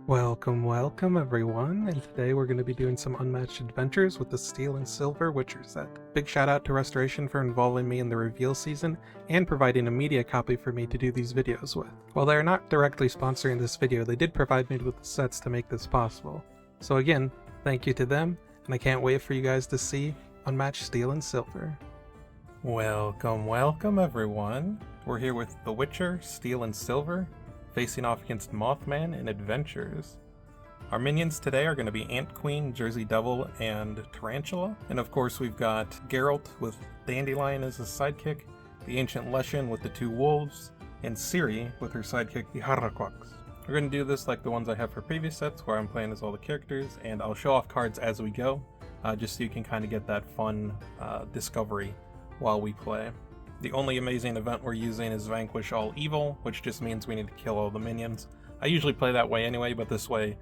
Welcome everyone, and today we're going to be doing some Unmatched Adventures with the Steel and Silver Witcher set. Big shout out to Restoration for involving me in the reveal season and providing a media copy for me to do these videos with. While they are not directly sponsoring this video, they did provide me with the sets to make this possible. So again, thank you to them, and I can't wait for you guys to see Unmatched Steel and Silver. Welcome everyone. We're here with The Witcher, Steel and Silver, facing off against Mothman in Adventures. Our minions today are going to be Ant Queen, Jersey Devil, and Tarantula. And of course we've got Geralt with Dandelion as his sidekick, the Ancient Leshen with the two wolves, and Ciri with her sidekick, the Harraquax. We're going to do this like the ones I have for previous sets, where I'm playing as all the characters, and I'll show off cards as we go, just so you can kind of get that fun discovery while we play. The only amazing event we're using is Vanquish All Evil, which just means we need to kill all the minions. I usually play that way anyway, but this way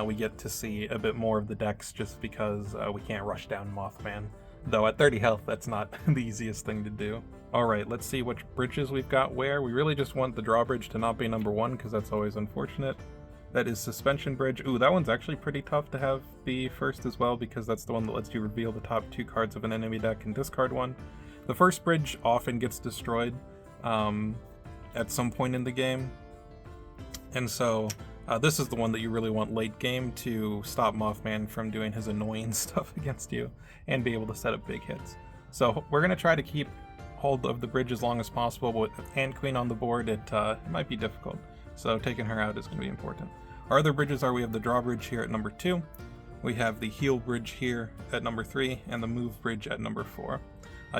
we get to see a bit more of the decks just because we can't rush down Mothman. Though at 30 health, that's not the easiest thing to do. Alright, let's see which bridges we've got where. We really just want the drawbridge to not be number 1 because that's always unfortunate. That is Suspension Bridge. Ooh, that one's actually pretty tough to have be first as well because that's the one that lets you reveal the top 2 cards of an enemy deck and discard one. The first bridge often gets destroyed at some point in the game, and so this is the one that you really want late game to stop Mothman from doing his annoying stuff against you and be able to set up big hits. So we're going to try to keep hold of the bridge as long as possible, but with Ant Queen on the board it might be difficult, so taking her out is going to be important. Our other bridges are, we have the drawbridge here at number 2, we have the heal bridge here at number 3, and the move bridge at number 4.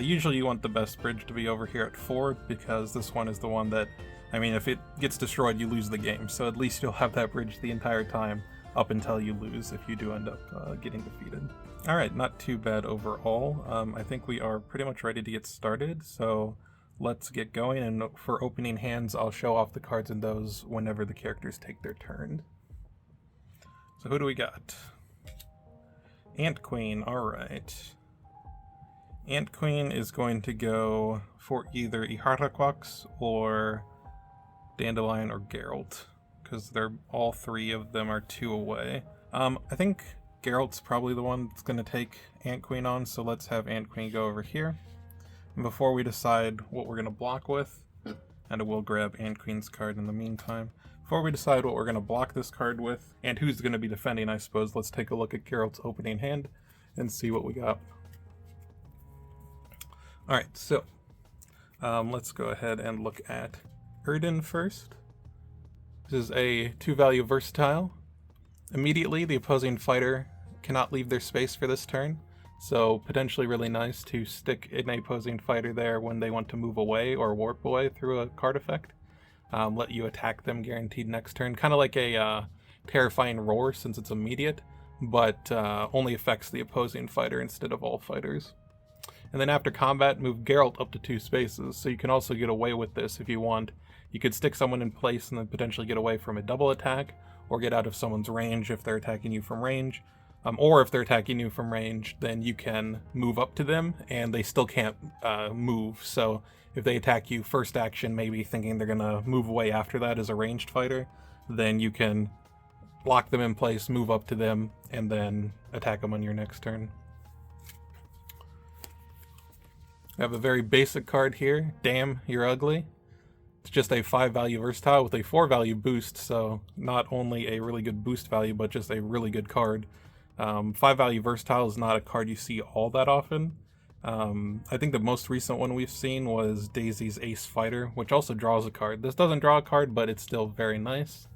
Usually you want the best bridge to be over here at 4 because this one is the one that, I mean, if it gets destroyed you lose the game, so at least you'll have that bridge the entire time up until you lose if you do end up getting defeated. Alright, not too bad overall. I think we are pretty much ready to get started, so let's get going, and for opening hands I'll show off the cards in those whenever the characters take their turn. So who do we got? Ant Queen, alright. Ant Queen is going to go for either Iharraquax or Dandelion or Geralt, because they're all 3 of them are 2 away. I think Geralt's probably the one that's going to take Ant Queen on, so let's have Ant Queen go over here. And before we decide what we're going to block with, and I will grab Ant Queen's card in the meantime, before we decide what we're going to block this card with, and who's going to be defending, I suppose, let's take a look at Geralt's opening hand and see what we got. Alright, so let's go ahead and look at Erden first. This is a 2-value versatile. Immediately, the opposing fighter cannot leave their space for this turn, so potentially really nice to stick an opposing fighter there when they want to move away or warp away through a card effect. Let you attack them guaranteed next turn. Kind of like a Terrifying Roar since it's immediate, but only affects the opposing fighter instead of all fighters. And then after combat, move Geralt up to 2 spaces, so you can also get away with this if you want. You could stick someone in place and then potentially get away from a double attack, or get out of someone's range if they're attacking you from range. Or if they're attacking you from range, then you can move up to them, and they still can't move. So if they attack you first action, maybe thinking they're going to move away after that as a ranged fighter, then you can lock them in place, move up to them, and then attack them on your next turn. We have a very basic card here, Damn, You're Ugly. It's just a 5-value versatile with a 4-value boost, so not only a really good boost value, but just a really good card. 5-value versatile is not a card you see all that often. I think the most recent one we've seen was Daisy's Ace Fighter, which also draws a card. This doesn't draw a card, but it's still very nice.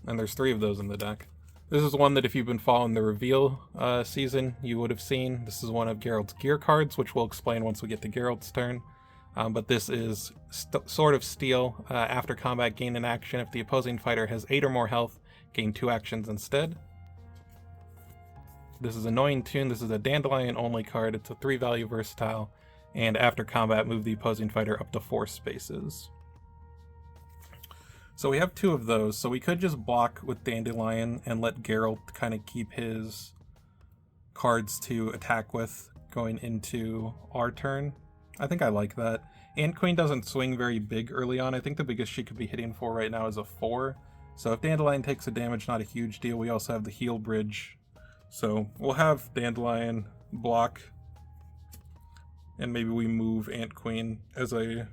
And there's 3 of those in the deck. This is one that if you've been following the reveal season, you would have seen. This is one of Geralt's gear cards, which we'll explain once we get to Geralt's turn. But this is Sword of Steel. After combat, gain an action. If the opposing fighter has 8 or more health, gain 2 actions instead. This is Annoying Tune. This is a Dandelion only card. It's a 3-value versatile. And after combat, move the opposing fighter up to 4 spaces. So we have 2 of those, so we could just block with Dandelion and let Geralt kind of keep his cards to attack with going into our turn. I think I like that. Ant Queen doesn't swing very big early on. I think the biggest she could be hitting for right now is a 4, So if Dandelion takes a damage, not a huge deal. We also have the heal bridge. So we'll have Dandelion block, and maybe we move Ant Queen as a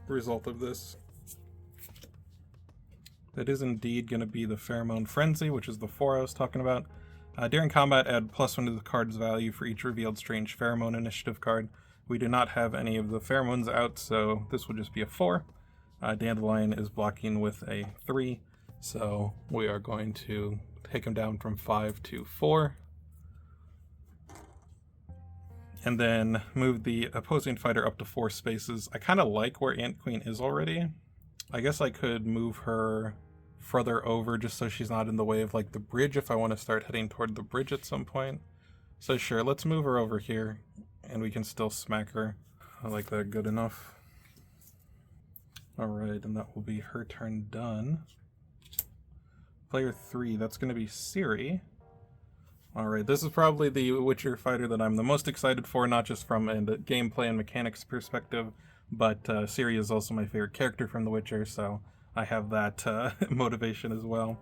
result of this. That is indeed going to be the Pheromone Frenzy, which is the 4 I was talking about. During combat, add +1 to the card's value for each revealed strange pheromone initiative card. We do not have any of the pheromones out, so this will just be a 4. Dandelion is blocking with a 3, so we are going to take him down from 5 to 4. And then move the opposing fighter up to 4 spaces. I kind of like where Ant Queen is already. I guess I could move her further over just so she's not in the way of like the bridge if I want to start heading toward the bridge at some point. So sure, let's move her over here and we can still smack her. I like that good enough. Alright, and that will be her turn done. Player 3, that's going to be Ciri. Alright, this is probably the Witcher fighter that I'm the most excited for, not just from a gameplay and mechanics perspective, but Ciri is also my favorite character from The Witcher, so I have that motivation as well.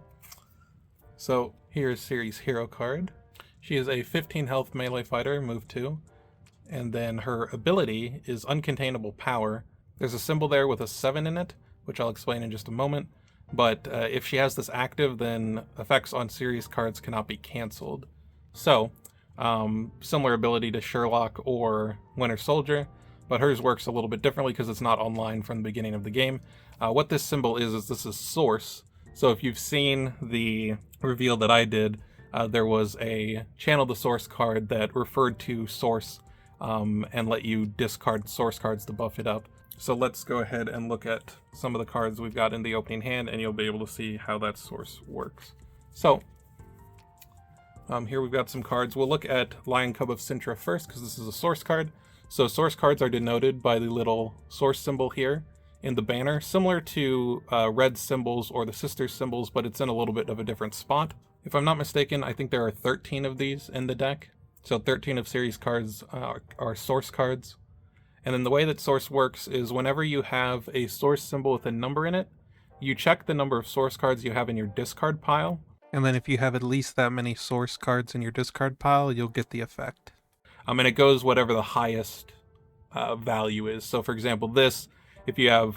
So here's Ciri's hero card. She is a 15 health melee fighter, move 2, and then her ability is Uncontainable Power. There's a symbol there with a 7 in it, which I'll explain in just a moment, but if she has this active, then effects on Ciri's cards cannot be cancelled. So, similar ability to Sherlock or Winter Soldier, but hers works a little bit differently because it's not online from the beginning of the game. What this symbol is this is Source. So if you've seen the reveal that I did, there was a Channel the Source card that referred to Source and let you discard Source cards to buff it up. So let's go ahead and look at some of the cards we've got in the opening hand, and you'll be able to see how that Source works. So here we've got some cards. We'll look at Lion Cub of Sintra first because this is a Source card. So Source cards are denoted by the little Source symbol here in the banner, similar to red symbols or the sister symbols, but it's in a little bit of a different spot. If I'm not mistaken, I think there are 13 of these in the deck. So 13 of Ciri's cards are Source cards. And then the way that Source works is whenever you have a Source symbol with a number in it, you check the number of Source cards you have in your discard pile. And then if you have at least that many Source cards in your discard pile, you'll get the effect. And it goes whatever the highest value is. So for example, this, if you have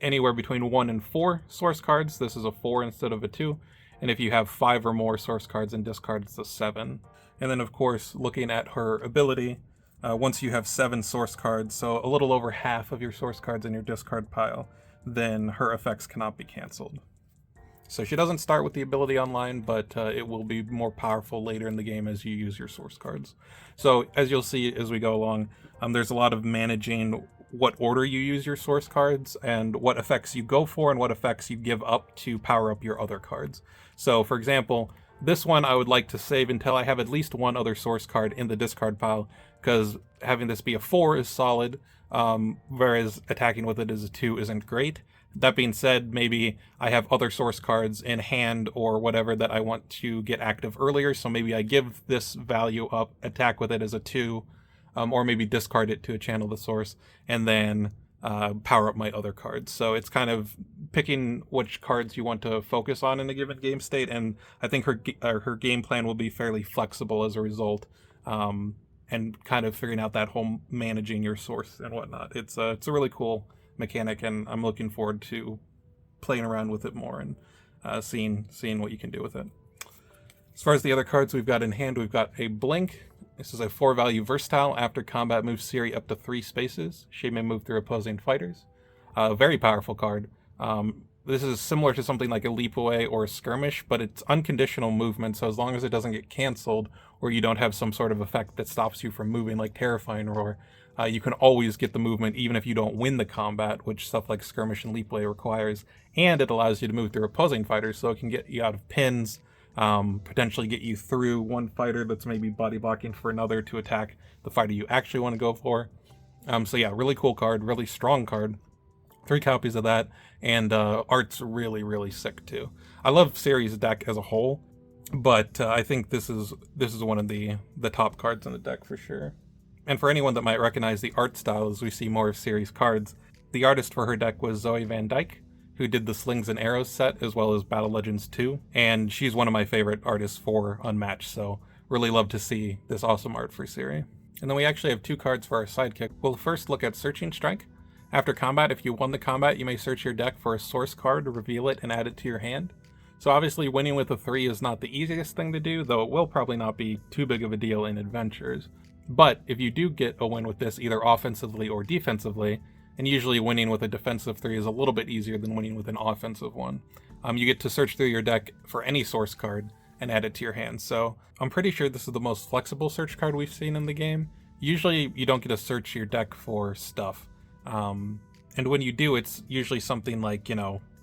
anywhere between 1 and 4 Source cards, this is a 4 instead of a 2. And if you have 5 or more Source cards in discard, it's a 7. And then of course, looking at her ability, once you have 7 Source cards, so a little over half of your Source cards in your discard pile, then her effects cannot be canceled. So she doesn't start with the ability online, but it will be more powerful later in the game as you use your Source cards. So as you'll see as we go along, there's a lot of managing what order you use your Source cards and what effects you go for and what effects you give up to power up your other cards. So for example, this one I would like to save until I have at least one other Source card in the discard pile, because having this be a 4 is solid, whereas attacking with it as a 2 isn't great. That being said, maybe I have other Source cards in hand or whatever that I want to get active earlier, so maybe I give this value up, attack with it as a 2, or maybe discard it to Channel the Source, and then power up my other cards. So it's kind of picking which cards you want to focus on in a given game state, and I think her game plan will be fairly flexible as a result, and kind of figuring out that whole managing your Source and whatnot. It's a really cool mechanic, and I'm looking forward to playing around with it more and seeing what you can do with it. As far as the other cards we've got in hand, we've got a Blink. This is a 4-value versatile. After combat, move Ciri up to 3 spaces. She may move through opposing fighters. Very powerful card. This is similar to something like a Leap Away or a Skirmish, but it's unconditional movement, so as long as it doesn't get canceled or you don't have some sort of effect that stops you from moving like Terrifying Roar, you can always get the movement even if you don't win the combat, which stuff like Skirmish and Leap Away requires. And it allows you to move through opposing fighters, so it can get you out of pins, potentially get you through one fighter that's maybe body blocking for another to attack the fighter you actually want to go for. So yeah, really cool card, really strong card. 3 copies of that, and art's really, really sick too. I love Ciri's deck as a whole, but I think this is one of the top cards in the deck for sure. And for anyone that might recognize the art style as we see more of Ciri's cards, the artist for her deck was Zoe Van Dyke, who did the Slings and Arrows set as well as Battle Legends 2, and she's one of my favorite artists for Unmatched, so really love to see this awesome art for Ciri. And then we actually have 2 cards for our sidekick. We'll first look at Searching Strike. After combat, if you won the combat, you may search your deck for a source card, reveal it, and add it to your hand. So obviously winning with a 3 is not the easiest thing to do, though it will probably not be too big of a deal in Adventures. But if you do get a win with this, either offensively or defensively, and usually winning with a defensive 3 is a little bit easier than winning with an offensive one, you get to search through your deck for any source card and add it to your hand. So I'm pretty sure this is the most flexible search card we've seen in the game. Usually you don't get to search your deck for stuff. And when you do, it's usually something like,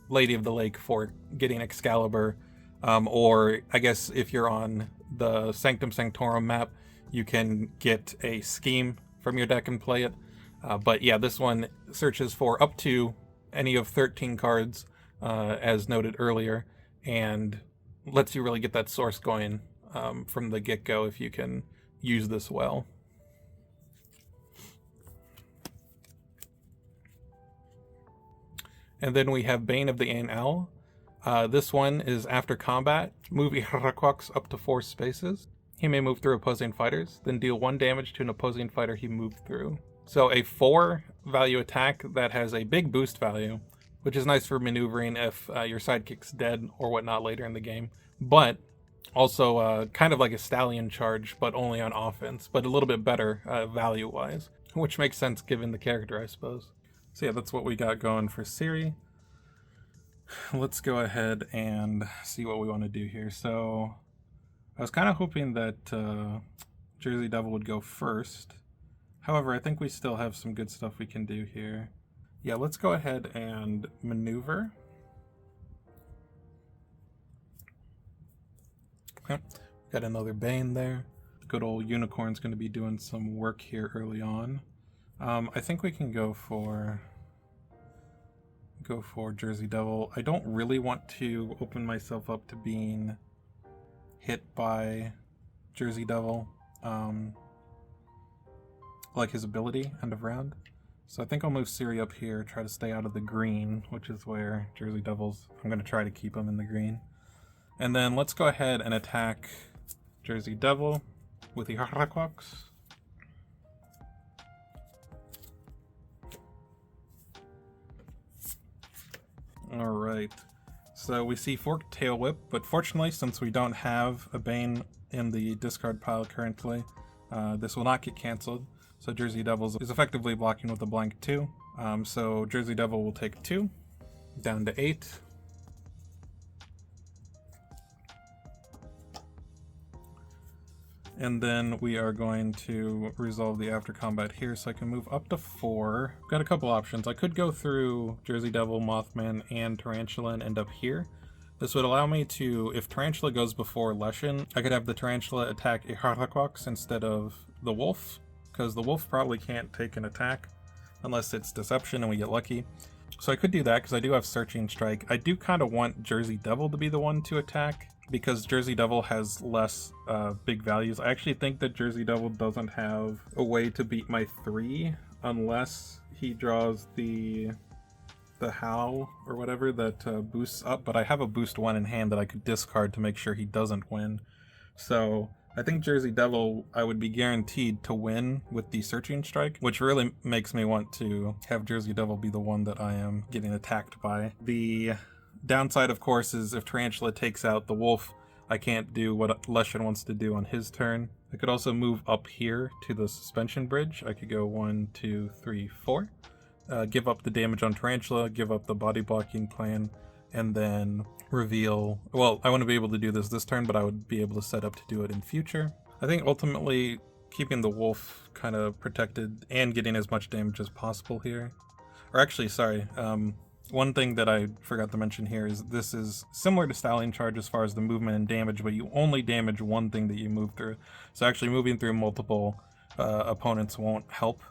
Lady of the Lake for getting Excalibur, or I guess if you're on the Sanctum Sanctorum map, you can get a scheme from your deck and play it. But yeah, this one searches for up to any of 13 cards, as noted earlier, and lets you really get that source going from the get-go if you can use this well. And then we have Bane of the Ain Owl. This one is after combat. Move Ihraquox up to 4 spaces. He may move through opposing fighters, then deal 1 damage to an opposing fighter he moved through. So a 4 value attack that has a big boost value, which is nice for maneuvering if your sidekick's dead or whatnot later in the game. But also kind of like a Stallion charge, but only on offense, but a little bit better value-wise, which makes sense given the character, I suppose. So yeah, that's what we got going for Ciri. Let's go ahead and see what we want to do here. So I was kind of hoping that Jersey Devil would go first. However, I think we still have some good stuff we can do here. Yeah, let's go ahead and maneuver. Okay, got another Bane there. Good old Unicorn's going to be doing some work here early on. I think we can go for Jersey Devil. I don't really want to open myself up to being hit by Jersey Devil, like his ability end of round. So I think I'll move Ciri up here, try to stay out of the green, which is where Jersey Devil's. I'm going to try to keep him in the green. And then let's go ahead and attack Jersey Devil with the Ihraquox. Alright, so we see Forked Tail Whip, but fortunately, since we don't have a Bane in the discard pile currently, this will not get cancelled. So Jersey Devil is effectively blocking with a blank 2. So Jersey Devil will take 2, down to 8. And then we are going to resolve the after combat here, so I can move up to 4. I've got a couple options. I could go through Jersey Devil, Mothman, and Tarantula and end up here. This would allow me to, if Tarantula goes before Leshen, I could have the Tarantula attack Ihraquox instead of the Wolf, because the Wolf probably can't take an attack unless it's Deception and we get lucky. So I could do that because I do have Searching Strike. I do kind of want Jersey Devil to be the one to attack, because Jersey Devil has less big values. I actually think that Jersey Devil doesn't have a way to beat my 3 unless he draws the Howl or whatever that boosts up, but I have a boost 1 in hand that I could discard to make sure he doesn't win. So I think Jersey Devil, I would be guaranteed to win with the Searching Strike, which really makes me want to have Jersey Devil be the one that I am getting attacked by. The downside, of course, is if Tarantula takes out the Wolf, I can't do what Leshen wants to do on his turn. I could also move up here to the Suspension Bridge. I could go 1, 2, 3, 4. Give up the damage on Tarantula, give up the body blocking plan, and then reveal. Well, I wouldn't be able to do this turn, but I would be able to set up to do it in future. I think ultimately keeping the Wolf kind of protected and getting as much damage as possible here. Or actually, sorry, one thing that I forgot to mention here is this is similar to Stallion Charge as far as the movement and damage, but you only damage one thing that you move through. So actually moving through multiple opponents won't help.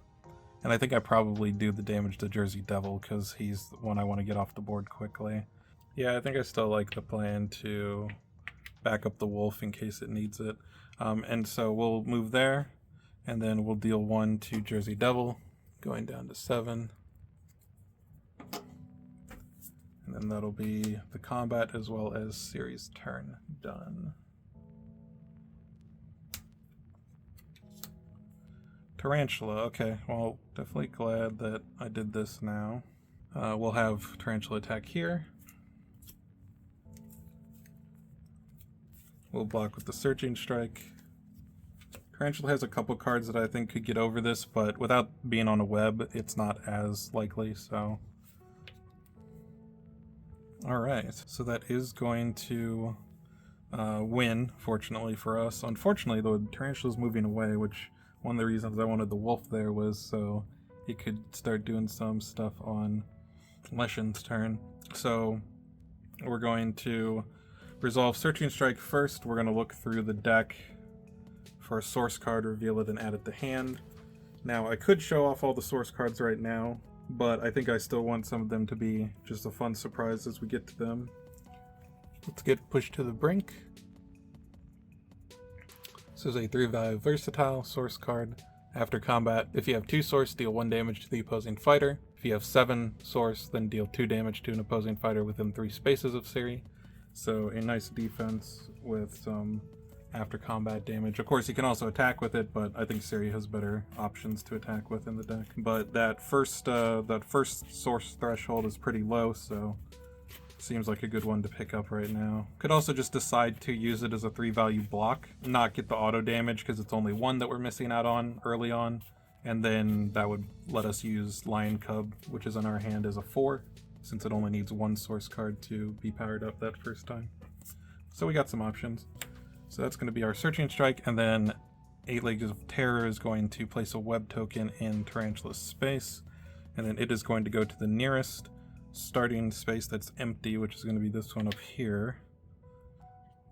And I think I probably do the damage to Jersey Devil because he's the one I want to get off the board quickly. Yeah, I think I still like the plan to back up the Wolf in case it needs it. And so we'll move there, and then we'll deal 1 to Jersey Devil, going down to 7. And then that'll be the combat as well as Ciri's turn done. Tarantula, okay, well, definitely glad that I did this now. We'll have Tarantula attack here. We'll block with the Searching Strike. Tarantula has a couple cards that I think could get over this, but without being on a web, it's not as likely, so... Alright, so that is going to win, fortunately for us. Unfortunately, the Tarantula's moving away, which one of the reasons I wanted the wolf there was so he could start doing some stuff on Leshen's turn. So we're going to resolve Searching Strike first. We're going to look through the deck for a source card, reveal it, and add it to hand. Now, I could show off all the source cards right now, but I think I still want some of them to be just a fun surprise as we get to them. Let's get pushed to the brink. This is a 3-value versatile source card. After combat, if you have 2 source, deal 1 damage to the opposing fighter. If you have 7 source, then deal 2 damage to an opposing fighter within 3 spaces of Ciri. So a nice defense with some after combat damage. Of course, you can also attack with it, but I think Ciri has better options to attack with in the deck. But that first source threshold is pretty low, so seems like a good one to pick up right now. Could also just decide to use it as a 3-value block, not get the auto damage because it's only 1 that we're missing out on early on, and then that would let us use Lion Cub, which is in our hand, as a 4, since it only needs 1 source card to be powered up that first time. So we got some options. So that's going to be our Searching Strike, and then 8 Legs of Terror is going to place a web token in Tarantula's space, and then it is going to go to the nearest starting space that's empty, which is going to be this one up here.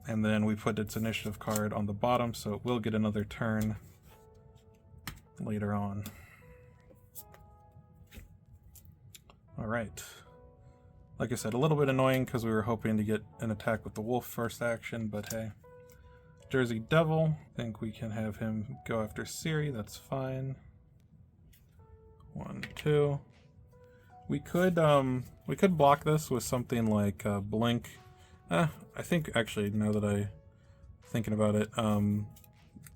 And then we put its initiative card on the bottom, so it will get another turn later on. Alright. Like I said, a little bit annoying because we were hoping to get an attack with the wolf first action, but hey. Jersey Devil, I think we can have him go after Ciri, that's fine. 1, 2. We could block this with something like Blink. I think actually, now that I'm thinking about it,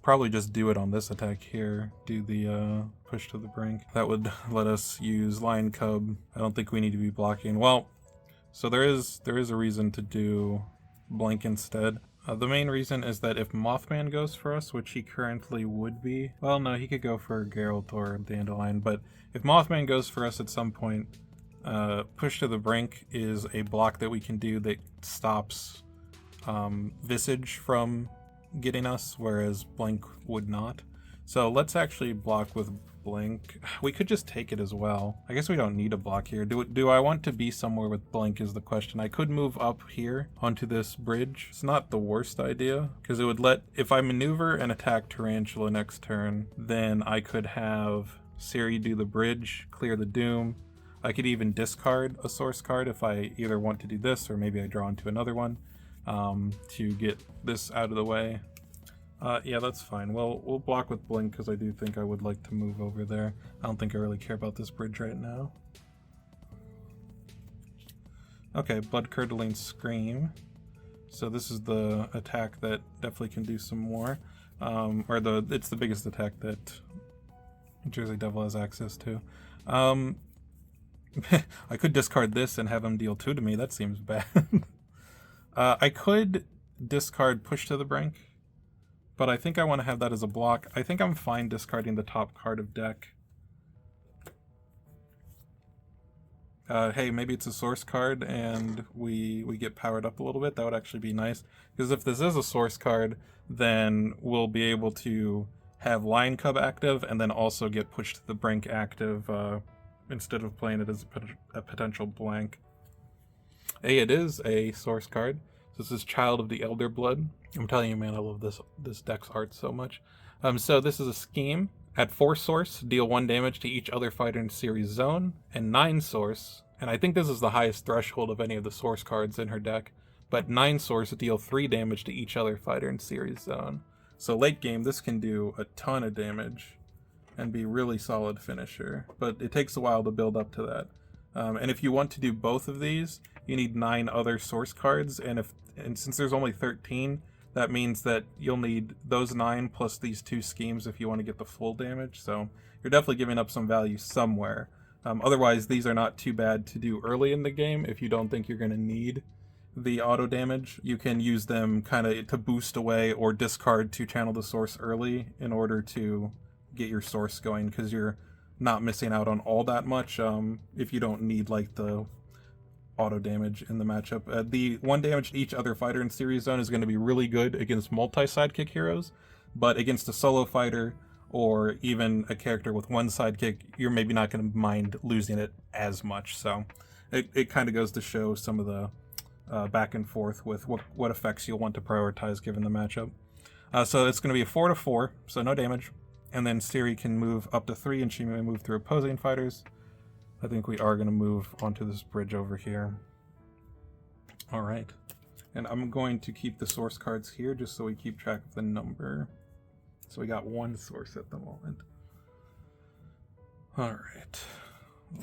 probably just do it on this attack here. Do the push to the brink. That would let us use Lion Cub. I don't think we need to be blocking. Well, so there is a reason to do Blink instead. The main reason is that if Mothman goes for us, which he currently would be, well, no, he could go for Geralt or Dandelion, but if Mothman goes for us at some point, Push to the Brink is a block that we can do that stops Visage from getting us, whereas Blink would not. So let's actually block with Blink. We could just take it as well. I guess we don't need a block here. Do I want to be somewhere with Blink is the question. I could move up here onto this bridge. It's not the worst idea, because it would let, if I maneuver and attack Tarantula next turn, then I could have Ciri do the bridge, clear the Doom. I could even discard a source card if I either want to do this or maybe I draw into another one to get this out of the way. Yeah, that's fine. Well, we'll block with Blink because I do think I would like to move over there. I don't think I really care about this bridge right now. Okay, Blood-Curdling Scream. So this is the attack that definitely can do some more. It's the biggest attack that Jersey Devil has access to. I could discard this and have him deal 2 to me. That seems bad. I could discard Push to the Brink, but I think I want to have that as a block. I think I'm fine discarding the top card of deck. Hey, maybe it's a source card and we get powered up a little bit. That would actually be nice, because if this is a source card, then we'll be able to have Lion Cub active and then also get Pushed to the Brink active instead of playing it as a potential blank. Hey, it is a source card. This is Child of the Elder Blood. I'm telling you, man, I love this deck's art so much. So this is a scheme. At 4 source, deal 1 damage to each other fighter in Ciri's zone, and 9 source, and I think this is the highest threshold of any of the source cards in her deck, but 9 source, deal 3 damage to each other fighter in Ciri's zone. So late game, this can do a ton of damage and be really solid finisher, but it takes a while to build up to that. And if you want to do both of these, you need 9 other source cards, and since there's only 13, that means that you'll need those 9 plus these 2 schemes if you want to get the full damage. So you're definitely giving up some value somewhere. Otherwise, these are not too bad to do early in the game if you don't think you're going to need the auto damage. You can use them kind of to boost away or discard to channel the source early in order to get your source going, because you're not missing out on all that much if you don't need like the auto damage in the matchup. The 1 damage to each other fighter in Ciri zone is going to be really good against multi-sidekick heroes, but against a solo fighter or even a character with 1 sidekick, you're maybe not going to mind losing it as much. So it kind of goes to show some of the back and forth with what effects you'll want to prioritize given the matchup. So it's going to be a 4/4, so no damage. And then Ciri can move up to 3, and she may move through opposing fighters. I think we are going to move onto this bridge over here. Alright. And I'm going to keep the source cards here just so we keep track of the number. So we got 1 source at the moment. Alright.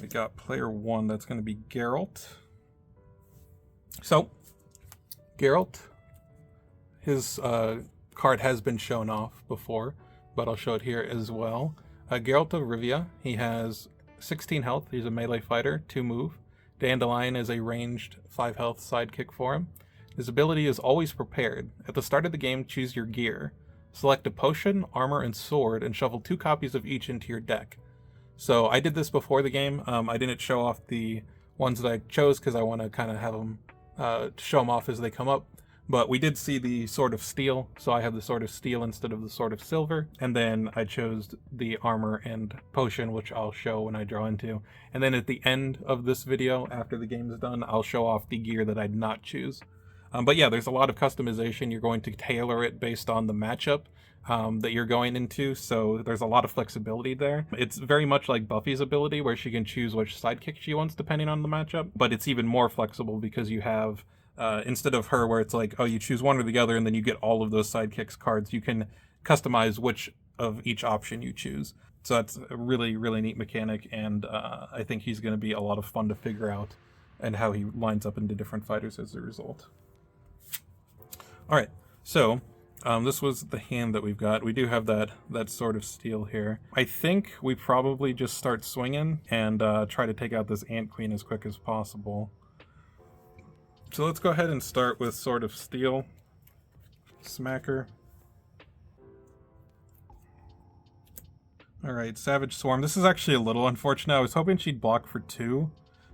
We got player 1, that's going to be Geralt. So, Geralt, his card has been shown off before, but I'll show it here as well. Geralt of Rivia, he has 16 health, he's a melee fighter, 2 move. Dandelion is a ranged 5 health sidekick for him. His ability is always prepared. At the start of the game, choose your gear. Select a potion, armor, and sword, and shuffle 2 copies of each into your deck. So I did this before the game. I didn't show off the ones that I chose because I want to kind of have them show them off as they come up. But we did see the Sword of Steel, so I have the Sword of Steel instead of the Sword of Silver. And then I chose the armor and potion, which I'll show when I draw into. And then at the end of this video, after the game is done, I'll show off the gear that I did not choose. But yeah, there's a lot of customization. You're going to tailor it based on the matchup that you're going into, so there's a lot of flexibility there. It's very much like Buffy's ability, where she can choose which sidekick she wants depending on the matchup, but it's even more flexible because you have instead of her where it's like, oh, you choose one or the other and then you get all of those sidekicks cards, you can customize which of each option you choose. So that's a really, really neat mechanic, and I think he's going to be a lot of fun to figure out and how he lines up into different fighters as a result. Alright, so this was the hand that we've got. We do have that Sword of Steel here. I think we probably just start swinging and try to take out this Ant Queen as quick as possible. So let's go ahead and start with Sword of Steel. Smack her. Alright, Savage Swarm. This is actually a little unfortunate. I was hoping she'd block for 2,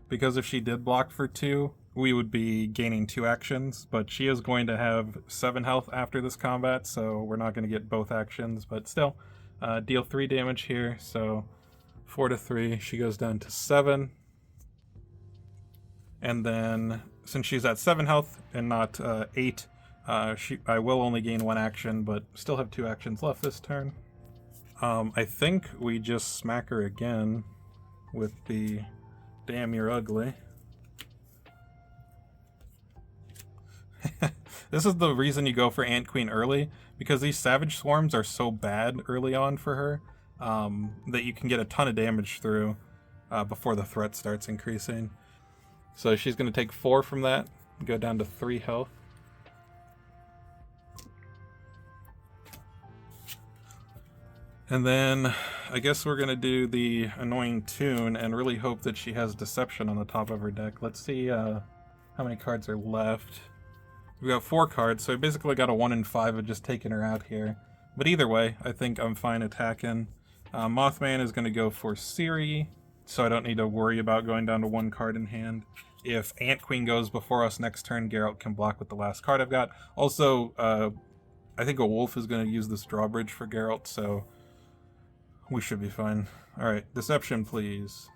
because if she did block for 2, we would be gaining 2 actions, but she is going to have 7 health after this combat, so we're not going to get both actions, but still, deal 3 damage here, so 4 to 3, she goes down to 7. And then, since she's at 7 health and not 8, I will only gain 1 action, but still have 2 actions left this turn. I think we just smack her again with the Damn You're Ugly. This is the reason you go for Ant Queen early, because these Savage Swarms are so bad early on for her that you can get a ton of damage through before the threat starts increasing. So she's going to take 4 from that, go down to 3 health. And then I guess we're going to do the annoying tune and really hope that she has Deception on the top of her deck. Let's see how many cards are left. We got 4 cards, so I basically got a 1 in 5 of just taking her out here. But either way, I think I'm fine attacking. Mothman is going to go for Ciri, so I don't need to worry about going down to 1 card in hand. If Ant Queen goes before us next turn, Geralt can block with the last card I've got. Also, I think a wolf is going to use this drawbridge for Geralt, so we should be fine. Alright, Deception, please.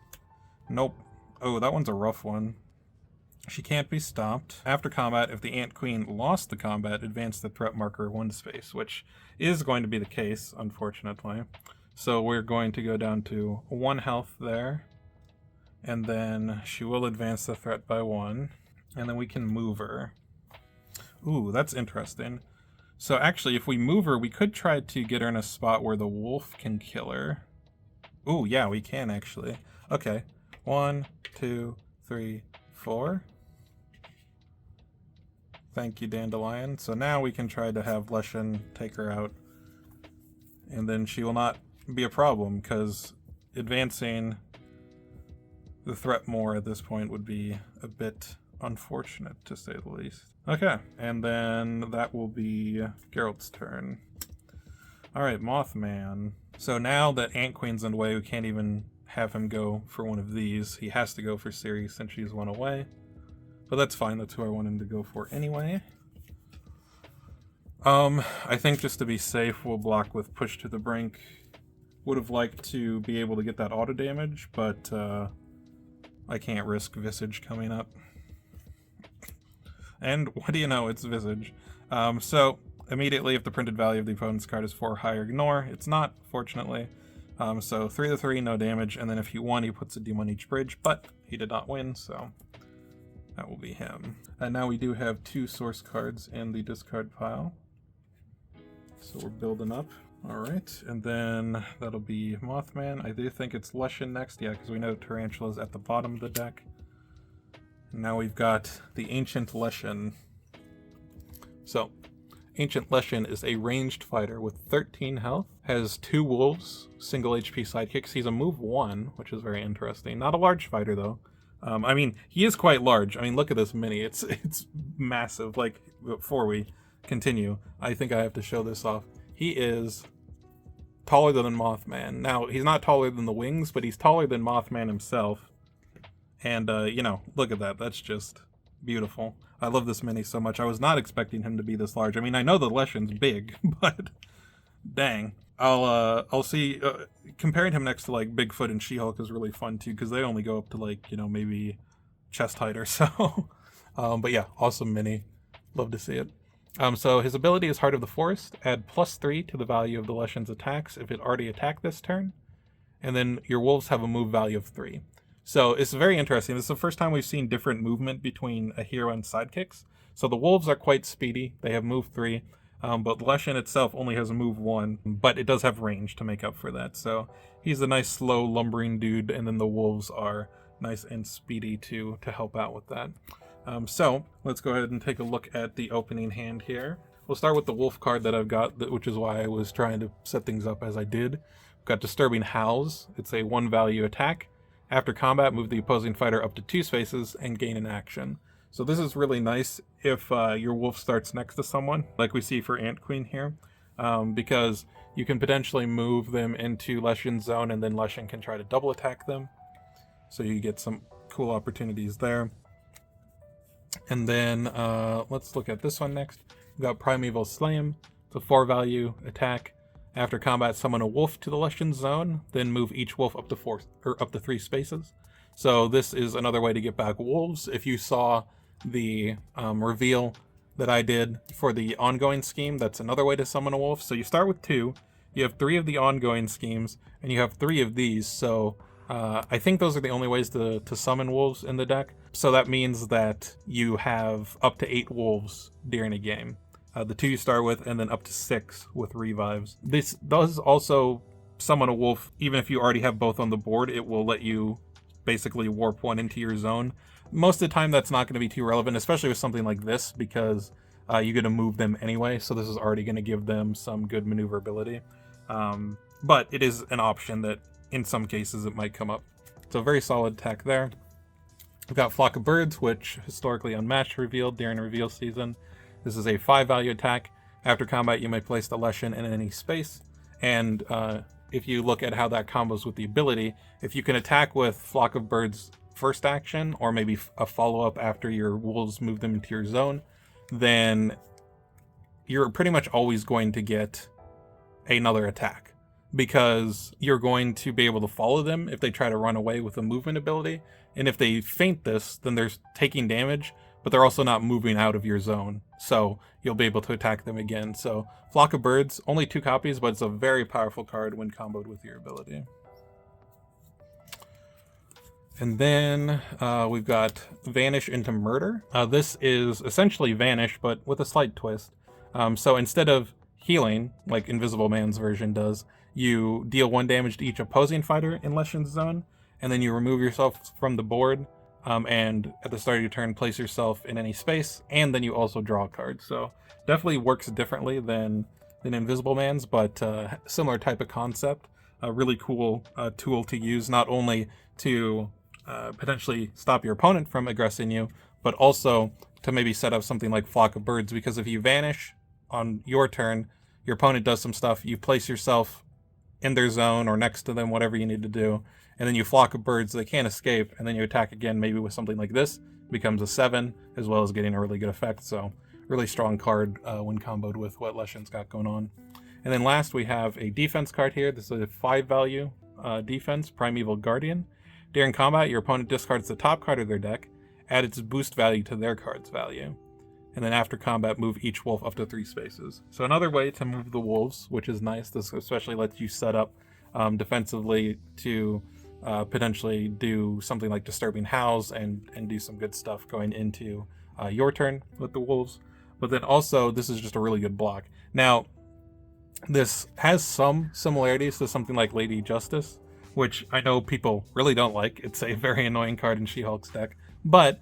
Nope. Oh, that one's a rough one. She can't be stopped. After combat, if the Ant Queen lost the combat, advance the threat marker 1 space, which is going to be the case, unfortunately. So we're going to go down to 1 health there. And then she will advance the threat by 1. And then we can move her. Ooh, that's interesting. So actually, if we move her, we could try to get her in a spot where the wolf can kill her. Ooh, yeah, we can actually. Okay. 1, 2, 3, 4. Thank you, Dandelion. So now we can try to have Leshen take her out. And then she will not be a problem, because advancing the threat more at this point would be a bit unfortunate, to say the least. Okay, and then that will be Geralt's turn. Alright, Mothman. So now that Ant Queen's in the way, we can't even have him go for one of these. He has to go for Ciri since she's one away. But that's fine, that's who I want him to go for anyway. I think just to be safe, we'll block with Push to the Brink. Would have liked to be able to get that auto damage, but I can't risk Visage coming up. And what do you know, it's Visage. So immediately, if the printed value of the opponent's card is 4 or higher, ignore. It's not, fortunately. So 3 to 3, no damage, and then if he won, he puts a D1 each bridge, but he did not win, so that will be him. And now we do have 2 source cards in the discard pile. So we're building up. Alright, and then that'll be Mothman. I do think it's Leshen next, yeah, because we know Tarantula's at the bottom of the deck. Now we've got the Ancient Leshen. So, Ancient Leshen is a ranged fighter with 13 health, has 2 wolves, single HP sidekicks. He's a move 1, which is very interesting. Not a large fighter, though. I mean, he is quite large. I mean, look at this mini. It's massive. Like, before we continue, I think I have to show this off. He is taller than Mothman. Now, he's not taller than the wings, but he's taller than Mothman himself. And, you know, look at that. That's just beautiful. I love this mini so much. I was not expecting him to be this large. I mean, I know the Leshen's big, but dang. I'll see, comparing him next to, like, Bigfoot and She-Hulk is really fun, too, because they only go up to, like, you know, maybe chest height or so. But yeah, awesome mini. Love to see it. So his ability is Heart of the Forest. Add +3 to the value of the Leshen's attacks if it already attacked this turn. And then your wolves have a move value of 3. So it's very interesting. This is the first time we've seen different movement between a hero and sidekicks. So the wolves are quite speedy. They have move 3. But Leshen itself only has a move 1. But it does have range to make up for that. So he's a nice, slow, lumbering dude. And then the wolves are nice and speedy to help out with that. So let's go ahead and take a look at the opening hand here. We'll start with the wolf card that I've got, which is why I was trying to set things up as I did. We've got Disturbing Howls. It's a 1 value attack. After combat, move the opposing fighter up to 2 spaces and gain an action. So this is really nice if your wolf starts next to someone, like we see for Ant Queen here, because you can potentially move them into Leshen's zone and then Leshen can try to double attack them. So you get some cool opportunities there. And then let's look at this one next. We've got Primeval Slam. It's a 4 value attack. After combat, summon a wolf to the Leshen zone, then move each wolf up to 3 spaces. So this is another way to get back wolves. If you saw the reveal that I did for the ongoing scheme, that's another way to summon a wolf. So you start with 2, you have 3 of the ongoing schemes, and you have 3 of these. So I think those are the only ways to summon wolves in the deck. So that means that you have up to 8 wolves during a game. The 2 you start with, and then up to 6 with revives. This does also summon a wolf, even if you already have both on the board. It will let you basically warp one into your zone. Most of the time that's not going to be too relevant, especially with something like this, because you're going to move them anyway, so this is already going to give them some good maneuverability. But it is an option that in some cases it might come up. So very solid attack there. We've got Flock of Birds, which historically Unmatched revealed during reveal season. This is a 5 value attack. After combat, you may place the Leshen in any space. And if you look at how that combos with the ability, if you can attack with Flock of Birds first action, or maybe a follow-up after your wolves move them into your zone, then you're pretty much always going to get another attack, because you're going to be able to follow them if they try to run away with a movement ability. And if they feint this, then they're taking damage, but they're also not moving out of your zone, so you'll be able to attack them again. So Flock of Birds, only 2 copies, but it's a very powerful card when comboed with your ability. And then we've got Vanish into Murder. This is essentially Vanish, but with a slight twist. So instead of healing, like Invisible Man's version does, you deal 1 damage to each opposing fighter in Leshen's zone, and then you remove yourself from the board, and at the start of your turn, place yourself in any space, and then you also draw a card. So definitely works differently than Invisible Man's, but similar type of concept. A really cool tool to use, not only to potentially stop your opponent from aggressing you, but also to maybe set up something like Flock of Birds, because if you vanish on your turn, your opponent does some stuff, you place yourself in their zone or next to them, whatever you need to do, and then you Flock of Birds, they can't escape, and then you attack again, maybe with something like this, becomes a 7, as well as getting a really good effect. So really strong card when comboed with what Leshen's got going on. And then last we have a defense card here. This is a 5 value defense, Primeval Guardian. During combat, your opponent discards the top card of their deck, add its boost value to their card's value. And then after combat, move each wolf up to 3 spaces. So another way to move the wolves, which is nice. This especially lets you set up defensively to potentially do something like Disturbing Howls and do some good stuff going into your turn with the wolves. But then also, this is just a really good block. Now, this has some similarities to something like Lady Justice, which I know people really don't like. It's a very annoying card in She-Hulk's deck. But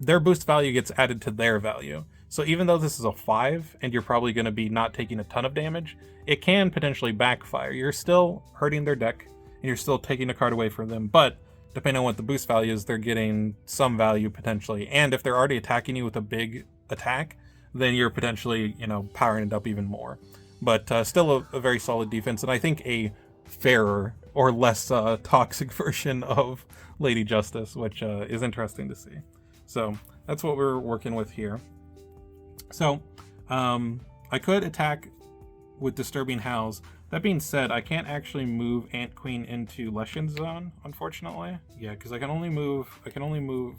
their boost value gets added to their value. So even though this is a 5, and you're probably going to be not taking a ton of damage, it can potentially backfire. You're still hurting their deck, and you're still taking a card away from them, but depending on what the boost value is, they're getting some value potentially. And if they're already attacking you with a big attack, then you're potentially, powering it up even more. But still a very solid defense, and I think a fairer or less toxic version of Lady Justice, which is interesting to see. So that's what we're working with here. So I could attack with Disturbing Howls. That being said, I can't actually move Ant Queen into Leshen's zone, unfortunately. Yeah, because I can only move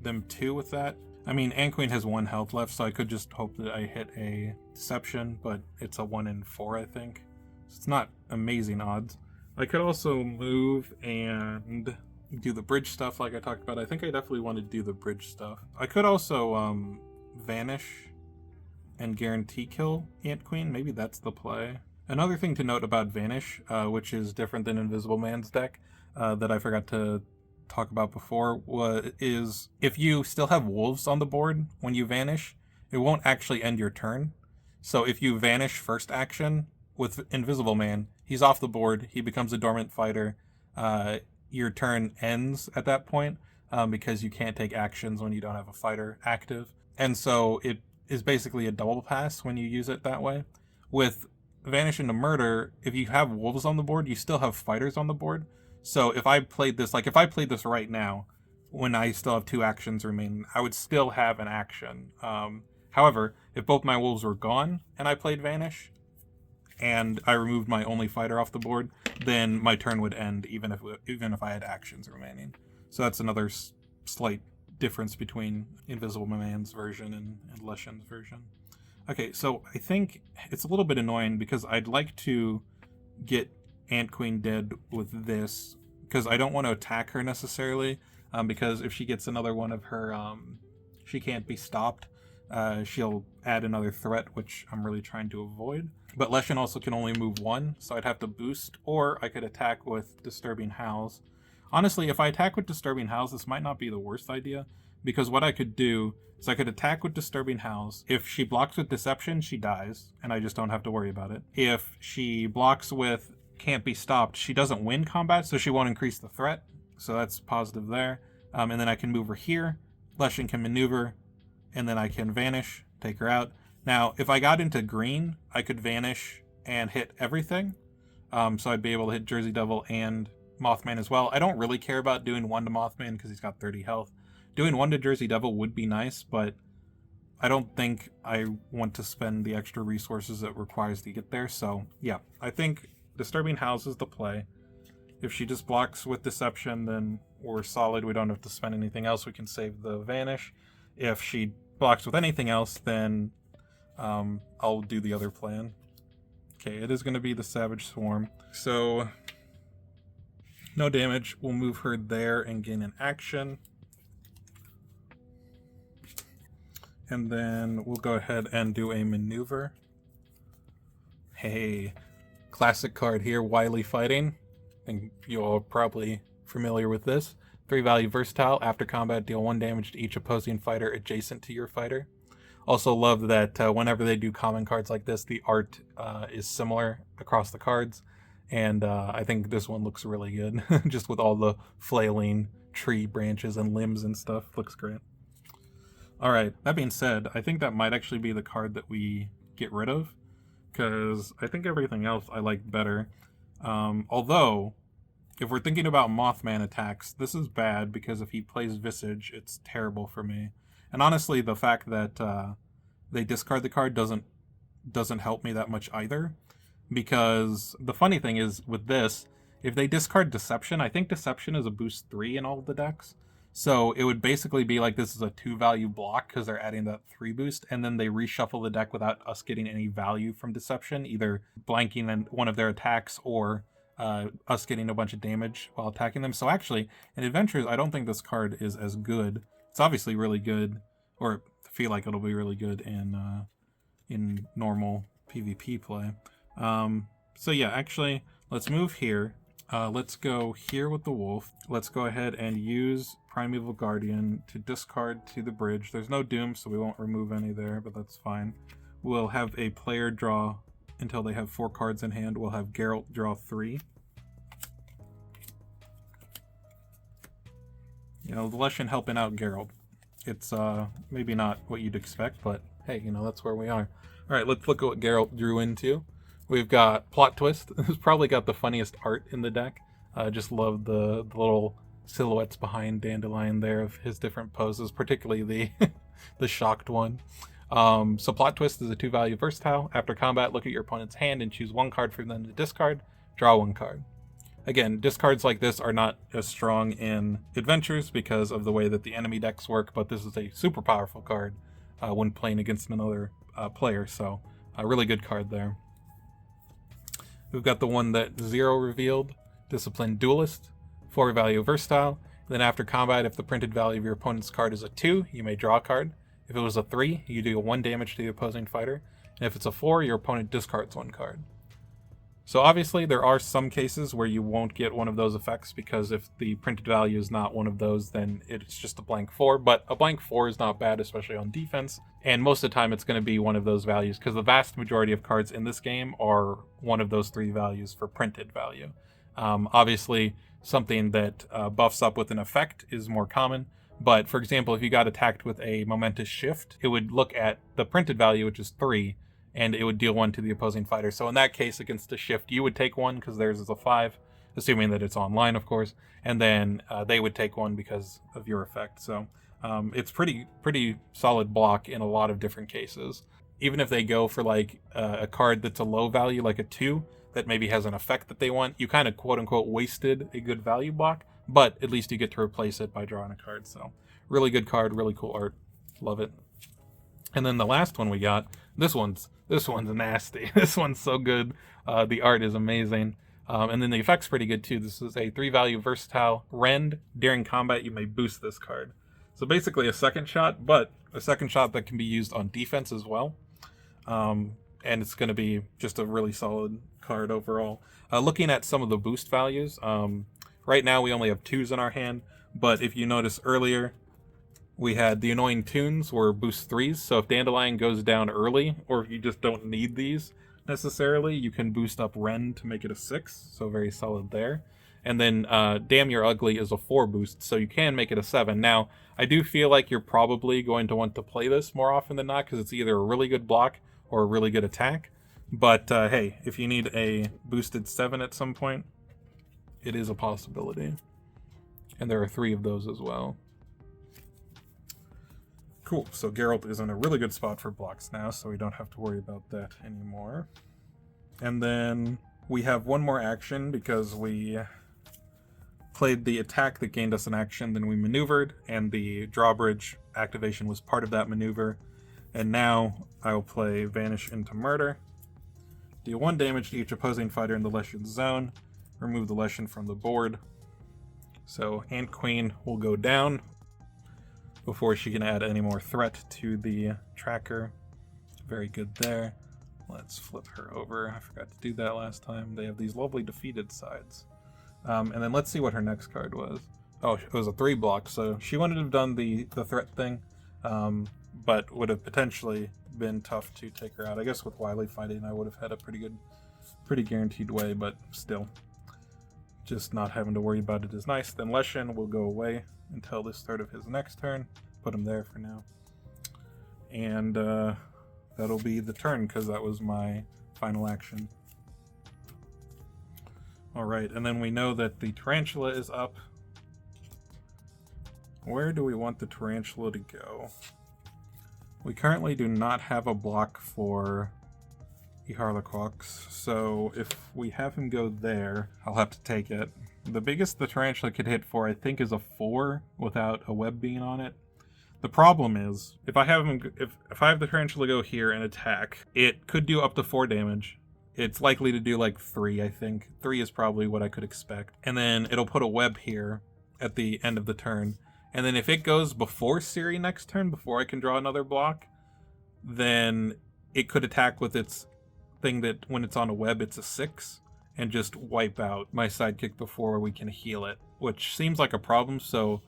them 2 with that. I mean, Ant Queen has 1 health left, so I could just hope that I hit a Deception, but it's a 1 in 4, I think. So it's not amazing odds. I could also move and do the bridge stuff like I talked about. I think I definitely want to do the bridge stuff. I could also vanish and guarantee kill Ant Queen. Maybe that's the play. Another thing to note about Vanish, which is different than Invisible Man's deck, that I forgot to talk about before, is if you still have wolves on the board when you vanish, it won't actually end your turn. So if you vanish first action with Invisible Man, he's off the board, he becomes a dormant fighter, your turn ends at that point, because you can't take actions when you don't have a fighter active. And so it is basically a double pass when you use it that way. With Vanish into Murder, if you have wolves on the board, you still have fighters on the board. So if I played this right now, when I still have 2 actions remaining, I would still have an action. However, if both my wolves were gone and I played Vanish, and I removed my only fighter off the board, then my turn would end even if I had actions remaining. So that's another slight difference between Invisible Man's version and Leshen's version. Okay, so I think it's a little bit annoying because I'd like to get Ant Queen dead with this, because I don't want to attack her necessarily, because if she gets another one of her She Can't Be Stopped, she'll add another threat, which I'm really trying to avoid. But Leshen also can only move 1, so I'd have to boost, or I could attack with Disturbing Howls. Honestly, if I attack with Disturbing Howls, this might not be the worst idea, because what I could do is I could attack with Disturbing Howls. If she blocks with Deception, she dies, and I just don't have to worry about it. If she blocks with Can't Be Stopped, she doesn't win combat, so she won't increase the threat, so that's positive there. And then I can move her here, Leshen can maneuver, and then I can vanish, take her out. Now, if I got into green, I could vanish and hit everything. So I'd be able to hit Jersey Devil and Mothman as well. I don't really care about doing 1 to Mothman because he's got 30 health. Doing 1 to Jersey Devil would be nice, but I don't think I want to spend the extra resources it requires to get there. So yeah, I think Disturbing Howls is the play. If she just blocks with Deception, then we're solid. We don't have to spend anything else. We can save the Vanish. If she blocks with anything else, then I'll do the other plan. Okay, it is going to be the Savage Swarm. So, no damage. We'll move her there and gain an action. And then we'll go ahead and do a maneuver. Hey, classic card here, Wily Fighting. I think you all are probably familiar with this. 3-value versatile. After combat, deal 1 damage to each opposing fighter adjacent to your fighter. Also love that whenever they do common cards like this, the art is similar across the cards. And I think this one looks really good. Just with all the flailing tree branches and limbs and stuff. Looks great. Alright, that being said, I think that might actually be the card that we get rid of. Because I think everything else I like better. Although, if we're thinking about Mothman attacks, this is bad because if he plays Visage, it's terrible for me. And honestly, the fact that they discard the card doesn't help me that much either. Because the funny thing is, with this, if they discard Deception, I think Deception is a boost 3 in all of the decks. So it would basically be like this is a 2-value block because they're adding that 3 boost, and then they reshuffle the deck without us getting any value from Deception, either blanking one of their attacks or us getting a bunch of damage while attacking them. So actually, in Adventures, I don't think this card is as good. It's obviously really good, or I feel like it'll be really good in normal PvP play. So yeah, actually, let's move here. Let's go here with the wolf. Let's go ahead and use Primeval Guardian to discard to the bridge. There's no Doom, so we won't remove any there, but that's fine. We'll have a player draw until they have 4 cards in hand. We'll have Geralt draw 3. You know, the Leshen helping out Geralt. It's maybe not what you'd expect, but hey, you know, that's where we are. Alright, let's look at what Geralt drew into. We've got Plot Twist. Who's probably got the funniest art in the deck. Just love the little silhouettes behind Dandelion there of his different poses, particularly the the shocked one. So Plot Twist is a 2-value versatile. After combat, look at your opponent's hand and choose 1 card for them to discard. Draw 1 card. Again, discards like this are not as strong in Adventures because of the way that the enemy decks work, but this is a super powerful card when playing against another player, so a really good card there. We've got the one that Zero revealed, Disciplined Duelist, 4-value versatile. Then after combat, if the printed value of your opponent's card is a 2, you may draw a card. If it was a 3, you do 1 damage to the opposing fighter. And if it's a 4, your opponent discards 1 card. So obviously there are some cases where you won't get one of those effects because if the printed value is not one of those, then it's just a blank 4. But a blank 4 is not bad, especially on defense. And most of the time it's going to be one of those values because the vast majority of cards in this game are one of those 3 values for printed value. Obviously, something that buffs up with an effect is more common. But for example, if you got attacked with a momentous shift, it would look at the printed value, which is 3, and it would deal 1 to the opposing fighter. So in that case, against a shift, you would take 1 because theirs is a 5, assuming that it's online, of course, and then they would take 1 because of your effect. So it's pretty solid block in a lot of different cases. Even if they go for like a card that's a low value, like a 2, that maybe has an effect that they want, you kind of quote-unquote wasted a good value block, but at least you get to replace it by drawing a card. So really good card, really cool art. Love it. And then the last one we got, this one's nasty. This one's so good. The art is amazing. And then the effect's pretty good too. This is a 3-value versatile rend. During combat, you may boost this card. So basically a second shot, but a second shot that can be used on defense as well. And it's going to be just a really solid card overall. Looking at some of the boost values, right now we only have 2s in our hand, but if you notice earlier, we had the annoying tunes were boost 3s, so if Dandelion goes down early, or if you just don't need these necessarily, you can boost up Rend to make it a 6, so very solid there. And then Damn You're Ugly is a 4 boost, so you can make it a 7. Now, I do feel like you're probably going to want to play this more often than not, because it's either a really good block or a really good attack. But hey, if you need a boosted 7 at some point, it is a possibility. And there are 3 of those as well. Cool, so Geralt is in a really good spot for blocks now, so we don't have to worry about that anymore. And then we have one more action because we played the attack that gained us an action, then we maneuvered, and the drawbridge activation was part of that maneuver. And now I will play Vanish into Murder. Deal 1 damage to each opposing fighter in the Leshen zone. Remove the Leshen from the board. So Ant Queen will go down before she can add any more threat to the tracker. Very good there. Let's flip her over. I forgot to do that last time. They have these lovely defeated sides. And then let's see what her next card was. Oh, it was a 3 block, so she wouldn't have done the threat thing, but would have potentially been tough to take her out. I guess with Wily fighting, I would have had a pretty guaranteed way, but still. Just not having to worry about it is nice. Then Leshen will go away until the start of his next turn. Put him there for now. And that'll be the turn, because that was my final action. Alright, and then we know that the Tarantula is up. Where do we want the Tarantula to go? We currently do not have a block for Harlequox, so if we have him go there, I'll have to take it. The biggest the Tarantula could hit for, I think, is a 4 without a web being on it. The problem is, if I have the Tarantula go here and attack, it could do up to 4 damage. It's likely to do like 3, I think. 3 is probably what I could expect. And then it'll put a web here at the end of the turn. And then if it goes before Ciri next turn, before I can draw another block, then it could attack with its thing that when it's on a web, it's a 6, and just wipe out my sidekick before we can heal it, which seems like a problem, so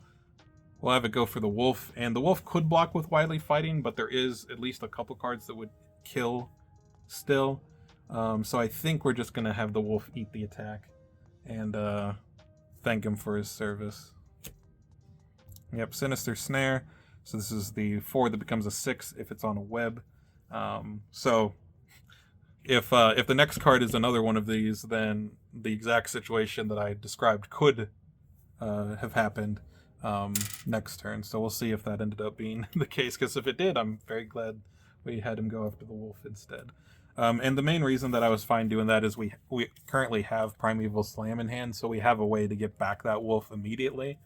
we'll have it go for the wolf. And the wolf could block with Wily fighting, but there is at least a couple cards that would kill still. So I think we're just going to have the wolf eat the attack and thank him for his service. Yep, Sinister Snare. So this is the 4 that becomes a 6 if it's on a web. So if the next card is another one of these, then the exact situation that I described could have happened next turn. So we'll see if that ended up being the case, because if it did, I'm very glad we had him go after the wolf instead. And the main reason that I was fine doing that is we currently have Primeval Slam in hand, so we have a way to get back that wolf immediately.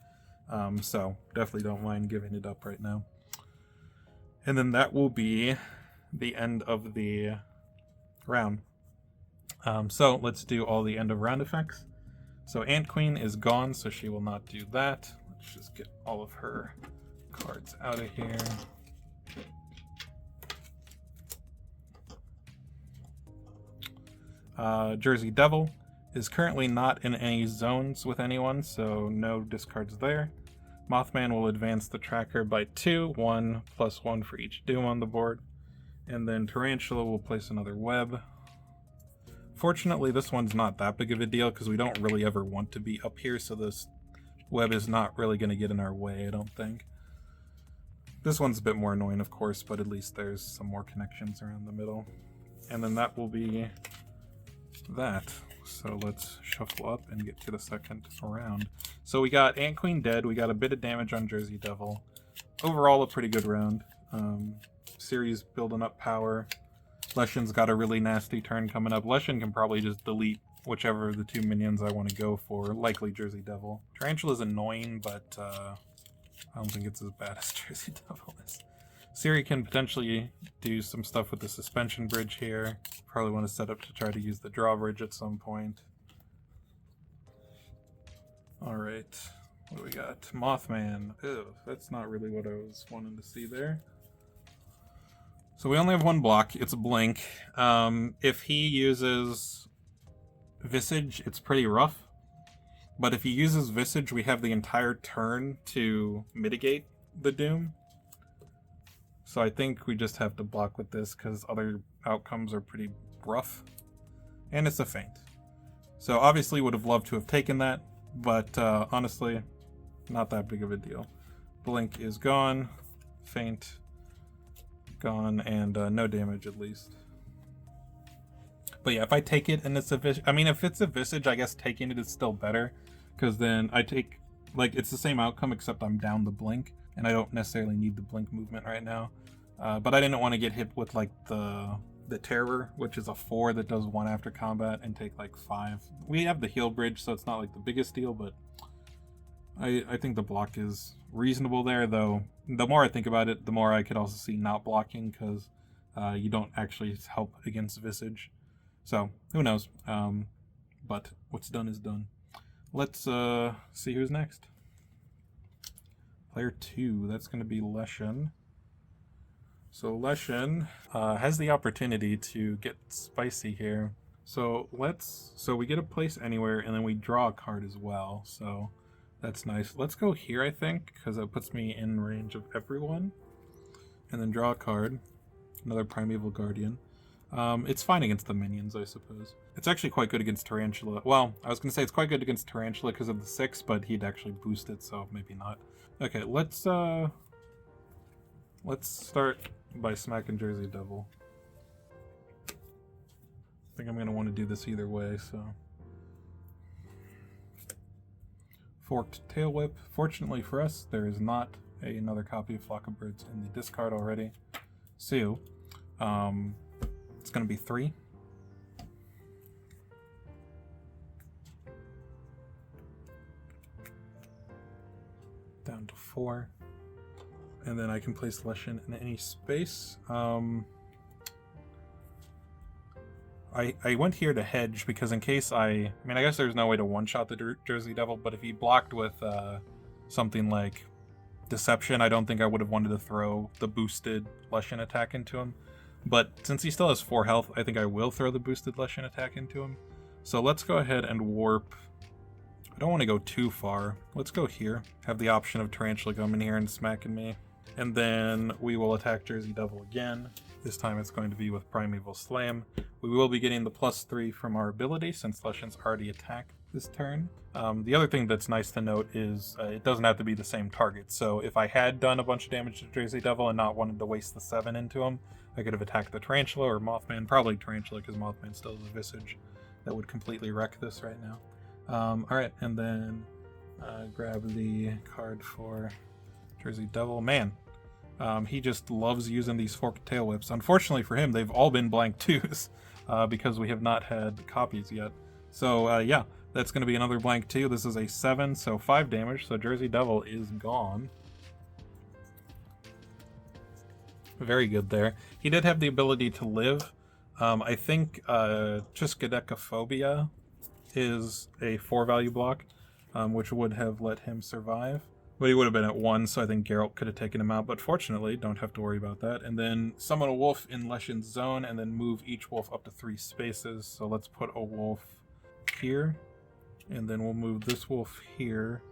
So definitely don't mind giving it up right now. And then that will be the end of the round. So let's do all the end of round effects. So Ant Queen is gone, so she will not do that. Let's just get all of her cards out of here. Jersey Devil is currently not in any zones with anyone, so no discards there. Mothman will advance the tracker by 2, 1 plus 1 for each doom on the board. And then Tarantula will place another web. Fortunately, this one's not that big of a deal because we don't really ever want to be up here, so this web is not really going to get in our way, I don't think. This one's a bit more annoying, of course, but at least there's some more connections around the middle. And then that will be that. So let's shuffle up and get to the second round. So we got Ant Queen dead, we got a bit of damage on Jersey Devil. Overall, a pretty good round. Ciri's building up power. Leshen's got a really nasty turn coming up. Leshen can probably just delete whichever of the 2 minions I want to go for, likely Jersey Devil. Tarantula's annoying, but I don't think it's as bad as Jersey Devil is. Ciri can potentially do some stuff with the suspension bridge here. Probably want to set up to try to use the drawbridge at some point. Alright, what do we got? Mothman. Ew, that's not really what I was wanting to see there. So we only have 1 block, it's a blink. If he uses Visage, it's pretty rough. But if he uses Visage, we have the entire turn to mitigate the doom. So I think we just have to block with this because other outcomes are pretty rough. And it's a feint. So obviously would have loved to have taken that, but honestly, not that big of a deal. Blink is gone, feint gone, and no damage at least. But yeah, if I take it and it's a Visage, I mean, if it's a Visage, I guess taking it is still better, because then I take, like, it's the same outcome except I'm down the blink, and I don't necessarily need the blink movement right now. But I didn't want to get hit with like the terror, which is a 4 that does 1 after combat and take like 5. We have the heal bridge, so it's not like the biggest deal, but I think the block is reasonable there, though. The more I think about it, the more I could also see not blocking, because you don't actually help against Visage. So, who knows? But what's done is done. Let's see who's next. Player 2, that's going to be Leshen. So Leshen has the opportunity to get spicy here. So we get a place anywhere, and then we draw a card as well. So That's nice. Let's go here, I think, because that puts me in range of everyone. And then draw a card. Another Primeval Guardian. It's fine against the minions, I suppose. It's actually quite good against Tarantula. Well, I was going to say it's quite good against Tarantula because of the 6, but he'd actually boost it, so maybe not. Okay, let's start by smacking Jersey Devil. I think I'm going to want to do this either way, so... Forked Tail Whip. Fortunately for us, there is not another copy of Flock of Birds in the discard already. So, it's going to be 3. Down to 4. And then I can place Leshen in any space. I went here to hedge because in case I guess there's no way to one-shot the Jersey Devil, but if he blocked with something like Deception, I don't think I would have wanted to throw the boosted Leshen attack into him. But since he still has 4 health, I think I will throw the boosted Leshen attack into him. So let's go ahead and warp. I don't want to go too far. Let's go here. Have the option of Tarantula coming here and smacking me. And then we will attack Jersey Devil again. This time it's going to be with Primeval Slam. We will be getting the +3 from our ability since Leshen's already attacked this turn. The other thing that's nice to note is it doesn't have to be the same target. So if I had done a bunch of damage to Jersey Devil and not wanted to waste the 7 into him, I could have attacked the Tarantula or Mothman. Probably Tarantula because Mothman still has a Visage that would completely wreck this right now. Alright, and then grab the card for Jersey Devil. Man, he just loves using these Forked Tail Whips. Unfortunately for him, they've all been blank 2s because we have not had copies yet. So yeah, that's going to be another blank 2. This is a 7, so 5 damage. So Jersey Devil is gone. Very good there. He did have the ability to live. I think Triskaidekaphobia is a 4-value block, which would have let him survive. But he would have been at 1, so I think Geralt could have taken him out. But fortunately, don't have to worry about that. And then summon a wolf in Leshen's zone, and then move each wolf up to 3 spaces. So let's put a wolf here, and then we'll move this wolf here.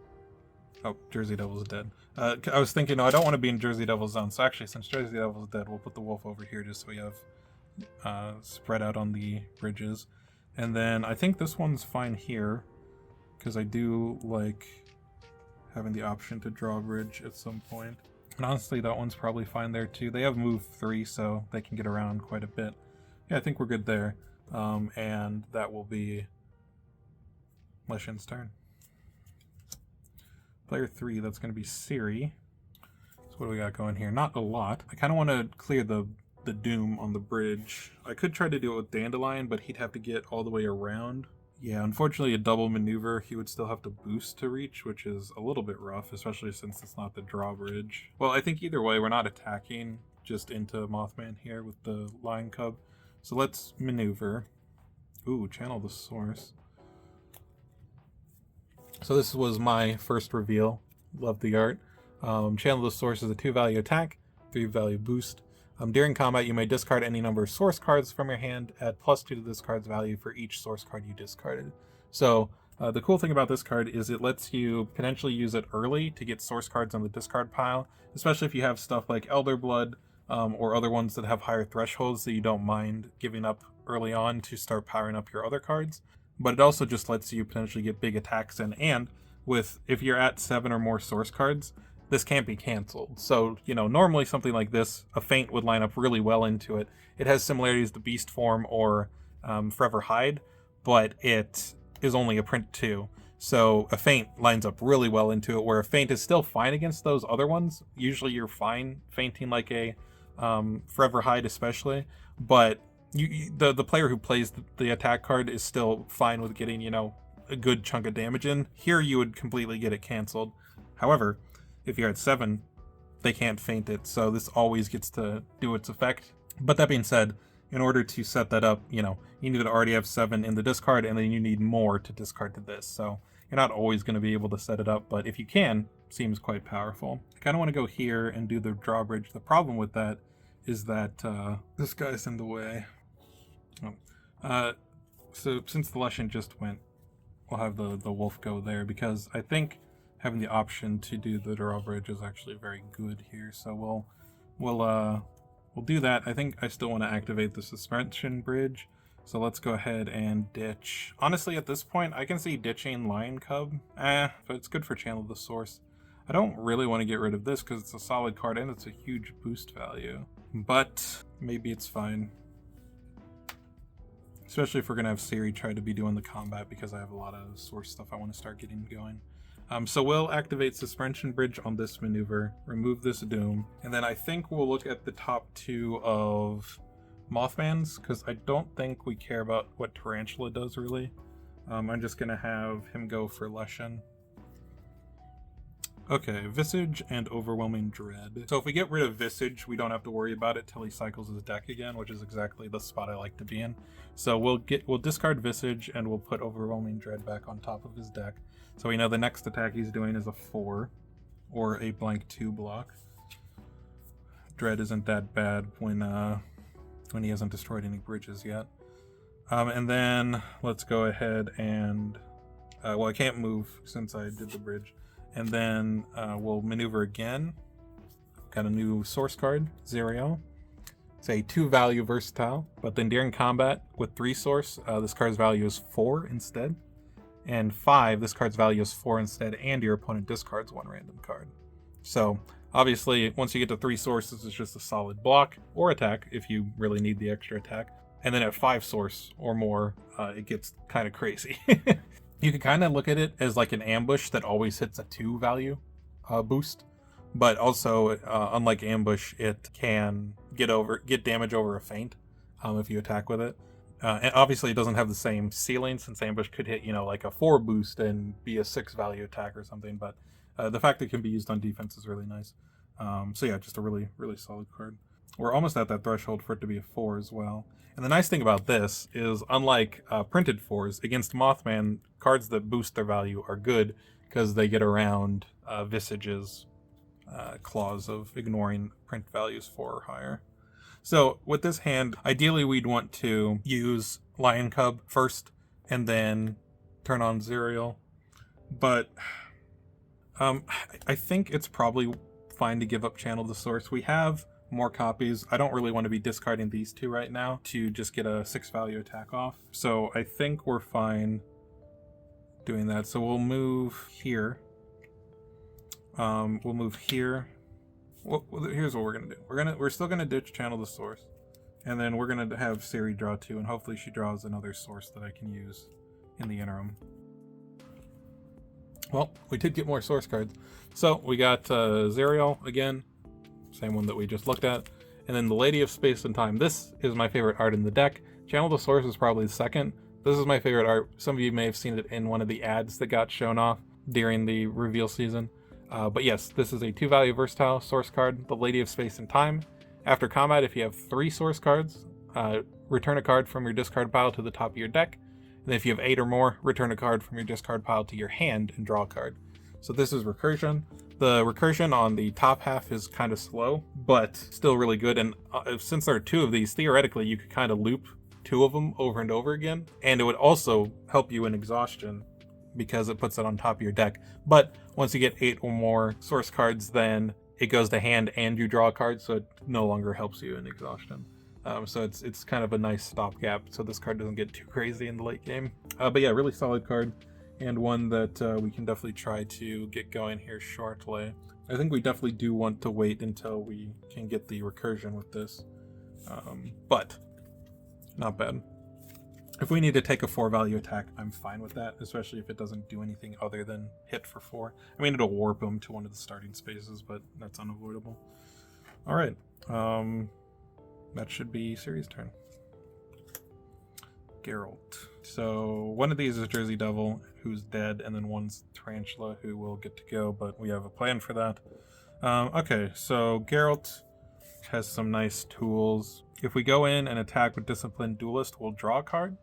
Oh, Jersey Devil's dead. I was thinking, no, I don't want to be in Jersey Devil's zone. So actually, since Jersey Devil's dead, we'll put the wolf over here just so we have spread out on the bridges. And then I think this one's fine here, because I do like having the option to draw a bridge at some point. And honestly, that one's probably fine there too. They have move 3, so they can get around quite a bit. Yeah, I think we're good there. And that will be Leshen's turn. Player 3, that's going to be Ciri. So what do we got going here? Not a lot. I kind of want to clear the Doom on the bridge. I could try to do it with Dandelion, but he'd have to get all the way around. Yeah, unfortunately a double maneuver, he would still have to boost to reach, which is a little bit rough, especially since it's not the drawbridge. Well, I think either way, we're not attacking just into Mothman here with the Lion Cub. So let's maneuver. Ooh, channel the source. So this was my first reveal. Love the art. Channel the source is a 2-value attack, 3-value boost. During combat, you may discard any number of source cards from your hand, add +2 to this card's value for each source card you discarded. So the cool thing about this card is it lets you potentially use it early to get source cards on the discard pile, especially if you have stuff like Elder Blood or other ones that have higher thresholds that you don't mind giving up early on to start powering up your other cards. But it also just lets you potentially get big attacks in, and if you're at 7 or more source cards, this can't be canceled. So, normally something like this, a Feint would line up really well into it. It has similarities to Beast Form or Forever Hide, but it is only a print 2. So a Feint lines up really well into it, where a Feint is still fine against those other ones. Usually you're fine fainting like a Forever Hide especially, but the player who plays the attack card is still fine with getting, a good chunk of damage in. Here you would completely get it canceled. However, if you're at 7, they can't feint it, so this always gets to do its effect. But that being said, in order to set that up, you need to already have 7 in the discard, and then you need more to discard to this. So you're not always going to be able to set it up, but if you can, it seems quite powerful. I kind of want to go here and do the drawbridge. The problem with that is that this guy's in the way. So since the Leshen just went, we'll have the wolf go there, because I think having the option to do the drawbridge is actually very good here. So we'll do that. I think I still want to activate the suspension bridge. So let's go ahead and ditch. Honestly, at this point, I can see ditching Lion Cub. But it's good for Channel the Source. I don't really want to get rid of this because it's a solid card and it's a huge boost value. But maybe it's fine. Especially if we're going to have Ciri try to be doing the combat, because I have a lot of source stuff I want to start getting going. So we'll activate Suspension Bridge on this maneuver, remove this Doom, and then I think we'll look at the top two of Mothman's, because I don't think we care about what Tarantula does really. I'm just going to have him go for Leshen. Okay, Visage and Overwhelming Dread. So if we get rid of Visage, we don't have to worry about it till he cycles his deck again, which is exactly the spot I like to be in. So we'll discard Visage and we'll put Overwhelming Dread back on top of his deck. So we know the next attack he's doing is a 4 or a blank 2 block. Dread isn't that bad when he hasn't destroyed any bridges yet. And then let's go ahead and well, I can't move since I did the bridge. And then we'll maneuver again. Got a new source card, Zerial. It's a 2-value versatile, but then during combat with 3 source, this card's value is 4 instead. And 5, this card's value is 4 instead, and your opponent discards 1 random card. So obviously, once you get to 3 sources, it's just a solid block or attack if you really need the extra attack. And then at 5 source or more, it gets kind of crazy. You can kind of look at it as like an ambush that always hits a 2-value boost, but also unlike ambush, it can get damage over a feint if you attack with it. And obviously, it doesn't have the same ceiling, since ambush could hit like a 4 boost and be a 6-value attack or something. But the fact that it can be used on defense is really nice. So yeah, just a really solid card. We're almost at that threshold for it to be a 4 as well. And the nice thing about this is, unlike printed 4s, against Mothman, cards that boost their value are good because they get around Visage's clause of ignoring print values 4 or higher. So with this hand, ideally we'd want to use Lion Cub first and then turn on Zerial. But I think it's probably fine to give up Channel the Source. We have more copies. I don't really want to be discarding these 2 right now to just get a 6-value attack off. So I think we're fine doing that. So we'll move here. We'll move here. Well, here's what we're gonna do. We're still gonna ditch Channel the Source, and then we're gonna have Ciri draw 2, and hopefully she draws another source that I can use in the interim. Well, we did get more source cards. So we got Zerial again. Same one that we just looked at. And then the Lady of Space and Time. This is my favorite art in the deck. Channel the Source is probably the second. This is my favorite art. Some of you may have seen it in one of the ads that got shown off during the reveal season. But yes, this is a 2-value versatile source card, the Lady of Space and Time. After combat, if you have 3 source cards, return a card from your discard pile to the top of your deck. And if you have 8 or more, return a card from your discard pile to your hand and draw a card. So this is recursion. The recursion on the top half is kind of slow, but still really good. And since there are 2 of these, theoretically, you could kind of loop 2 of them over and over again. And it would also help you in exhaustion because it puts it on top of your deck. But once you get 8 or more source cards, then it goes to hand and you draw a card, so it no longer helps you in exhaustion. So it's kind of a nice stopgap, so this card doesn't get too crazy in the late game. But yeah, really solid card, and one that we can definitely try to get going here shortly. I think we definitely do want to wait until we can get the recursion with this, but not bad. If we need to take a 4-value attack, I'm fine with that, especially if it doesn't do anything other than hit for 4. I mean, it'll warp him to one of the starting spaces, but that's unavoidable. All right, that should be Ciri's turn. Geralt. So one of these is Jersey Devil, who's dead, and then one's Tarantula, who will get to go, but we have a plan for that. Okay, so Geralt has some nice tools. If we go in and attack with Disciplined Duelist, we'll draw a card,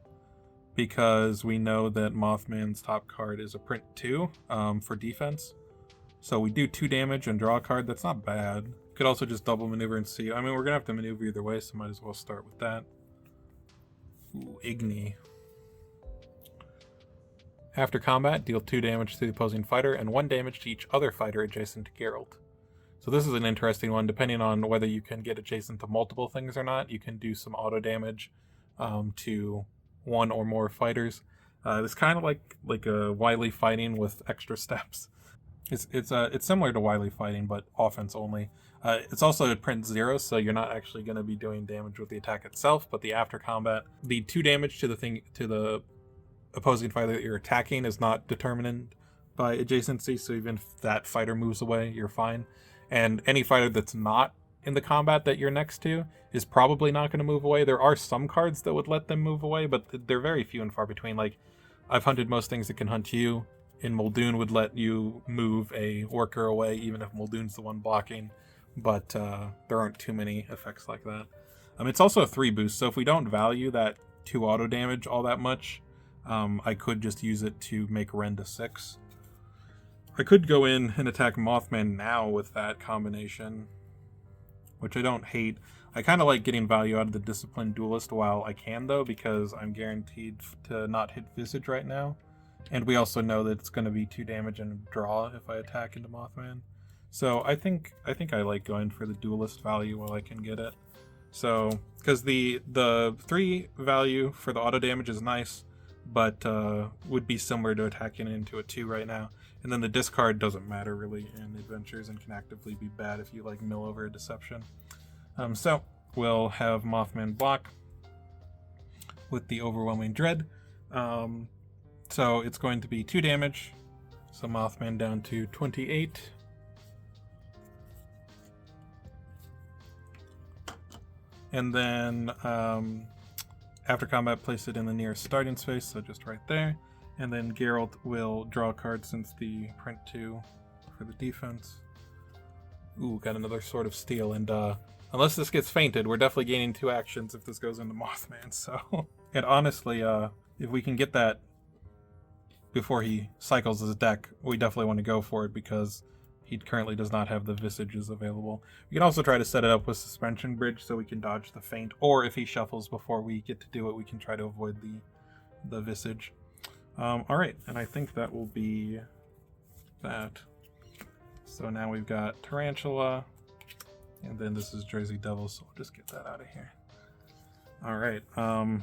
because we know that Mothman's top card is a print 2 for defense. So we do 2 damage and draw a card. That's not bad. Could also just double maneuver and see. I mean, we're gonna have to maneuver either way, so might as well start with that. Ooh, Igni. After combat, deal 2 damage to the opposing fighter and 1 damage to each other fighter adjacent to Geralt. So this is an interesting one. Depending on whether you can get adjacent to multiple things or not, you can do some auto damage to one or more fighters. It's kind of like a Wily fighting with extra steps. It's similar to Wily fighting, but offense only. It's also at print 0, so you're not actually going to be doing damage with the attack itself, but the after combat, the 2 damage to the opposing fighter that you're attacking is not determined by adjacency, so even if that fighter moves away, you're fine. And any fighter that's not in the combat that you're next to is probably not going to move away. There are some cards that would let them move away, but they're very few and far between. Like, I've hunted most things that can hunt you. In Muldoon would let you move a worker away, even if Muldoon's the one blocking, but there aren't too many effects like that. It's also a 3 boost, so if we don't value that 2 auto damage all that much, I could just use it to make Ren to 6. I could go in and attack Mothman now with that combination, which I don't hate. I kind of like getting value out of the Disciplined Duelist while I can, though, because I'm guaranteed to not hit Visage right now. And we also know that it's going to be 2 damage and draw if I attack into Mothman. So I think I like going for the Duelist value while I can get it. So, because the 3 value for the auto damage is nice, but would be similar to attacking into a 2 right now. And then the discard doesn't matter really in Adventures and can actively be bad if you like mill over a Deception. So we'll have Mothman block with the Overwhelming Dread. So it's going to be 2 damage. So Mothman down to 28. And then after combat, place it in the nearest starting space, so just right there. And then Geralt will draw a card since the print 2 for the defense. Ooh, got another Sword of Steel. And unless this gets fainted, we're definitely gaining 2 actions if this goes into Mothman. So, and honestly, if we can get that before he cycles his deck, we definitely want to go for it because he currently does not have the Visages available. We can also try to set it up with Suspension Bridge so we can dodge the feint, or if he shuffles before we get to do it, we can try to avoid the Visage. Alright, and I think that will be that. So now we've got Tarantula, and then this is Jersey Devil, so we'll just get that out of here. Alright,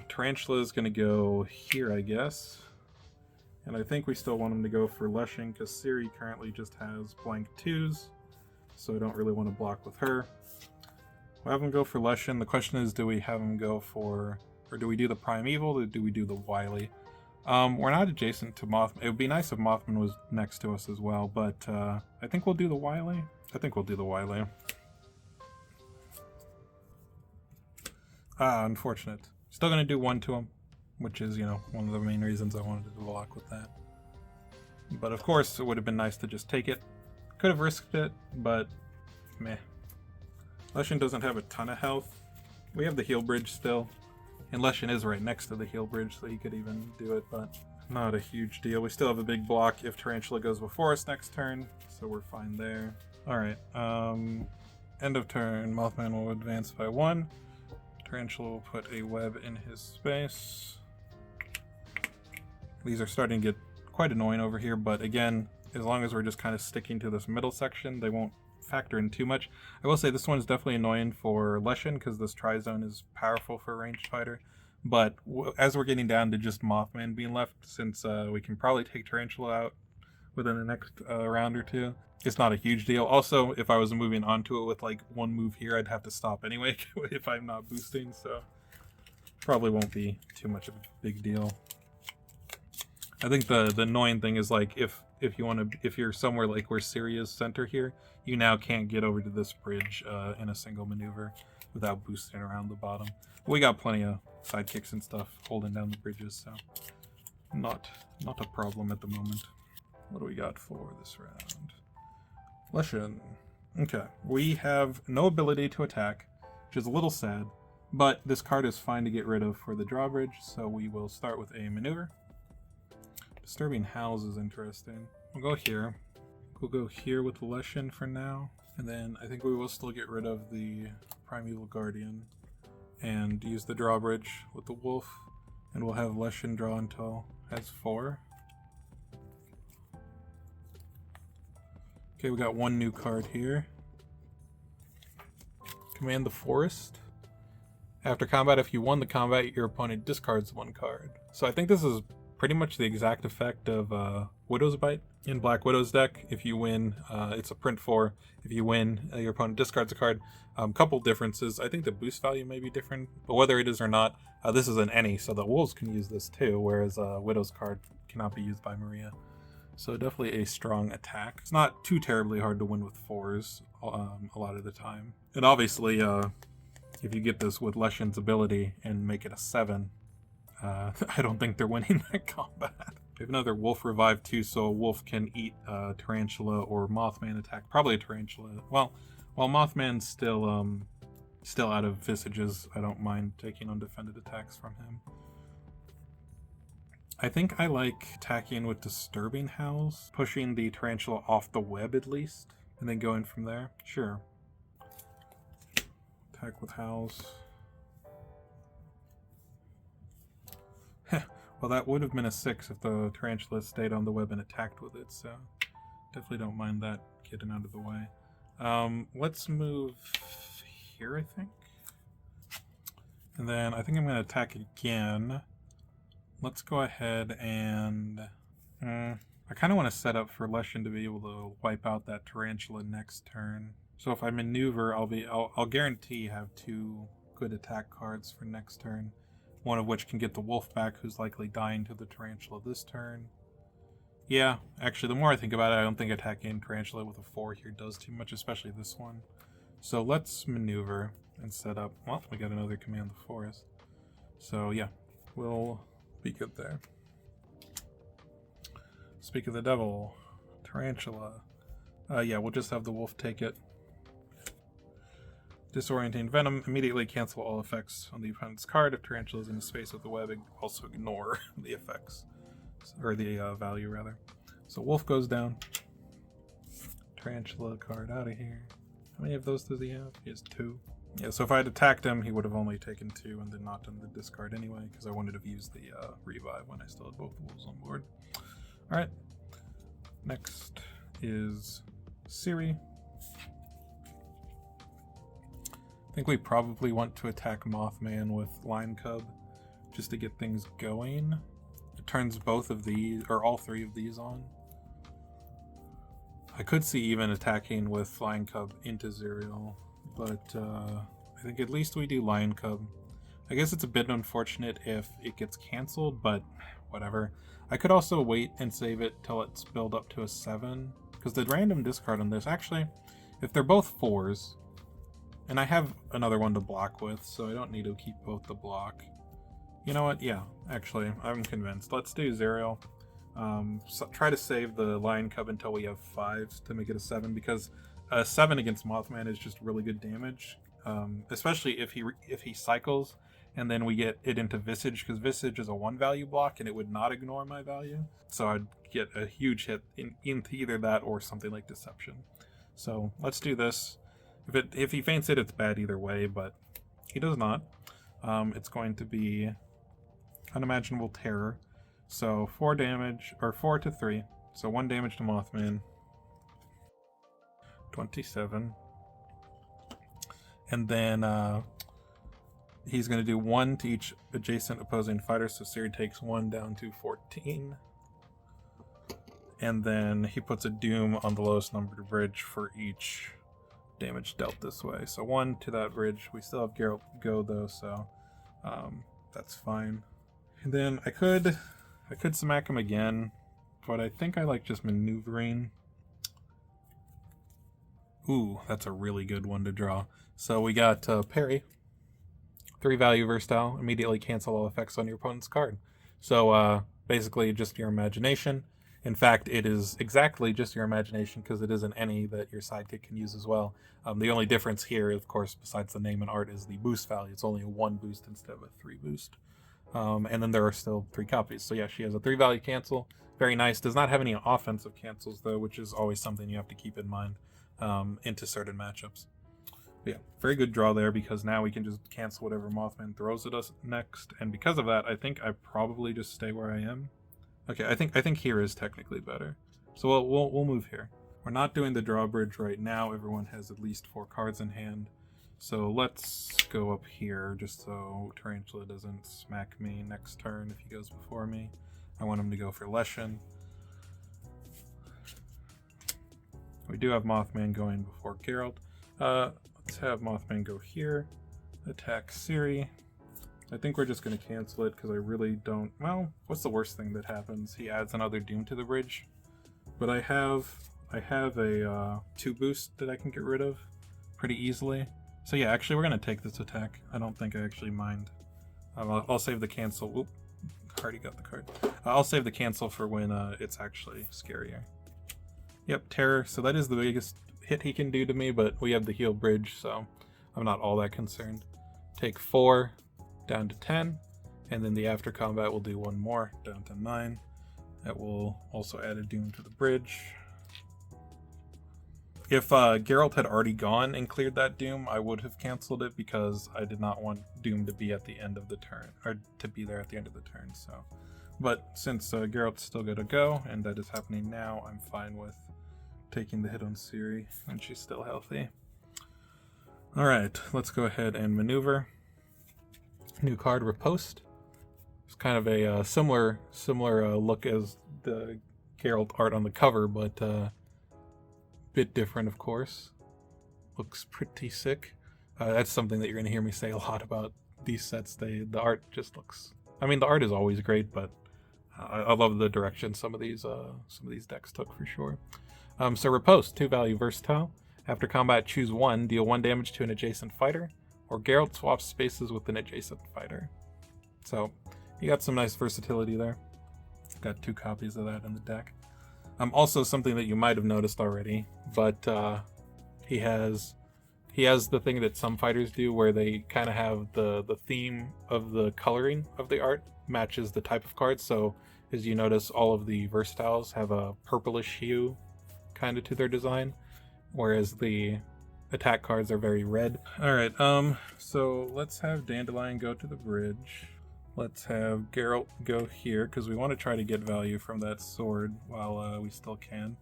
Tarantula is going to go here, I guess. And I think we still want him to go for Leshen, because Ciri currently just has blank 2s, so I don't really want to block with her. We'll have him go for Leshen. The question is, do we have him go for, or do we do the Primeval, or do we do the Wily? We're not adjacent to Mothman. It would be nice if Mothman was next to us as well, but I think we'll do the Wily. I think we'll do the Wily. Unfortunate. Still gonna do 1 to him, which is, one of the main reasons I wanted to block with that. But of course, it would have been nice to just take it. Could have risked it, but meh. Leshen doesn't have a ton of health. We have the heal bridge still. And Leshen is right next to the heal bridge, so he could even do it, but not a huge deal. We still have a big block if Tarantula goes before us next turn, so we're fine there. Alright, end of turn, Mothman will advance by 1. Tarantula will put a web in his space. These are starting to get quite annoying over here, but again, as long as we're just kind of sticking to this middle section, they won't factor in too much. I will say this one is definitely annoying for Leshen because this Tri-Zone is powerful for a ranged fighter, but as we're getting down to just Mothman being left, since we can probably take Tarantula out within the next round or 2, it's not a huge deal. Also, if I was moving onto it with like 1 move here, I'd have to stop anyway if I'm not boosting, so probably won't be too much of a big deal. I think the annoying thing is like if you're somewhere like where Ciri is center here, you now can't get over to this bridge in a single maneuver without boosting around the bottom. We got plenty of sidekicks and stuff holding down the bridges, so not a problem at the moment. What do we got for this round? Leshen. Okay, we have no ability to attack, which is a little sad, but this card is fine to get rid of for the drawbridge, so we will start with a maneuver. Disturbing Howls is interesting. We'll go here. We'll go here with Leshen for now, and then I think we will still get rid of the Primeval Guardian and use the drawbridge with the Wolf, and we'll have Leshen draw until has 4. Okay, we got one new card here. Command the Forest. After combat, if you won the combat, your opponent discards one card. So I think this is pretty much the exact effect of Widow's Bite in Black Widow's deck. If you win, it's a print 4. If you win, your opponent discards a card. Couple differences. I think the boost value may be different, but whether it is or not, this is an any, so the wolves can use this too, whereas Widow's card cannot be used by Maria. So definitely a strong attack. It's not too terribly hard to win with 4s a lot of the time. And obviously, if you get this with Leshen's ability and make it a 7, I don't think they're winning that combat. We have another wolf revive too, so a wolf can eat tarantula or Mothman attack. Probably a tarantula. Well, while Mothman's still out of visages, I don't mind taking undefended attacks from him. I think I like attacking with Disturbing Howls, pushing the tarantula off the web at least, and then going from there. Sure. Attack with Howls. Well, that would have been a 6 if the tarantula stayed on the web and attacked with it, so definitely don't mind that getting out of the way. Let's move here, I think. And then I think I'm going to attack again. Let's go ahead and... I kind of want to set up for Leshen to be able to wipe out that tarantula next turn. So if I maneuver, I'll guarantee have 2 good attack cards for next turn. One of which can get the wolf back, who's likely dying to the tarantula this turn. Yeah, actually, the more I think about it, I don't think attacking tarantula with a 4 here does too much, especially this one. So let's maneuver and set up. Well, we got another Command the Forest. So yeah, we'll be good there. Speak of the devil, tarantula. Yeah, we'll just have the wolf take it. Disorienting Venom. Immediately cancel all effects on the opponent's card. If Tarantula is in the space of the web, also ignore the effects. Or the value, rather. So Wolf goes down. Tarantula card out of here. How many of those does he have? He has 2. Yeah, so if I had attacked him, he would have only taken 2 and then not done the discard anyway, because I wanted to use the revive when I still had both wolves on board. Alright. Next is Ciri. I think we probably want to attack Mothman with Lion Cub just to get things going. It turns both of these, or all 3 of these on. I could see even attacking with Lion Cub into Zerial, but I think at least we do Lion Cub. I guess it's a bit unfortunate if it gets cancelled, but whatever. I could also wait and save it till it's built up to a 7, because the random discard on this, actually, if they're both 4s, and I have another one to block with, so I don't need to keep both the block. You know what? Yeah, actually, I'm convinced. Let's do Zerial. So try to save the Lion Cub until we have 5s to make it a 7, because a 7 against Mothman is just really good damage. Especially if he cycles, and then we get it into Visage, because Visage is a 1-value block, and it would not ignore my value. So I'd get a huge hit into either that or something like Deception. So let's do this. If he feints it, it's bad either way, but he does not. It's going to be Unimaginable Terror. So 4 damage, or 4 to 3. So 1 damage to Mothman. 27. And then he's going to do 1 to each adjacent opposing fighter, so Ciri takes 1 down to 14. And then he puts a Doom on the lowest numbered bridge for each damage dealt this way. So 1 to that bridge. We still have Geralt go though, so that's fine. And then I could smack him again, but I think I like just maneuvering. Ooh, that's a really good one to draw. So we got parry. 3-value versatile. Immediately cancel all effects on your opponent's card. So basically just your imagination. In fact, it is exactly just your imagination, because it isn't any that your sidekick can use as well. The only difference here, of course, besides the name and art, is the boost value. It's only a 1 boost instead of a 3 boost. And then there are still 3 copies. So yeah, she has a 3-value cancel. Very nice. Does not have any offensive cancels, though, which is always something you have to keep in mind into certain matchups. But yeah, very good draw there, because now we can just cancel whatever Mothman throws at us next. And because of that, I think I probably just stay where I am. Okay, I think here is technically better. So we'll move here. We're not doing the drawbridge right now. Everyone has at least 4 cards in hand. So let's go up here just so Tarantula doesn't smack me next turn if he goes before me. I want him to go for Leshen. We do have Mothman going before Geralt. Let's have Mothman go here. Attack Ciri. I think we're just going to cancel it because I really don't... Well, what's the worst thing that happens? He adds another Doom to the bridge. But I have a 2 boost that I can get rid of pretty easily. So yeah, actually we're going to take this attack. I don't think I actually mind. I'll save the cancel. Oop, already got the card. I'll save the cancel for when it's actually scarier. Yep, Terror. So that is the biggest hit he can do to me, but we have the heal bridge, so I'm not all that concerned. Take 4, down to 10, and then the after combat will do 1 more, down to 9. That will also add a Doom to the bridge. If Geralt had already gone and cleared that Doom, I would have canceled it because I did not want Doom to be at the end of the turn, or to be there at the end of the turn. So, but since Geralt's still going to go, and that is happening now, I'm fine with taking the hit on Ciri, and she's still healthy. Alright, let's go ahead and maneuver. New card, Riposte. It's kind of a similar look as the Geralt art on the cover, but bit different, of course. Looks pretty sick. That's something that you're going to hear me say a lot about these sets. The art just looks... I mean, the art is always great, but I love the direction some of these decks took for sure. So Riposte, 2 value, versatile. After combat, choose 1, deal 1 damage to an adjacent fighter, or Geralt swaps spaces with an adjacent fighter. So you got some nice versatility there. Got 2 copies of that in the deck. Also something that you might have noticed already, but he has the thing that some fighters do where they kind of have the theme of the coloring of the art matches the type of card. So as you notice, all of the versatiles have a purplish hue kind of to their design, whereas the attack cards are very red. Alright, so let's have Dandelion go to the bridge. Let's have Geralt go here, because we want to try to get value from that sword while we still can.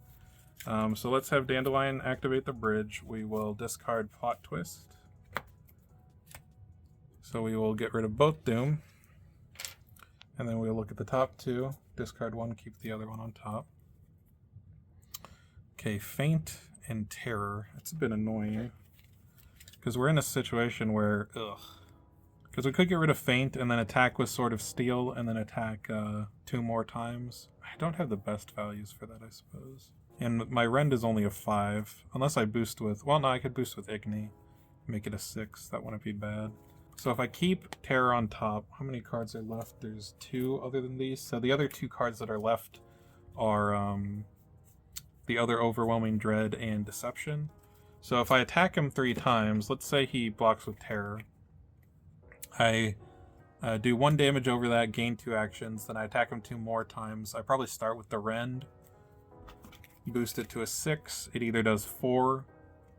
So let's have Dandelion activate the bridge. We will discard Plot Twist. So we will get rid of both Doom. And then we'll look at the top 2. Discard 1, keep the other one on top. Okay, Feint and Terror. It's a bit annoying, because we're in a situation where, because we could get rid of Feint and then attack with Sword of Steel and then attack 2 more times. I don't have the best values for that, I suppose. And my rend is only a 5, unless I boost with, well, no, I could boost with Igni, make it a 6. That wouldn't be bad. So if I keep Terror on top, how many cards are left? There's 2 other than these. So the other 2 cards that are left are the other Overwhelming Dread and Deception. So if I attack him 3 times, let's say he blocks with Terror, I do 1 damage over that, gain 2 actions, then I attack him 2 more times. I probably start with the Rend, boost it to a 6. It either does 4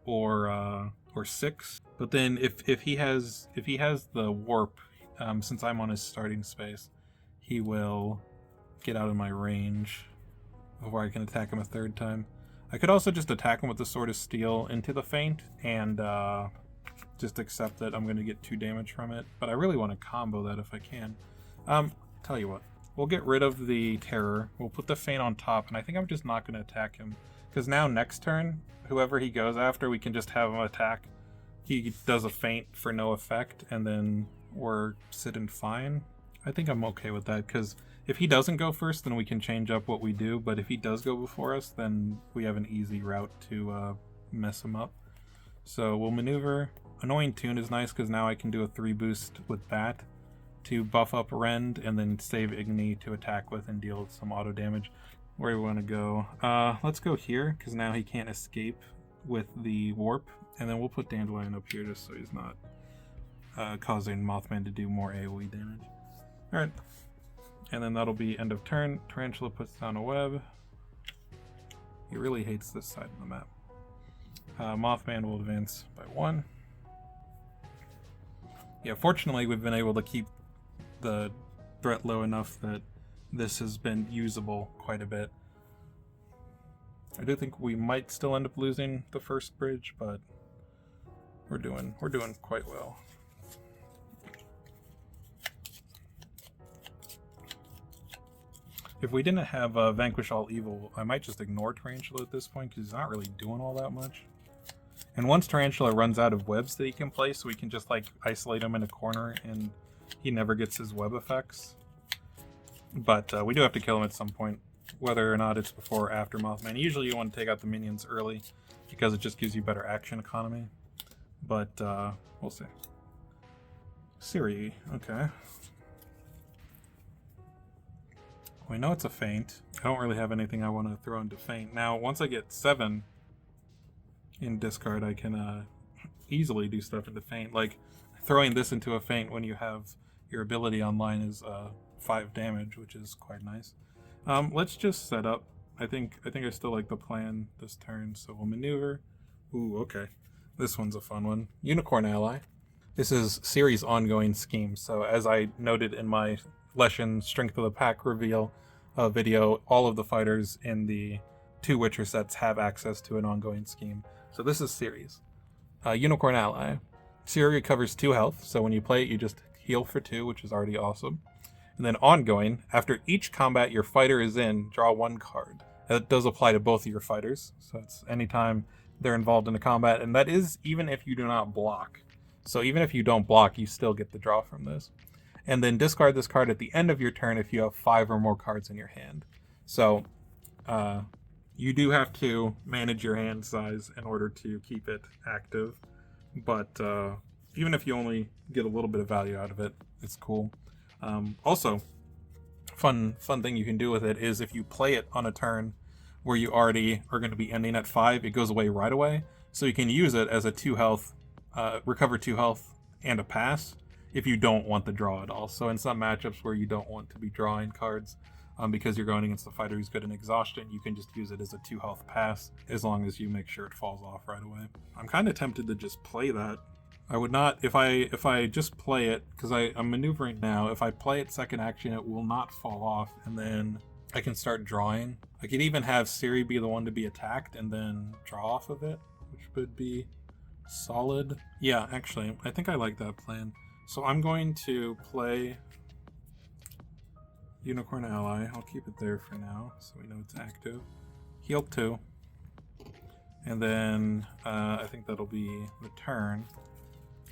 or 6. But then if he has the Warp, since I'm on his starting space, he will get out of my range before I can attack him a 3rd time. I could also just attack him with the Sword of Steel into the Feint and just accept that I'm going to get 2 damage from it. But I really want to combo that if I can. Tell you what, we'll get rid of the Terror. We'll put the Feint on top, and I think I'm just not going to attack him. Because now next turn, whoever he goes after, we can just have him attack. He does a Feint for no effect, and then we're sitting fine. I think I'm okay with that, because if he doesn't go first, then we can change up what we do. But if he does go before us, then we have an easy route to mess him up. So we'll maneuver. Annoying Tune is nice, because now I can do a 3 boost with that to buff up Rend, and then save Igni to attack with and deal some auto damage. Where do we want to go? Let's go here, because now he can't escape with the Warp. And then we'll put Dandelion up here just so he's not causing Mothman to do more AoE damage. Alright. And then that'll be end of turn. Tarantula puts down a web. He really hates this side of the map. Mothman will advance by 1. Yeah, fortunately we've been able to keep the threat low enough that this has been usable quite a bit. I do think we might still end up losing the first bridge, but we're doing quite well. If we didn't have Vanquish All Evil, I might just ignore Tarantula at this point because he's not really doing all that much. And once Tarantula runs out of webs that he can place, we can just like isolate him in a corner and he never gets his web effects. But we do have to kill him at some point, whether or not it's before or after Mothman. Usually you want to take out the minions early because it just gives you better action economy. But we'll see. Ciri, okay. We know it's a feint. I don't really have anything I want to throw into feint. Now, once I get 7 in discard, I can easily do stuff into feint. Like, throwing this into a feint when you have your ability online is 5 damage, which is quite nice. Let's just set up. I think I still like the plan this turn, so we'll maneuver. Ooh, okay. This one's a fun one. Unicorn Ally. This is Ciri's ongoing scheme. So as I noted in my Leshen Strength of the Pack reveal video, all of the fighters in the 2 Witcher sets have access to an ongoing scheme. So this is Ciri's. Unicorn Ally. Ciri recovers 2 health, so when you play it, you just heal for 2, which is already awesome. And then ongoing, after each combat your fighter is in, draw 1 card. That does apply to both of your fighters, so it's anytime they're involved in a combat, and that is even if you do not block. So even if you don't block, you still get the draw from this. And then discard this card at the end of your turn if you have 5 or more cards in your hand. So you do have to manage your hand size in order to keep it active. But even if you only get a little bit of value out of it, it's cool. Also, fun thing you can do with it is if you play it on a turn where you already are going to be ending at 5, it goes away right away. So you can use it as a 2 health, recover 2 health and a pass if you don't want the draw at all. So in some matchups where you don't want to be drawing cards because you're going against a fighter who's good in exhaustion, you can just use it as a 2 health pass as long as you make sure it falls off right away. I'm kind of tempted to just play that. I would not, if I just play it, because I'm maneuvering now, if I play it second action, it will not fall off, and then I can start drawing. I could even have Ciri be the one to be attacked and then draw off of it, which would be solid. Yeah, actually, I think I like that plan. So I'm going to play Unicorn Ally. I'll keep it there for now, so we know it's active. Heal 2. And then I think that'll be the turn.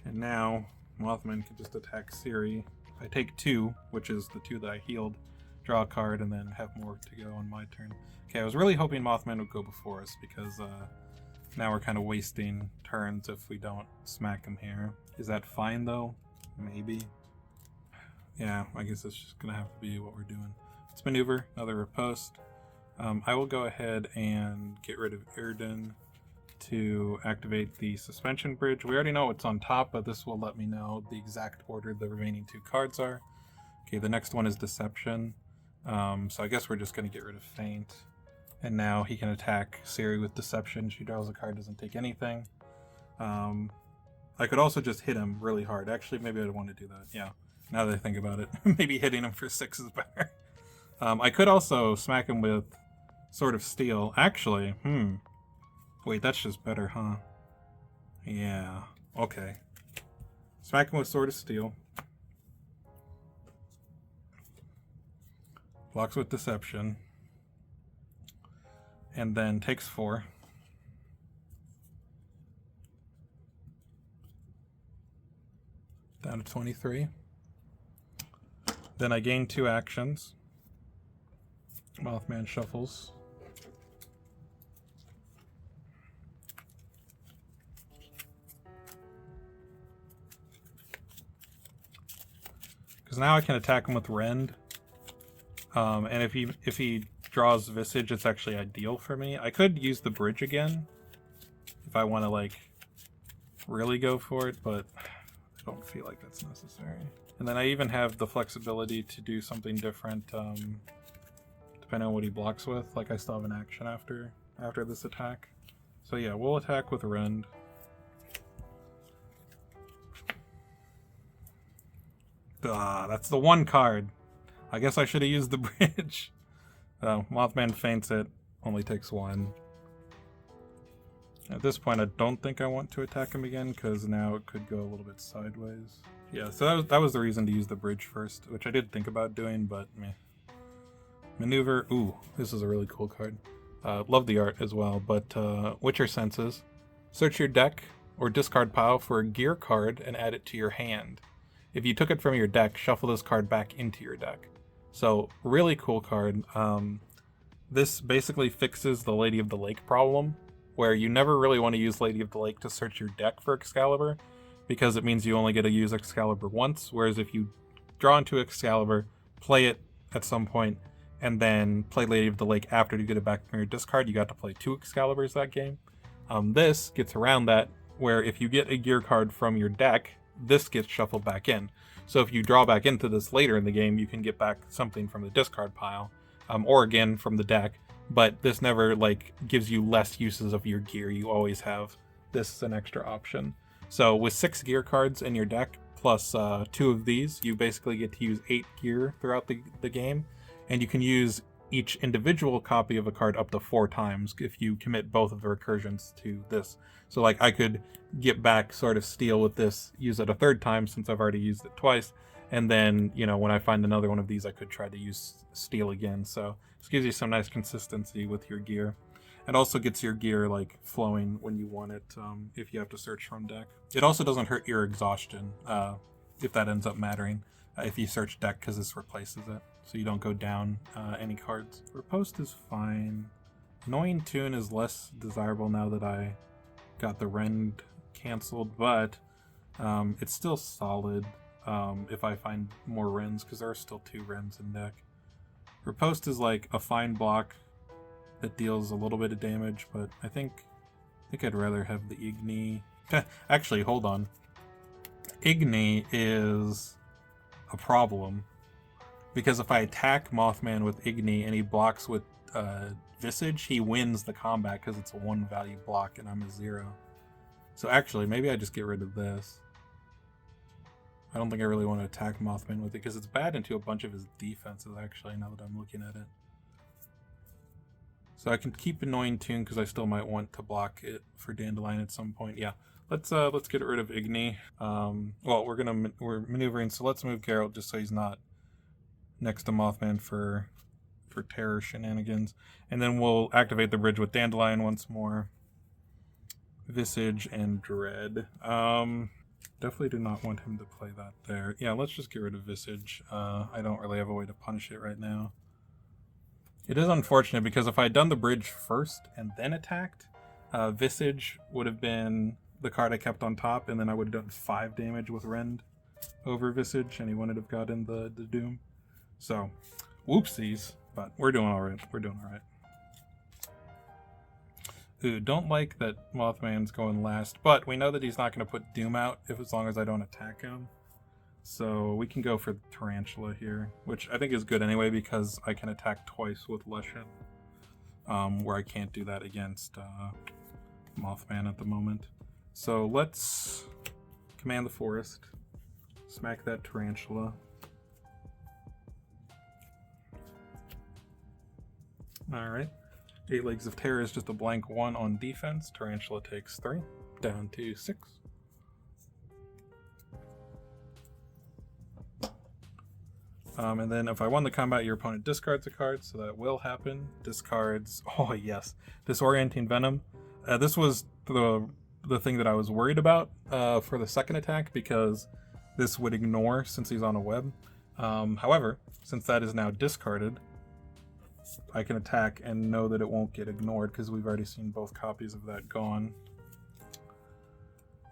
And now Mothman can just attack Ciri. I take 2, which is the 2 that I healed, draw a card, and then have more to go on my turn. Okay, I was really hoping Mothman would go before us because now we're kind of wasting turns if we don't smack him here. Is that fine though? Maybe. Yeah, I guess it's just gonna have to be what we're doing. Let's maneuver, another riposte. I will go ahead and get rid of Irden to activate the suspension bridge. We already know what's on top, but this will let me know the exact order the remaining 2 cards are. Okay, the next one is Deception. So I guess we're just going to get rid of Feint. And now he can attack Ciri with Deception. She draws a card, doesn't take anything. I could also just hit him really hard. Actually, maybe I'd want to do that. Yeah, now that I think about it. Maybe hitting him for 6 is better. I could also smack him with Sword of Steel. Actually, wait, that's just better, huh? Yeah, okay. Smack him with Sword of Steel. Blocks with Deception. And then takes 4. Down to 23. Then I gain 2 actions. Mothman shuffles. Because now I can attack him with Rend. And if he draws Visage, it's actually ideal for me. I could use the bridge again if I want to like really go for it, but I don't feel like that's necessary. And then I even have the flexibility to do something different depending on what he blocks with. Like I still have an action after this attack. So yeah, we'll attack with Rend. That's the 1 card. I guess I should have used the bridge. Mothman feints it, only takes 1. At this point, I don't think I want to attack him again, because now it could go a little bit sideways. Yeah, so that was the reason to use the bridge first, which I did think about doing, but meh. Maneuver. Ooh, this is a really cool card. Love the art as well, but Witcher Senses. Search your deck or discard pile for a gear card and add it to your hand. If you took it from your deck, shuffle this card back into your deck. So, really cool card. This basically fixes the Lady of the Lake problem, where you never really want to use Lady of the Lake to search your deck for Excalibur, because it means you only get to use Excalibur once, whereas if you draw into Excalibur, play it at some point, and then play Lady of the Lake after you get it back from your discard, you got to play 2 Excaliburs that game. This gets around that, where if you get a gear card from your deck, this gets shuffled back in. So if you draw back into this later in the game, you can get back something from the discard pile, or again from the deck, but this never gives you less uses of your gear. You always have this as an extra option. So with 6 gear cards in your deck, plus 2 of these, you basically get to use 8 gear throughout the game, and you can use each individual copy of a card up to 4 times if you commit both of the recursions to this. So I could get back sort of Steel with this, use it a 3rd time since I've already used it twice, and then, when I find another one of these, I could try to use Steel again. So this gives you some nice consistency with your gear. It also gets your gear flowing when you want it, if you have to search from deck. It also doesn't hurt your exhaustion, if that ends up mattering, if you search deck, because this replaces it, so you don't go down any cards. Riposte is fine. Annoying Tune is less desirable now that I got the Rend canceled, but it's still solid if I find more Rends, because there are still 2 Rends in deck. Riposte is a fine block that deals a little bit of damage, but I think I'd rather have the Igni. Actually, hold on. Igni is a problem, because if I attack Mothman with Igni and he blocks with Visage, he wins the combat because it's a 1 value block and I'm a 0. So actually, maybe I just get rid of this. I don't think I really want to attack Mothman with it, because it's bad into a bunch of his defenses, actually, now that I'm looking at it. So I can keep Annoying Tune because I still might want to block it for Dandelion at some point. Yeah, let's get rid of Igni. Well, we're maneuvering, so let's move Geralt just so he's not next to Mothman for terror shenanigans, and then we'll activate the bridge with Dandelion once more. Visage and Dread. Definitely do not want him to play that there. Yeah, let's just get rid of Visage. I don't really have a way to punish it right now. It is unfortunate, because if I had done the bridge first and then attacked, Visage would have been the card I kept on top, and then I would have done 5 damage with Rend over Visage, and he wouldn't have gotten the Doom. So, whoopsies, but we're doing alright. We're doing alright. Ooh, don't like that Mothman's going last, but we know that he's not going to put Doom out as long as I don't attack him. So we can go for Tarantula here, which I think is good anyway, because I can attack twice with Leshen, where I can't do that against Mothman at the moment. So let's command the forest, smack that Tarantula. Alright. 8 Legs of Terror is just a blank 1 on defense. Tarantula takes 3, down to 6. And then if I won the combat, your opponent discards a card, so that will happen. Discards, oh yes, Disorienting Venom. This was the thing that I was worried about for the second attack, because this would ignore since he's on a web. However, since that is now discarded, I can attack and know that it won't get ignored, because we've already seen both copies of that gone.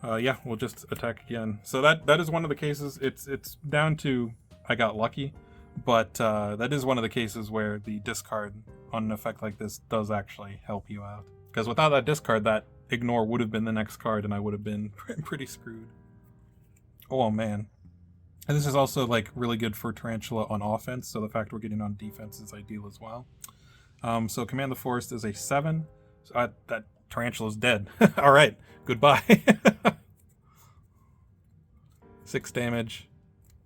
Yeah, we'll just attack again. So that is one of the cases. It's down to I got lucky, but that is one of the cases where the discard on an effect like this does actually help you out. Because without that discard, that ignore would have been the next card, and I would have been pretty screwed. Oh man. And this is also really good for Tarantula on offense, so the fact we're getting on defense is ideal as well. So Command the Forest is a 7. So that Tarantula's dead. Alright, goodbye. 6 damage.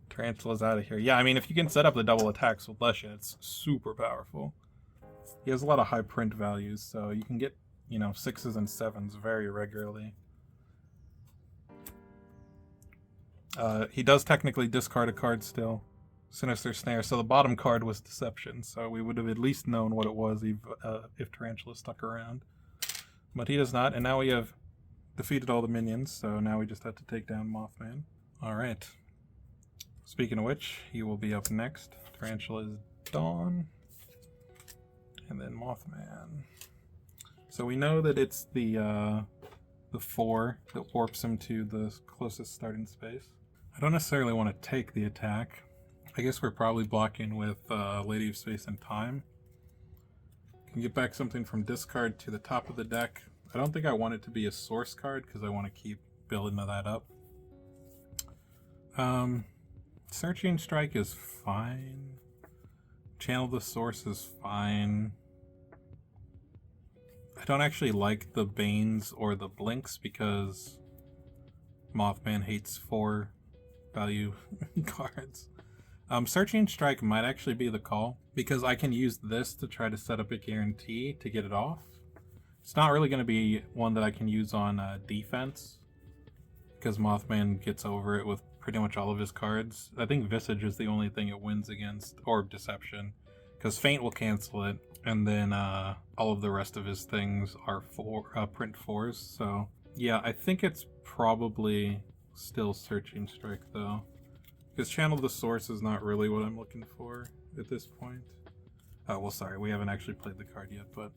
Tarantula's out of here. Yeah, I mean, if you can set up the double attacks with Leshen, it's super powerful. He has a lot of high print values, so you can get you know, 6s and 7s very regularly. He does technically discard a card still. Sinister Snare. So the bottom card was Deception, so we would have at least known what it was if Tarantula stuck around. But he does not, and now we have defeated all the minions, so now we just have to take down Mothman. Alright. Speaking of which, he will be up next. Tarantula's Dawn. And then Mothman. So we know that it's the 4 that warps him to the closest starting space. I don't necessarily want to take the attack. I guess we're probably blocking with Lady of Space and Time. Can get back something from discard to the top of the deck. I don't think I want it to be a source card because I want to keep building that up. Searching Strike is fine. Channel the Source is fine. I don't actually like the Banes or the Blinks because Mothman hates 4 value cards. Searching Strike might actually be the call because I can use this to try to set up a guarantee to get it off. It's not really going to be one that I can use on defense because Mothman gets over it with pretty much all of his cards. I think Visage is the only thing it wins against, or Deception, because Feint will cancel it, and then all of the rest of his things are print 4s. So yeah, I think it's probably still Searching Strike though, because Channel the Source is not really what I'm looking for at this point. Oh, well, sorry, we haven't actually played the card yet, but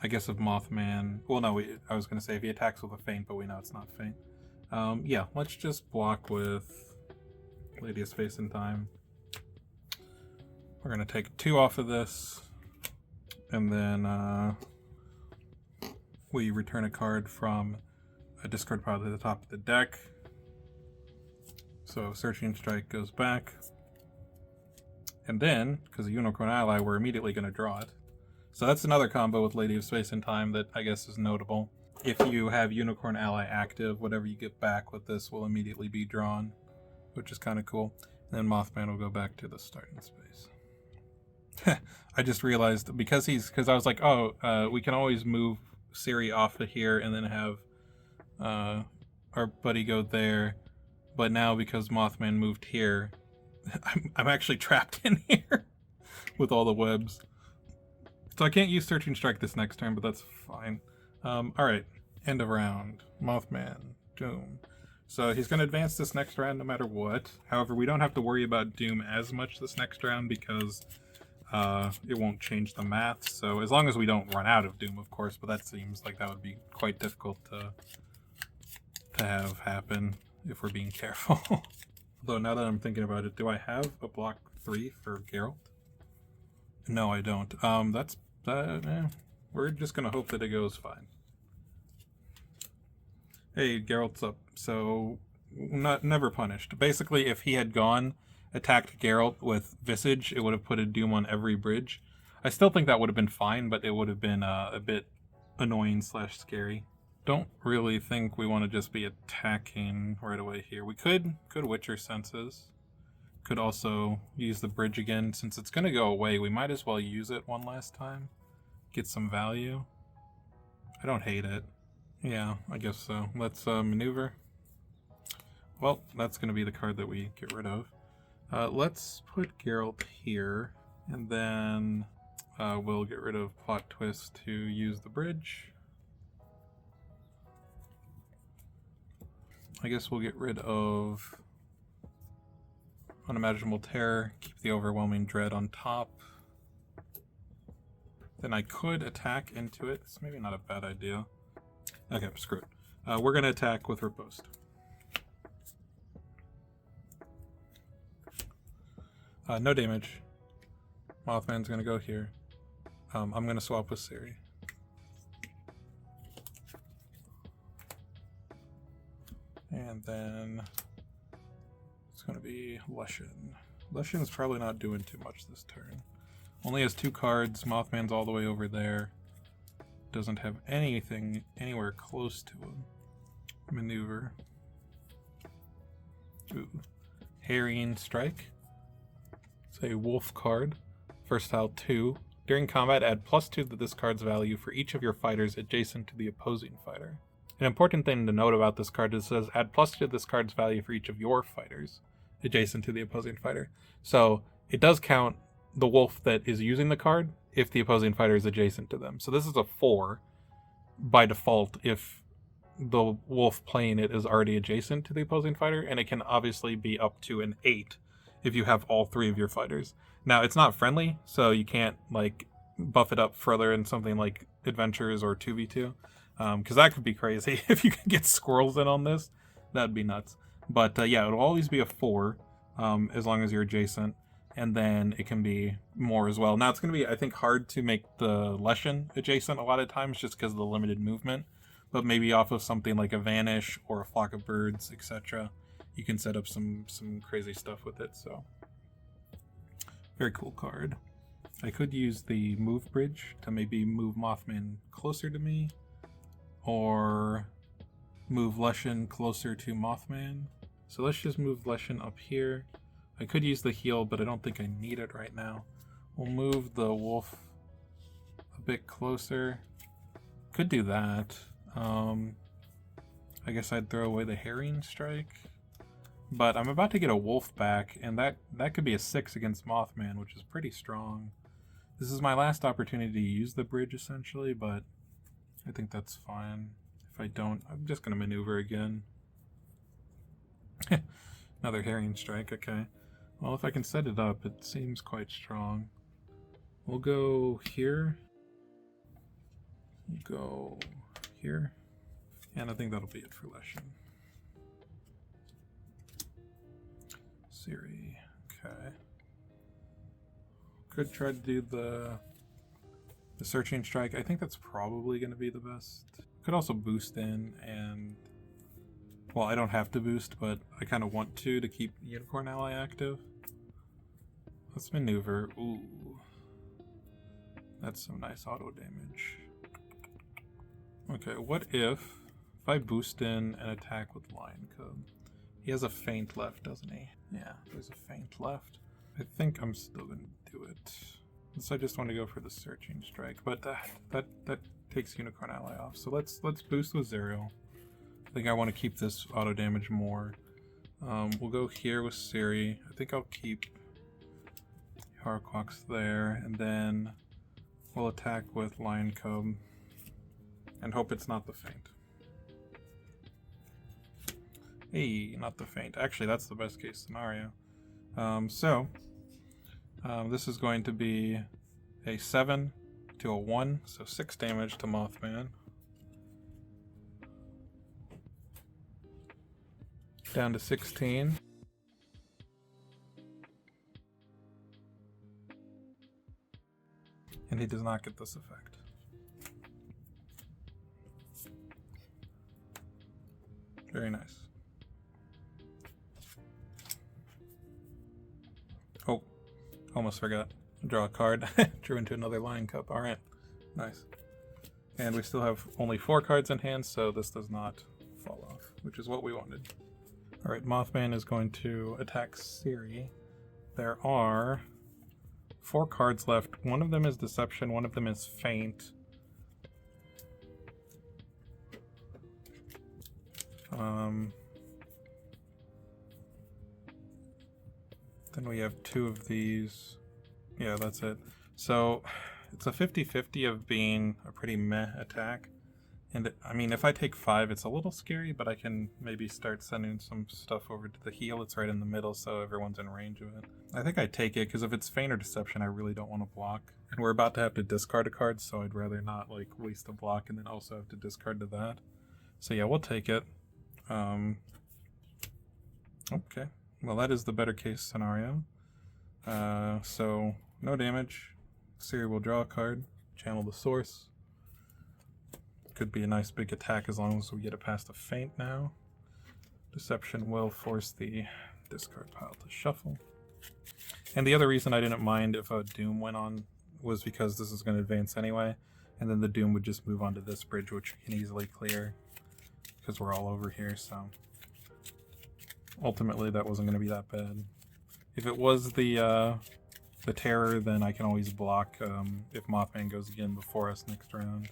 I guess if Mothman... Well, no, I was going to say if he attacks with a Feint, but we know it's not Feint. Yeah, let's just block with Lady of Space and Time. We're going to take 2 off of this, and then we return a card from a discard pile to the top of the deck. So Searching Strike goes back. And then, because of Unicorn Ally, we're immediately going to draw it. So that's another combo with Lady of Space and Time that I guess is notable. If you have Unicorn Ally active, whatever you get back with this will immediately be drawn, which is kind of cool. And then Mothman will go back to the starting space. I just realized because I was like, oh, we can always move Ciri off of here and then have our buddy go there. But now because Mothman moved here, I'm actually trapped in here with all the webs. So I can't use Searching Strike this next turn, but that's fine. Alright, end of round. Mothman, Doom. So he's going to advance this next round no matter what. However, we don't have to worry about Doom as much this next round because it won't change the math. So as long as we don't run out of Doom, of course, but that seems like that would be quite difficult to have happen if we're being careful. Although now that I'm thinking about it, do I have a block 3 for Geralt? No, I don't. We're just gonna hope that it goes fine. Hey, Geralt's up, so never punished. Basically, if he had attacked Geralt with Visage, it would have put a Doom on every bridge. I still think that would have been fine, but it would have been a bit annoying / scary. Don't really think we want to just be attacking right away here. We could Witcher Senses. Could also use the bridge again. Since it's going to go away, we might as well use it one last time. Get some value. I don't hate it. Yeah, I guess so. Let's maneuver. Well, that's going to be the card that we get rid of. Let's put Geralt here, and then we'll get rid of Plot Twist to use the bridge. I guess we'll get rid of Unimaginable Terror, keep the Overwhelming Dread on top. Then I could attack into it. It's maybe not a bad idea. Okay, screw it. We're going to attack with Riposte. No damage. Mothman's going to go here. I'm going to swap with Ciri. And then it's going to be Leshen. Leshen's probably not doing too much this turn. Only has 2 cards. Mothman's all the way over there. Doesn't have anything anywhere close to him. Maneuver. Ooh. Harrying Strike. It's a wolf card. First tile 2. During combat, add +2 to this card's value for each of your fighters adjacent to the opposing fighter. An important thing to note about this card is it says add +2 to this card's value for each of your fighters adjacent to the opposing fighter. So it does count the wolf that is using the card if the opposing fighter is adjacent to them. So this is a 4 by default if the wolf playing it is already adjacent to the opposing fighter, and it can obviously be up to an 8 if you have all 3 of your fighters. Now, it's not friendly, so you can't like buff it up further in something like Adventures or 2v2, because that could be crazy. If you could get squirrels in on this, that'd be nuts. But yeah, it'll always be a 4 as long as you're adjacent, and then it can be more as well. Now, it's going to be, I think, hard to make the Leshen adjacent a lot of times just because of the limited movement, but maybe off of something like a Vanish or a Flock of Birds, etc., you can set up some crazy stuff with it. So very cool card. I could use the move bridge to maybe move Mothman closer to me, or move Leshen closer to Mothman. So let's just move Leshen up here. I could use the heal, but I don't think I need it right now. We'll move the wolf a bit closer. Could do that. I guess I'd throw away the herring strike. But I'm about to get a wolf back, and that could be a 6 against Mothman, which is pretty strong. This is my last opportunity to use the bridge, essentially, but I think that's fine. If I don't, I'm just going to maneuver again. Another herring strike, okay. Well, if I can set it up, it seems quite strong. We'll go here. Go here. And I think that'll be it for Leshen. Ciri, okay. Could try to do the searching strike. I think that's probably going to be the best. Could also boost in and, well, I don't have to boost, but I kind of want to keep Unicorn Ally active. Let's maneuver. Ooh, that's some nice auto damage. Okay, what if I boost in and attack with Lion Cub? He has a feint left, doesn't he? Yeah, there's a feint left. I think I'm still gonna do it. So I just want to go for the searching strike, but that takes Unicorn Ally off. So let's boost with Zerial. I think I want to keep this auto damage more. We'll go here with Ciri. I think I'll keep Harquax there, and then we'll attack with Lion Cub and hope it's not the feint. Hey, not the feint. Actually, that's the best case scenario. This is going to be a 7 to a 1, so 6 damage to Mothman. Down to 16. And he does not get this effect. Very nice. Oh, almost forgot. Draw a card. Drew into another Lion Cup. Alright, nice. And we still have only 4 cards in hand, so this does not fall off, which is what we wanted. Alright, Mothman is going to attack Ciri. There are 4 cards left. One of them is Deception, one of them is Feint. Then we have 2 of these. Yeah, that's it. So it's a 50-50 of being a pretty meh attack. And I mean, if I take 5, it's a little scary, but I can maybe start sending some stuff over to the heal. It's right in the middle, so everyone's in range of it. I think I take it, because if it's Feint or Deception, I really don't want to block. And we're about to have to discard a card, so I'd rather not like waste a block and then also have to discard to that. So yeah, we'll take it. Okay. Well, that is the better case scenario. So, no damage. Ciri will draw a card, channel the source. Could be a nice big attack as long as we get it past a feint now. Deception will force the discard pile to shuffle. And the other reason I didn't mind if a Doom went on was because this is going to advance anyway, and then the Doom would just move on to this bridge, which we can easily clear, because we're all over here, so... Ultimately, that wasn't going to be that bad. If it was the the terror, then I can always block if Mothman goes again before us next round.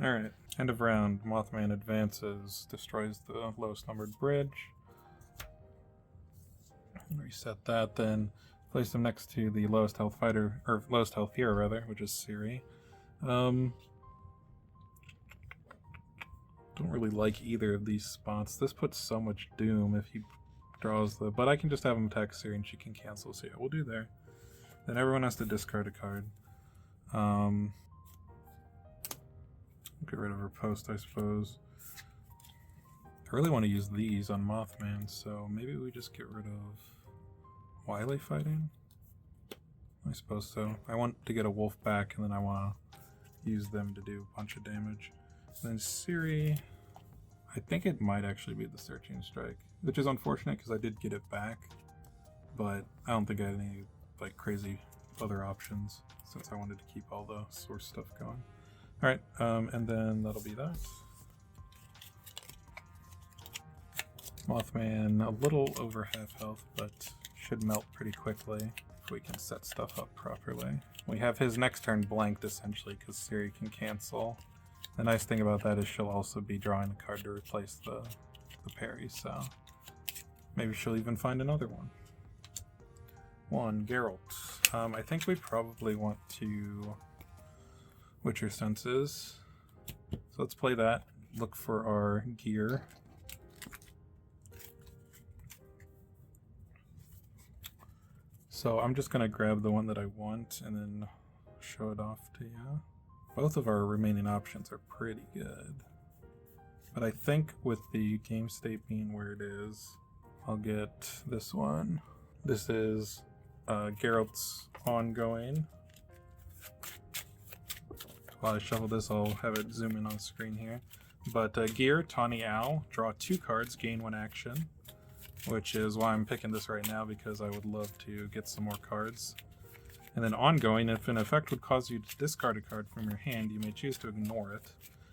Alright, end of round. Mothman advances, destroys the lowest numbered bridge. Reset that, then place them next to the lowest health fighter, or lowest health hero rather, which is Ciri. Don't really like either of these spots. This puts so much doom if he draws the... But I can just have him attack Ciri and she can cancel, so yeah, we'll do there. Then everyone has to discard a card. Get rid of her post, I suppose. I really want to use these on Mothman, so maybe we just get rid of Wily Fighting? I suppose so. I want to get a wolf back, and then I want to use them to do a bunch of damage. Then Ciri, I think it might actually be the Searching Strike, which is unfortunate because I did get it back, but I don't think I had any like crazy other options since I wanted to keep all the source stuff going. Alright, and then that'll be that. Mothman, a little over half health, but should melt pretty quickly if we can set stuff up properly. We have his next turn blanked essentially because Ciri can cancel. The nice thing about that is she'll also be drawing a card to replace the parry, so maybe she'll even find another one. Geralt. I think we probably want to Witcher Senses. So let's play that. Look for our gear. So I'm just going to grab the one that I want and then show it off to you. Both of our remaining options are pretty good. But I think with the game state being where it is, I'll get this one. This is Geralt's ongoing. While I shuffle this, I'll have it zoom in on the screen here. But gear, Tawny Owl, draw 2 cards, gain 1 action. Which is why I'm picking this right now, because I would love to get some more cards. And then ongoing, if an effect would cause you to discard a card from your hand, you may choose to ignore it.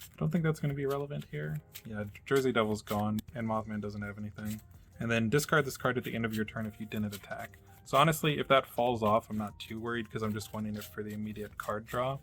I don't think that's going to be relevant here. Yeah, Jersey Devil's gone, and Mothman doesn't have anything. And then discard this card at the end of your turn if you didn't attack. So honestly, if that falls off, I'm not too worried, because I'm just wanting it for the immediate card draw.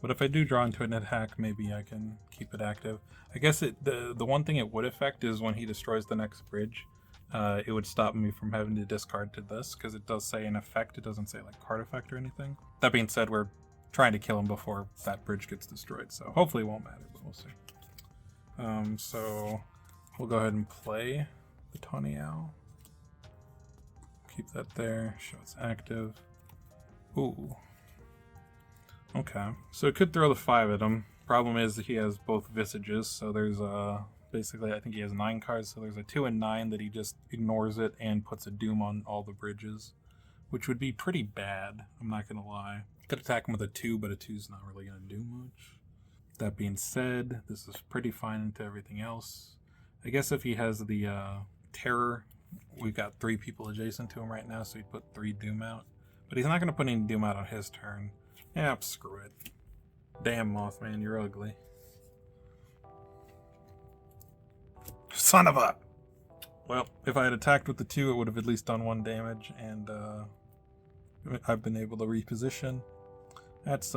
But if I do draw into an attack, maybe I can keep it active. I guess the one thing it would affect is when he destroys the next bridge, it would stop me from having to discard to this, because it does say an effect, it doesn't say like card effect or anything. That being said, we're trying to kill him before that bridge gets destroyed, so hopefully it won't matter, but we'll see. So we'll go ahead and play the Tawny Owl. Keep that there, show it's active. Ooh. Okay, so it could throw the 5 at him. Problem is that he has both visages, so there's basically I think he has 9 cards, so there's a 2 and 9 that he just ignores it and puts a doom on all the bridges, which would be pretty bad, I'm not gonna lie. Could attack him with a 2, but a 2's not really gonna do much. That being said, this is pretty fine into everything else. I guess if he has the terror, we've got 3 people adjacent to him right now, so he'd put 3 doom out. But he's not gonna put any doom out on his turn. Yeah, screw it. Damn, Mothman, you're ugly. Son of a... Well, if I had attacked with the 2, it would have at least done 1 damage, and I've been able to reposition. That's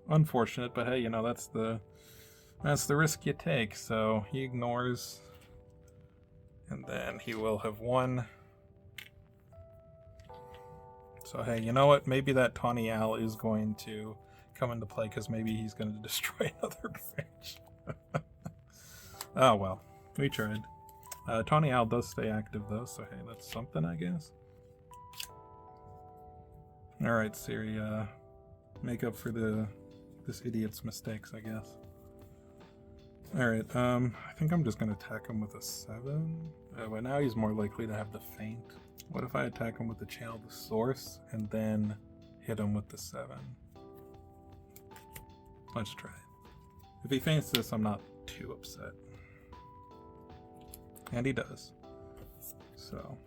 unfortunate, but hey, you know, that's the risk you take. So he ignores, and then he will have won. So hey, you know what? Maybe that Tawny Owl is going to come into play, because maybe he's going to destroy another bridge. Oh well, we tried. Tawny Owl does stay active though, so hey, that's something, I guess. Alright, Ciri, make up for this idiot's mistakes, I guess. Alright, I think I'm just going to attack him with a 7. But now he's more likely to have the feint. What if I attack him with the Channel the Source and then hit him with the 7? Let's try it. If he feints this, I'm not too upset. And he does. So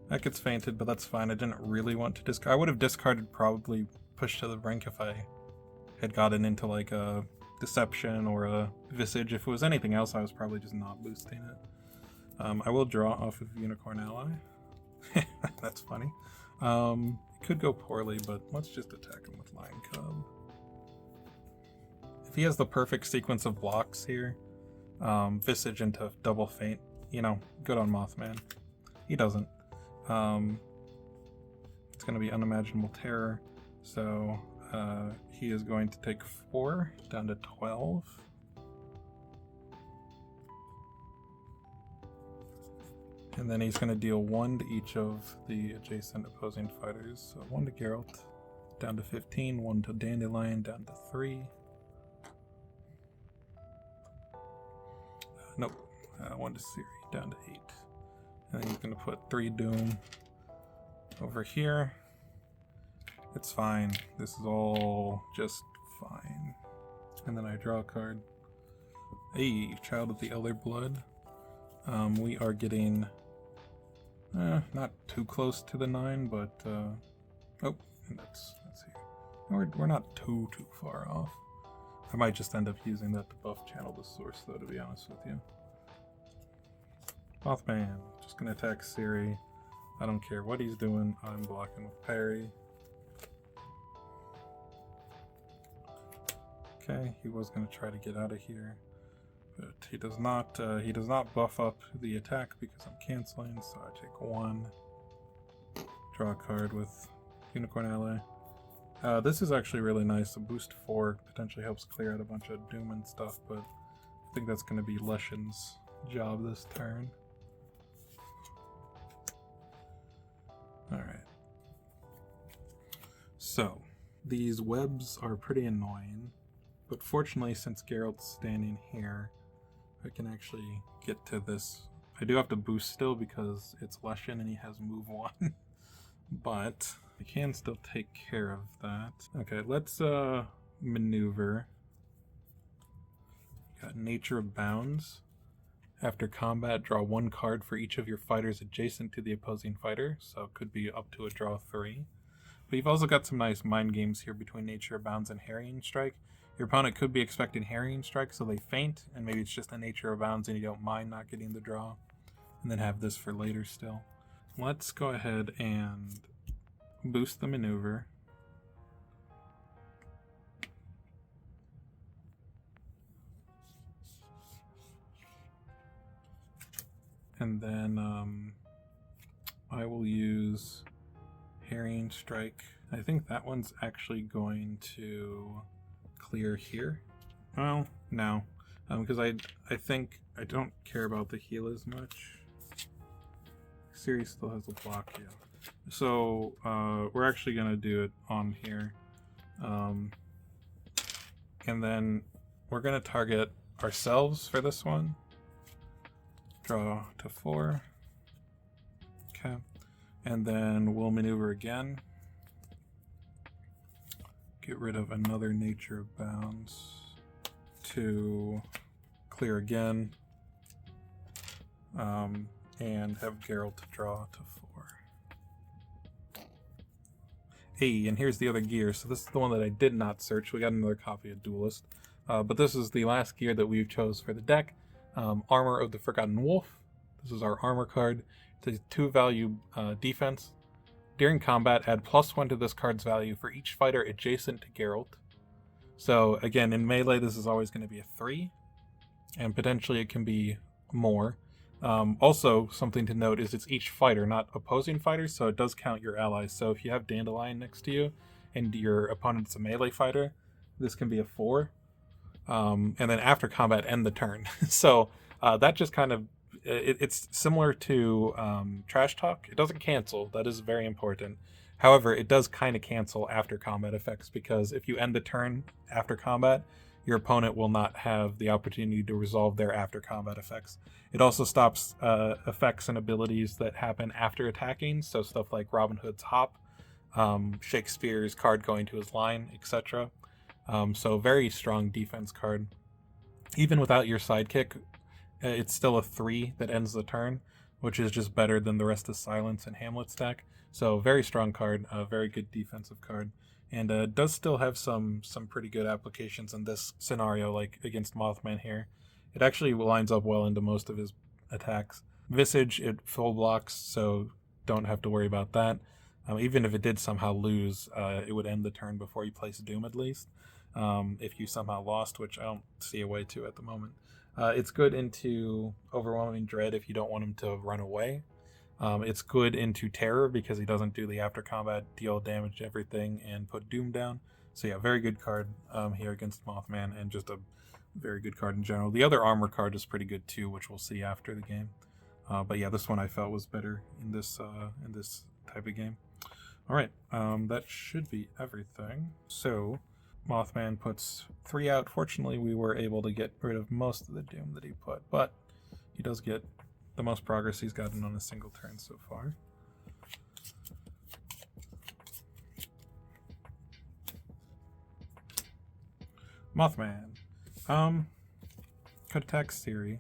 that gets feinted, but that's fine. I didn't really want to discard. I would have discarded, probably pushed to the brink, if I had gotten into like a Deception or a Visage. If it was anything else, I was probably just not boosting it. I will draw off of Unicorn Ally. That's funny. It could go poorly, but let's just attack him with Lion Cub. If he has the perfect sequence of blocks here, Visage into double feint, you know, good on Mothman. He doesn't. It's going to be Unimaginable Terror, so he is going to take 4 down to 12. And then he's going to deal 1 to each of the adjacent opposing fighters. So 1 to Geralt, down to 15, 1 to Dandelion, down to 3. Nope, 1 to Ciri, down to 8. And then he's going to put 3 Doom over here. It's fine. This is all just fine. And then I draw a card. Hey, Child of the Elder Blood. We are getting not too close to the 9, but oh, and that's here. We're not too far off. I might just end up using that to buff channel the source, though, to be honest with you. Mothman, just gonna attack Ciri. I don't care what he's doing. I'm blocking with parry. Okay, he was gonna try to get out of here, but he does not. He does not buff up the attack because I'm canceling. So I take 1, draw a card with Unicorn Ally. This is actually really nice. A boost 4 potentially helps clear out a bunch of Doom and stuff, but I think that's going to be Leshen's job this turn. Alright. So, these webs are pretty annoying, but fortunately, since Geralt's standing here, I can actually get to this. I do have to boost still because it's Leshen and he has move 1, but I can still take care of that. Okay, let's maneuver. Got Nature of Bounds. After combat, draw 1 card for each of your fighters adjacent to the opposing fighter, so it could be up to a draw 3. But you've also got some nice mind games here between Nature of Bounds and Harrying Strike. Your opponent could be expecting Harrying Strike, so they feint, and maybe it's just a Nature of Bounds and you don't mind not getting the draw. And then have this for later still. Let's go ahead and boost the maneuver. And then I will use Harrying Strike. I think that one's actually going to clear here. Well, no, because I think I don't care about the heal as much. Ciri still has a block, yeah. So we're actually gonna do it on here, and then we're gonna target ourselves for this one. Draw to 4. Okay, and then we'll maneuver again. Get rid of another Nature of Bounds to clear again, and have Geralt draw to 4. Hey, and here's the other gear. So this is the one that I did not search. We got another copy of Duelist, but this is the last gear that we chose for the deck. Armor of the Forgotten Wolf. This is our armor card. It's a 2-value defense. During combat, add +1 to this card's value for each fighter adjacent to Geralt. So again, in melee, this is always going to be a 3, and potentially it can be more. Also, something to note is it's each fighter, not opposing fighters, so it does count your allies. So if you have Dandelion next to you, and your opponent's a melee fighter, this can be a 4. And then after combat, end the turn. So that just kind of, it's similar to Trash Talk. It doesn't cancel. That is very important. However, it does kind of cancel after combat effects, because if you end the turn after combat, your opponent will not have the opportunity to resolve their after combat effects. It also stops effects and abilities that happen after attacking, so stuff like Robin Hood's Hop, Shakespeare's card going to his line, etc. So very strong defense card. Even without your sidekick, it's still a 3 that ends the turn, which is just better than the rest of Silence and Hamlet's deck. So very strong card, a very good defensive card, and does still have some pretty good applications in this scenario, like against Mothman here. It actually lines up well into most of his attacks. Visage, it full blocks, so don't have to worry about that. Even if it did somehow lose, it would end the turn before you place Doom at least. If you somehow lost, which I don't see a way to at the moment. It's good into Overwhelming Dread if you don't want him to run away. It's good into Terror because he doesn't do the after combat deal damage to everything and put Doom down. So yeah, very good card here against Mothman, and just a very good card in general. The other armor card is pretty good too, which we'll see after the game. But yeah, this one I felt was better in this type of game. All right, that should be everything. So Mothman puts 3 out. Fortunately, we were able to get rid of most of the Doom that he put, but he does get the most progress he's gotten on a single turn so far. Mothman. Could attack Ciri.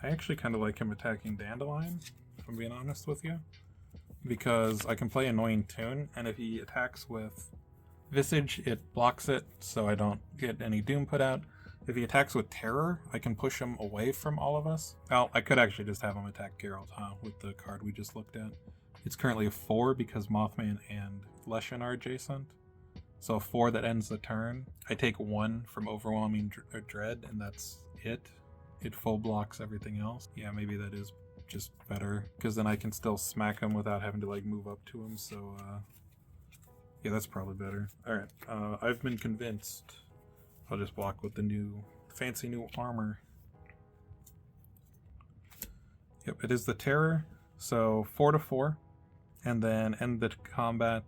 I actually kind of like him attacking Dandelion, if I'm being honest with you, because I can play Annoying Tune, and if he attacks with Visage, it blocks it, so I don't get any Doom put out. If he attacks with Terror, I can push him away from all of us. Well, I could actually just have him attack Geralt, with the card we just looked at. It's currently a 4 because Mothman and Leshen are adjacent. So a 4 that ends the turn. I take 1 from Overwhelming Dread, and that's it. It full blocks everything else. Yeah, maybe that is just better, because then I can still smack him without having to like move up to him. So yeah, that's probably better. All right, I've been convinced. I'll just block with the new fancy new armor. Yep, it is the Terror. So 4/4, and then end the combat,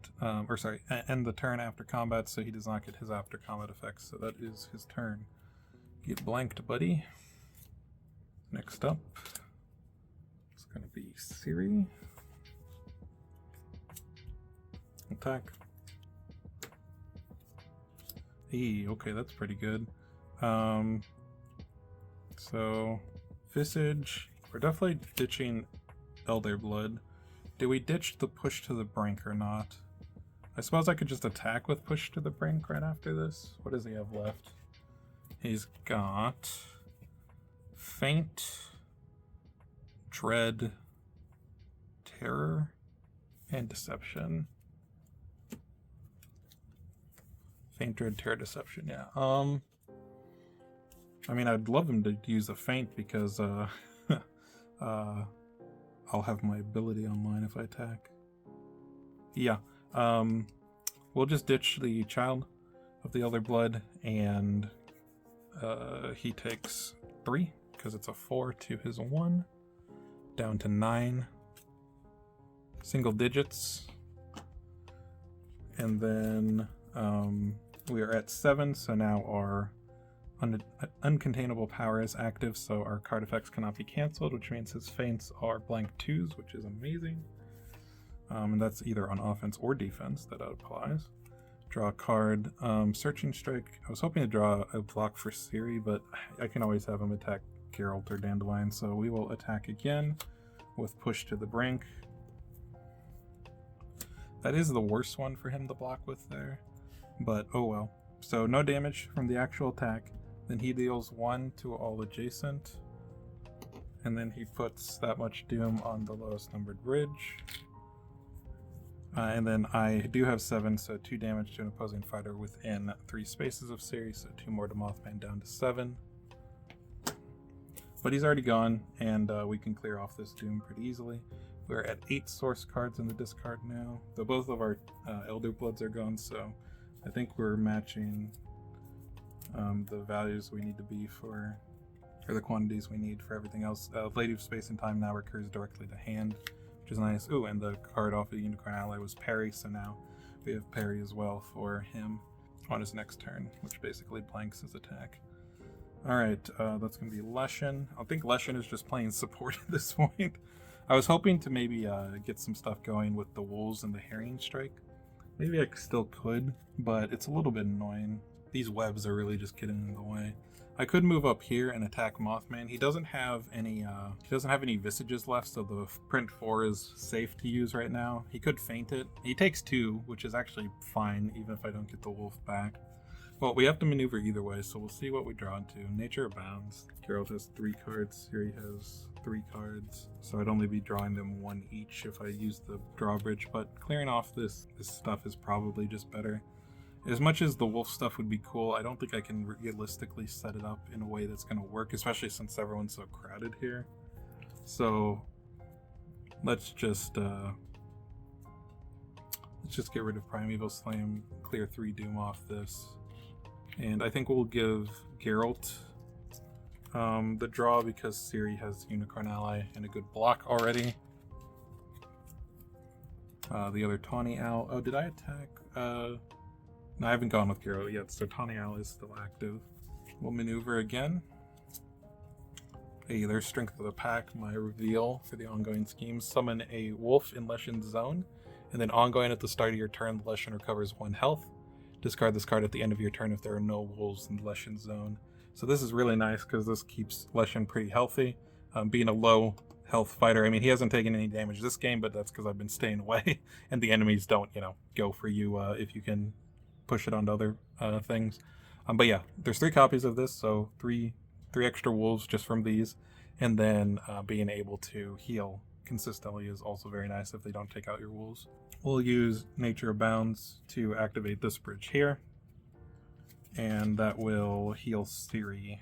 end the turn after combat, so he does not get his after combat effects. So that is his turn. Get blanked, buddy. Next up, it's going to be Ciri. Attack. Hey, okay, that's pretty good. So, Visage. We're definitely ditching Elder Blood. Do we ditch the Push to the Brink or not? I suppose I could just attack with Push to the Brink right after this. What does he have left? He's got Faint, Dread, Terror, and Deception. Faint, Dread, Terror, Deception, yeah. I mean, I'd love him to use a Faint because I'll have my ability online if I attack. Yeah, we'll just ditch the Child of the Elder Blood, and he takes 3 because it's a 4 to his 1, down to 9 single digits, and then we are at 7, so now our uncontainable power is active, so our card effects cannot be cancelled, which means his feints are blank 2s, which is amazing. And that's either on offense or defense that applies. Draw a card. Searching Strike. I was hoping to draw a block for Ciri, but I can always have him attack Geralt or Dandelion, so we will attack again with Push to the Brink. That is the worst one for him to block with there, but oh well. So no damage from the actual attack. Then he deals 1 to all adjacent, and then he puts that much doom on the lowest numbered bridge. And then I do have 7, so 2 damage to an opposing fighter within 3 spaces of Ciri, so 2 more to Mothman, down to 7. But he's already gone, and we can clear off this doom pretty easily. We're at 8 source cards in the discard now, though both of our Elder Bloods are gone, so I think we're matching the values we need to be or the quantities we need for everything else. Lady of Space and Time now recurs directly to hand, which is nice. Ooh, and the card off of the Unicorn Ally was Parry, so now we have Parry as well for him on his next turn, which basically blanks his attack. Alright, that's going to be Leshen. I think Leshen is just playing support at this point. I was hoping to maybe get some stuff going with the Wolves and the Harrying Strike. Maybe I still could, but it's a little bit annoying. These webs are really just getting in the way. I could move up here and attack Mothman. He doesn't have any Visages left, so the print 4 is safe to use right now. He could feint it. He takes 2, which is actually fine, even if I don't get the wolf back. Well, we have to maneuver either way, so we'll see what we draw into. Nature abounds. Geralt has 3 cards. Ciri has 3 cards. So I'd only be drawing them 1 each if I use the drawbridge, but clearing off this stuff is probably just better. As much as the wolf stuff would be cool, I don't think I can realistically set it up in a way that's going to work, especially since everyone's so crowded here. So let's just get rid of Primeval Slam, clear 3 Doom off this. And I think we'll give Geralt the draw because Ciri has Unicorn Ally and a good block already. The other Tawny Owl. Oh, did I attack? No, I haven't gone with Geralt yet, so Tawny Owl is still active. We'll maneuver again. Hey, there's Strength of the Pack, my reveal for the ongoing scheme. Summon a wolf in Leshen's zone, and then ongoing at the start of your turn, Leshen recovers 1 health. Discard this card at the end of your turn if there are no wolves in Leshen's zone. So this is really nice because this keeps Leshen pretty healthy. Being a low health fighter, I mean, he hasn't taken any damage this game, but that's because I've been staying away, and the enemies don't, go for you if you can push it onto other things. But yeah, there's 3 copies of this, so 3 extra wolves just from these, and then being able to heal consistently is also very nice if they don't take out your wolves. We'll use Nature Abounds to activate this bridge here, and that will heal Ciri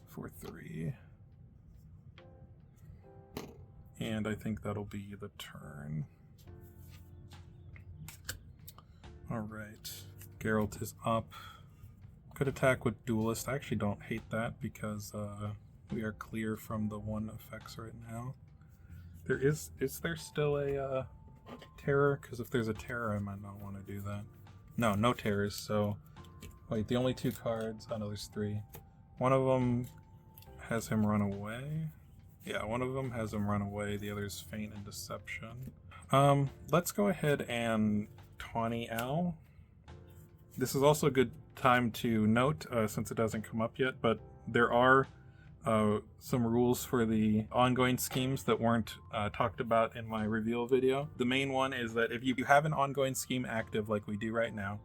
for 3. And I think that'll be the turn. Alright, Geralt is up. Could attack with Duelist. I actually don't hate that because we are clear from the 1 effects right now. Is there still a terror? Because if there's a terror, I might not want to do that. No terrors, so... Wait, the only 2 cards... Oh no, there's 3. One of them has him run away. Yeah, one of them has him run away. The other's Feint and Deception. Let's go ahead and Tawny Owl. This is also a good time to note, since it doesn't come up yet, but there are some rules for the ongoing schemes that weren't talked about in my reveal video. The main one is that if you have an ongoing scheme active like we do right now,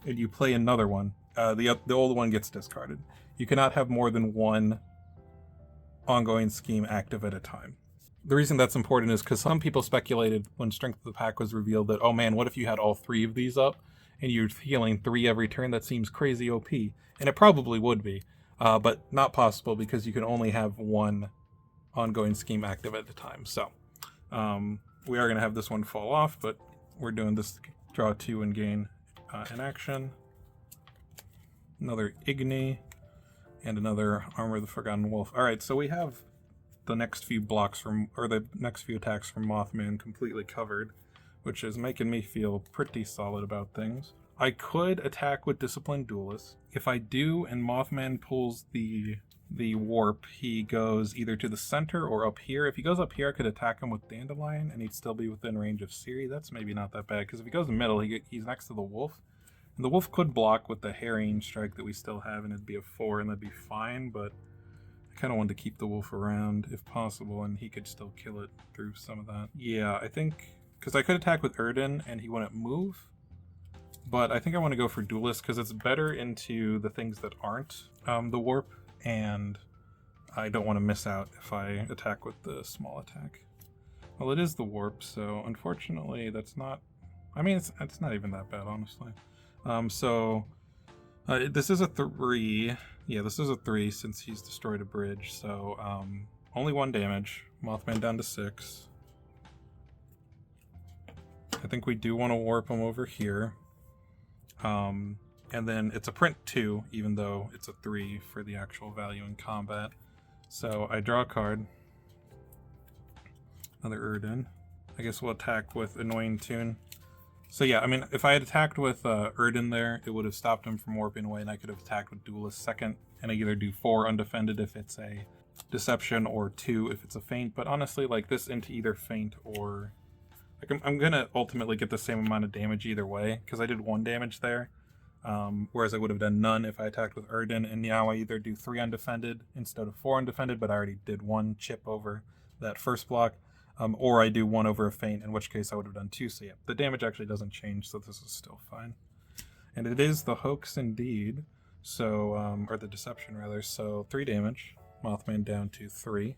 and you play another one, the old one gets discarded. You cannot have more than 1 ongoing scheme active at a time. The reason that's important is because some people speculated when Strength of the Pack was revealed that, oh man, what if you had all 3 of these up and you're healing 3 every turn? That seems crazy OP. And it probably would be. But not possible because you can only have 1 ongoing scheme active at a time. So we are going to have this one fall off, but we're doing this to draw 2 and gain an action. Another Igni and another Armor of the Forgotten Wolf. Alright, so we have the next few blocks the next few attacks from Mothman completely covered, which is making me feel pretty solid about things. I could attack with Disciplined Duelist. If I do and Mothman pulls the warp, he goes either to the center or up here. If he goes up here, I could attack him with Dandelion and he'd still be within range of Ciri. That's maybe not that bad, because if he goes in the middle, he's next to the wolf. And the wolf could block with the Harrying Strike that we still have, and it'd be a 4, and that'd be fine, but I kind of wanted to keep the wolf around if possible, and he could still kill it through some of that. Yeah, I think, because I could attack with Erden and he wouldn't move, but I think I want to go for Duelist because it's better into the things that aren't the warp, and I don't want to miss out if I attack with the small attack. Well, it is the warp, so unfortunately that's not... I mean, it's not even that bad, honestly. This is a 3. Yeah, this is a 3 since he's destroyed a bridge, so only 1 damage. Mothman down to 6. I think we do want to warp him over here. And then it's a print 2, even though it's a 3 for the actual value in combat. So I draw a card. Another Erden. I guess we'll attack with Annoying Tune. So yeah, I mean, if I had attacked with Erden there, it would have stopped him from warping away, and I could have attacked with Duelist second, and I either do 4 undefended if it's a Deception, or 2 if it's a Feint. But honestly, like, this into either Feint or... Like, I'm gonna ultimately get the same amount of damage either way, because I did 1 damage there, whereas I would have done none if I attacked with Erden, and now I either do 3 undefended instead of 4 undefended, but I already did 1 chip over that first block. Or I do 1 over a Feint, in which case I would have done 2. So yeah, the damage actually doesn't change, so this is still fine. And it is the hoax indeed. So, or the deception rather. So 3 damage. Mothman down to 3.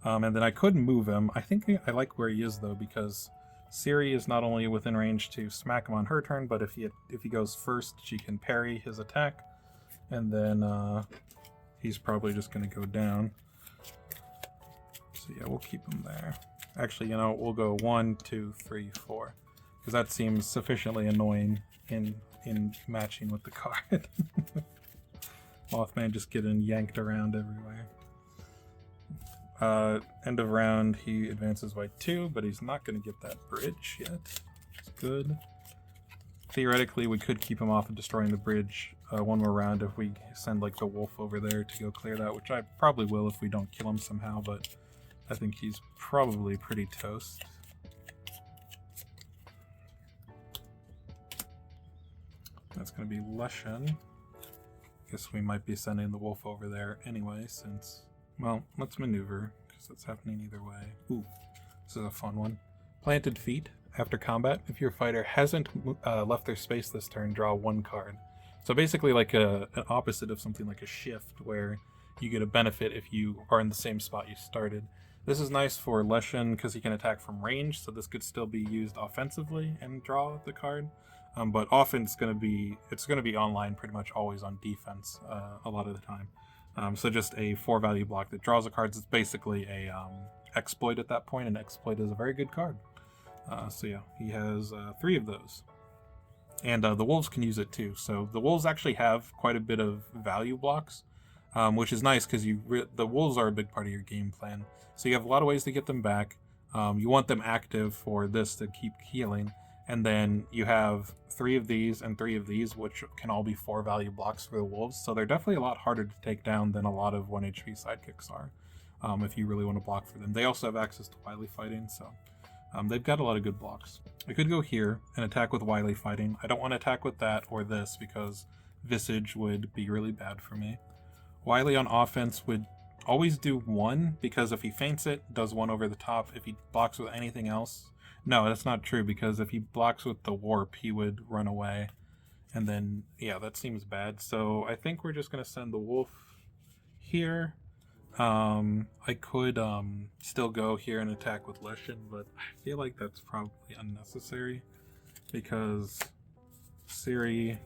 And then I could move him. I think I like where he is though, because Ciri is not only within range to smack him on her turn, but if he goes first, she can parry his attack, and then he's probably just going to go down. So yeah, we'll keep him there. Actually, you know, we'll go 1, 2, 3, 4, because that seems sufficiently annoying in matching with the card. Mothman just getting yanked around everywhere. End of round, he advances by 2, but he's not going to get that bridge yet, which is good. Theoretically, we could keep him off of destroying the bridge one more round if we send like the wolf over there to go clear that, which I probably will if we don't kill him somehow, but I think he's probably pretty toast. That's going to be Leshen. Guess we might be sending the wolf over there anyway, since... Well, let's maneuver, because that's happening either way. Ooh, this is a fun one. Planted Feet. After combat, if your fighter hasn't left their space this turn, draw 1 card. So basically like an opposite of something like a shift, where you get a benefit if you are in the same spot you started. This is nice for Leshen, because he can attack from range, so this could still be used offensively and draw the card. But often it's going to be online pretty much always on defense a lot of the time. So just a 4-value block that draws a card. It's basically a exploit at that point, and exploit is a very good card. So yeah, he has 3 of those. And the wolves can use it too. So the wolves actually have quite a bit of value blocks, which is nice because the wolves are a big part of your game plan. So you have a lot of ways to get them back. You want them active for this to keep healing. And then you have 3 of these and 3 of these, which can all be 4-value blocks for the wolves. So they're definitely a lot harder to take down than a lot of 1 HP sidekicks are, if you really want to block for them. They also have access to wily fighting, so they've got a lot of good blocks. I could go here and attack with wily fighting. I don't want to attack with that or this, because Visage would be really bad for me. Wily on offense would always do 1, because if he feints it, does 1 over the top. If he blocks with anything else... No, that's not true, because if he blocks with the warp, he would run away. And then, yeah, that seems bad. So I think we're just going to send the wolf here. I could still go here and attack with Leshen, but I feel like that's probably unnecessary, because Ciri...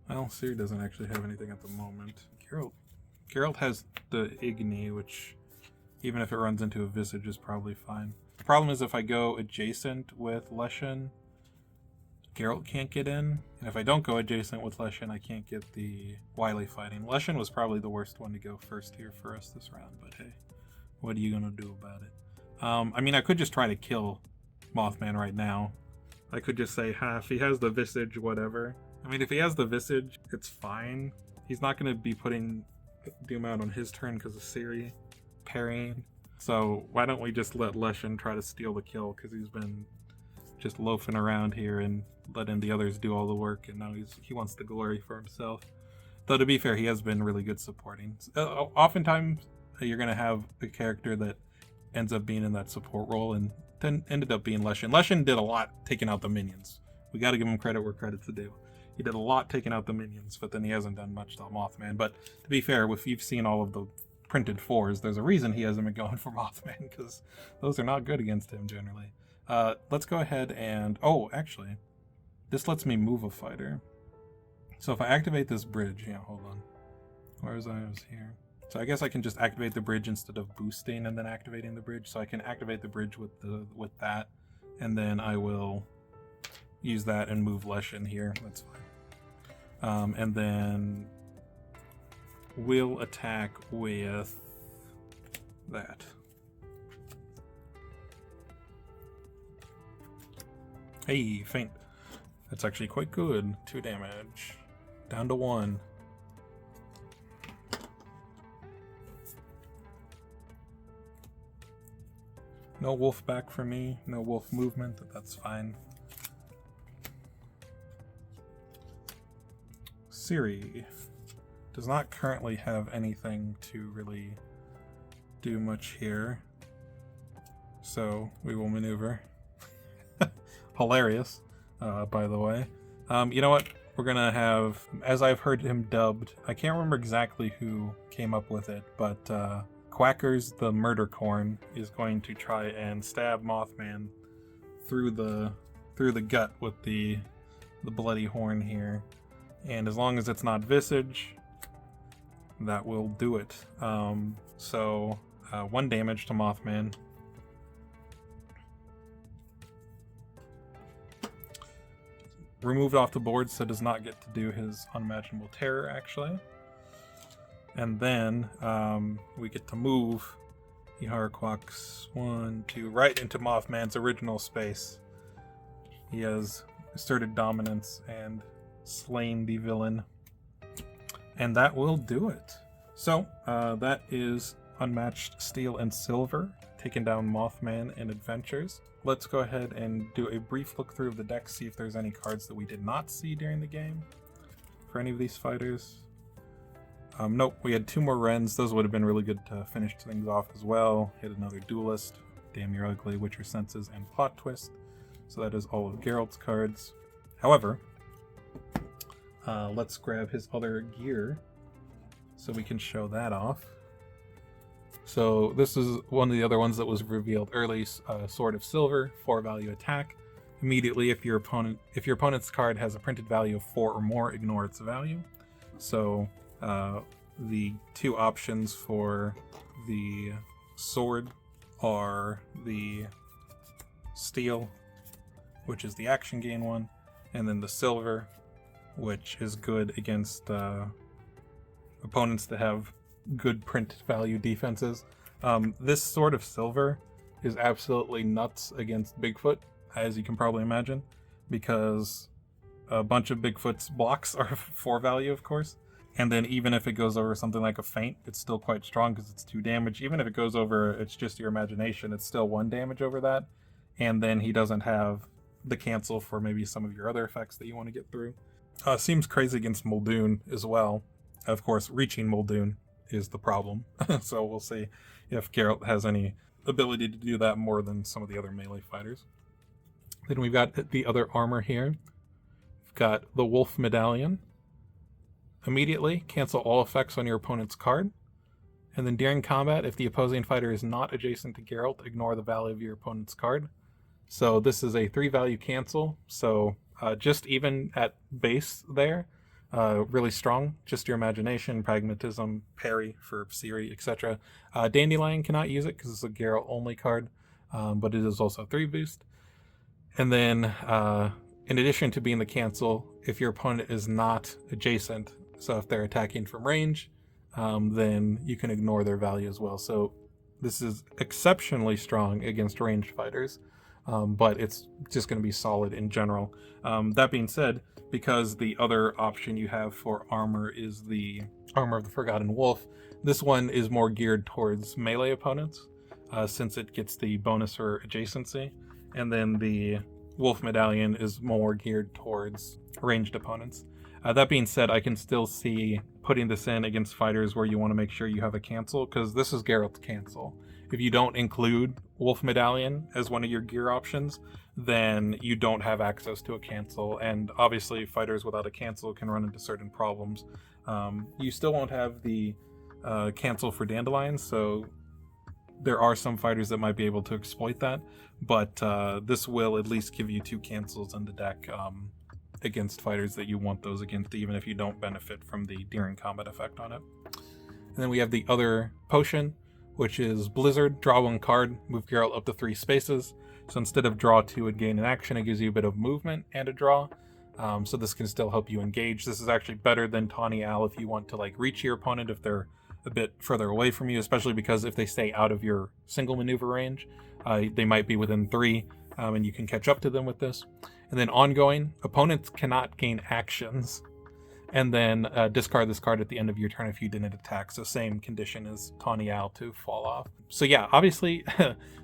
Well, Ciri doesn't actually have anything at the moment. Geralt has the Igni, which, even if it runs into a Visage, is probably fine. The problem is if I go adjacent with Leshen, Geralt can't get in. And if I don't go adjacent with Leshen, I can't get the wily fighting. Leshen was probably the worst one to go first here for us this round, but hey, what are you going to do about it? I mean, I could just try to kill Mothman right now. I could just say, if he has the Visage, whatever. I mean, if he has the Visage, it's fine. He's not going to be putting Doom out on his turn because of Ciri parrying. So why don't we just let Leshen try to steal the kill, because he's been just loafing around here and letting the others do all the work, and now he wants the glory for himself. Though to be fair, he has been really good supporting. Oftentimes you're going to have a character that ends up being in that support role, and then ended up being Leshen. Leshen did a lot taking out the minions. We got to give him credit where credit's due. He did a lot taking out the minions, but then he hasn't done much to Mothman. But to be fair, if you've seen all of the printed 4s, there's a reason he hasn't been going for Mothman, because those are not good against him generally. Let's go ahead and... Oh, actually, this lets me move a fighter. So if I activate this bridge... Yeah, hold on. Where was I? I was here. So I guess I can just activate the bridge instead of boosting and then activating the bridge. So I can activate the bridge with that, and then I will use that and move Leshen here. That's fine. And then we'll attack with that. Hey, feint. That's actually quite good. 2 damage. Down to 1. No wolf back for me. No wolf movement. That's fine. Ciri does not currently have anything to really do much here, so we will maneuver. hilarious, by the way. You know what? We're gonna have, as I've heard him dubbed, I can't remember exactly who came up with it, but Quackers the Murder Corn is going to try and stab Mothman through the gut with the bloody horn here. And as long as it's not Visage, that will do it. So 1 damage to Mothman. Removed off the board, so does not get to do his Unimaginable Terror, actually. And then we get to move Yaharquax 1, 2, right into Mothman's original space. He has asserted dominance and slain the villain. And that will do it. So, that is Unmatched Steel and Silver, taking down Mothman in Adventures. Let's go ahead and do a brief look through of the deck, see if there's any cards that we did not see during the game for any of these fighters. Nope, we had 2 more Wrens. Those would have been really good to finish things off as well. Hit another Duelist, Damn You're Ugly, Witcher Senses, and Plot Twist. So that is all of Geralt's cards. However, let's grab his other gear so we can show that off. So this is one of the other ones that was revealed early. Sword of Silver, 4 value attack. Immediately, if your opponent's card has a printed value of 4 or more, ignore its value. So the 2 options for the sword are the steel, which is the action gain one, and then the silver, which is good against opponents that have good print value defenses. This Sword of Silver is absolutely nuts against Bigfoot, as you can probably imagine, because a bunch of Bigfoot's blocks are 4 value, of course. And then even if it goes over something like a feint, it's still quite strong because it's 2 damage. Even if it goes over, it's just your imagination, it's still 1 damage over that. And then he doesn't have the cancel for maybe some of your other effects that you want to get through. Seems crazy against Muldoon as well. Of course, reaching Muldoon is the problem. So we'll see if Geralt has any ability to do that more than some of the other melee fighters. Then we've got the other armor here. We've got the Wolf Medallion. Immediately cancel all effects on your opponent's card. And then during combat, if the opposing fighter is not adjacent to Geralt, ignore the value of your opponent's card. So this is a 3 value cancel. So just even at base there, really strong. Just your imagination, pragmatism, parry for Ciri, etc. Dandelion cannot use it because it's a Geralt only card, but it is also a 3 boost. And then in addition to being the cancel, if your opponent is not adjacent, so if they're attacking from range, then you can ignore their value as well. So this is exceptionally strong against ranged fighters, but it's just going to be solid in general. That being said, because the other option you have for armor is the Armor of the Forgotten Wolf, this one is more geared towards melee opponents, since it gets the bonus for adjacency, and then the Wolf Medallion is more geared towards ranged opponents. That being said, I can still see putting this in against fighters where you want to make sure you have a cancel, because this is Geralt's cancel. If you don't include Wolf Medallion as one of your gear options, then you don't have access to a cancel, and obviously fighters without a cancel can run into certain problems. You still won't have the cancel for Dandelion, so there are some fighters that might be able to exploit that, but this will at least give you 2 cancels in the deck against fighters that you want those against, even if you don't benefit from the during combat effect on it. And then we have the other potion, which is Blizzard. Draw 1 card, move Geralt up to 3 spaces. So instead of draw 2 and gain an action, it gives you a bit of movement and a draw. So this can still help you engage. This is actually better than Tawny Owl if you want to like reach your opponent if they're a bit further away from you, especially because if they stay out of your single maneuver range, they might be within 3, and you can catch up to them with this. And then ongoing, opponents cannot gain actions. And then discard this card at the end of your turn if you didn't attack. So same condition as Tawny Owl to fall off. So yeah, obviously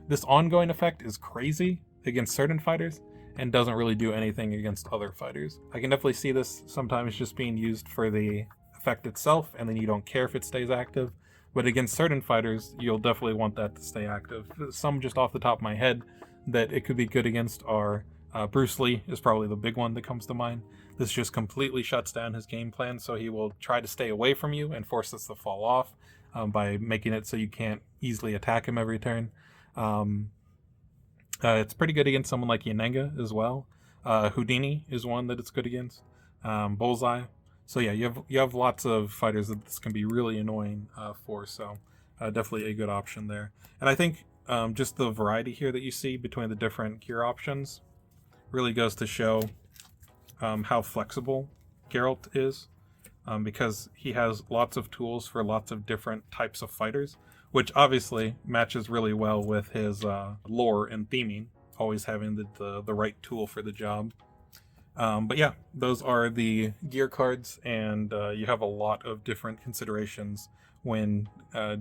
this ongoing effect is crazy against certain fighters and doesn't really do anything against other fighters. I can definitely see this sometimes just being used for the effect itself, and then you don't care if it stays active. But against certain fighters, you'll definitely want that to stay active. Some just off the top of my head that it could be good against are Bruce Lee is probably the big one that comes to mind. This just completely shuts down his game plan, so he will try to stay away from you and force us to fall off by making it so you can't easily attack him every turn. It's pretty good against someone like Yanenga as well. Houdini is one that it's good against. Bullseye. So yeah, you have lots of fighters that this can be really annoying for. So definitely a good option there. And I think just the variety here that you see between the different gear options really goes to show how flexible Geralt is, because he has lots of tools for lots of different types of fighters, which obviously matches really well with his lore and theming, always having the right tool for the job. But yeah, those are the gear cards, and you have a lot of different considerations when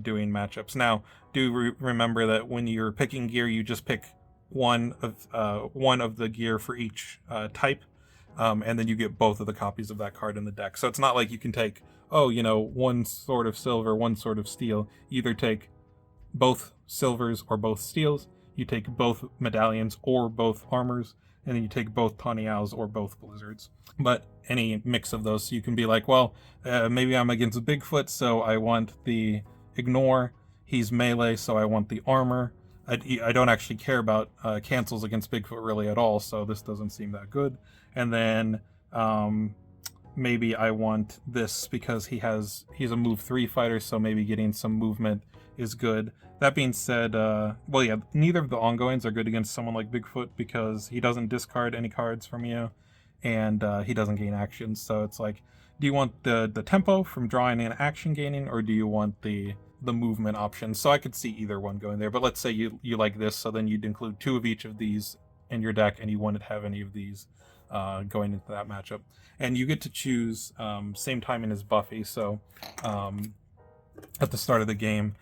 doing matchups. Now, do remember that when you're picking gear, you just pick one of the gear for each type, and then you get both of the copies of that card in the deck. So it's not like you can take, one sword of silver, one sword of steel. You either take both silvers or both steels, you take both medallions or both armors, and then you take both Tawny Owls or both Blizzards. But any mix of those, so you can be like, well, maybe I'm against Bigfoot, so I want the Ignore. He's melee, so I want the armor. I don't actually care about cancels against Bigfoot really at all, so this doesn't seem that good. And then maybe I want this because he's a move 3 fighter, so maybe getting some movement is good. That being said, neither of the ongoings are good against someone like Bigfoot because he doesn't discard any cards from you, and he doesn't gain actions. So it's like, do you want the tempo from drawing and action gaining, or do you want the movement option? So I could see either one going there, but let's say you like this, so then you'd include 2 of each of these in your deck, and you wouldn't have any of these going into that matchup. And you get to choose same timing as Buffy, so at the start of the game,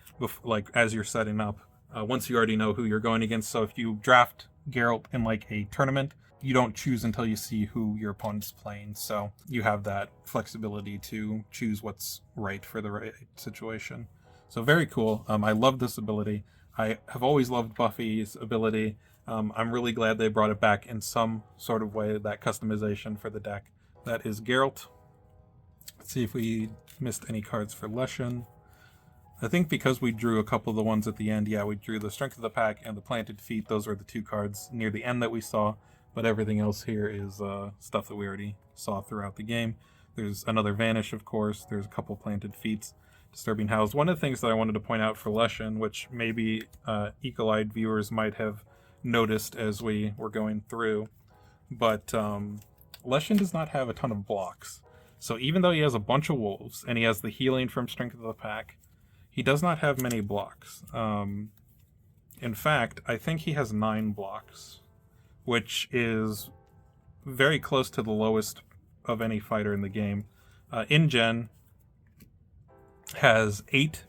like as you're setting up, once you already know who you're going against. So if you draft Geralt in like a tournament, you don't choose until you see who your opponent's playing. So you have that flexibility to choose what's right for the right situation. So very cool. I love this ability. I have always loved Buffy's ability. I'm really glad they brought it back in some sort of way, that customization for the deck. That is Geralt. Let's see if we missed any cards for Leshen. I think because we drew a couple of the ones at the end, we drew the Strength of the Pack and the Planted Feet. Those were the 2 cards near the end that we saw, but everything else here is stuff that we already saw throughout the game. There's another Vanish, of course. There's a couple Planted Feet. Disturbing Howls. One of the things that I wanted to point out for Leshen, which maybe eagle-eyed viewers might have noticed as we were going through, but Leshen does not have a ton of blocks. So even though he has a bunch of wolves, and he has the healing from Strength of the Pack, he does not have many blocks. In fact, I think he has 9 blocks, which is very close to the lowest of any fighter in the game. InGen has 8,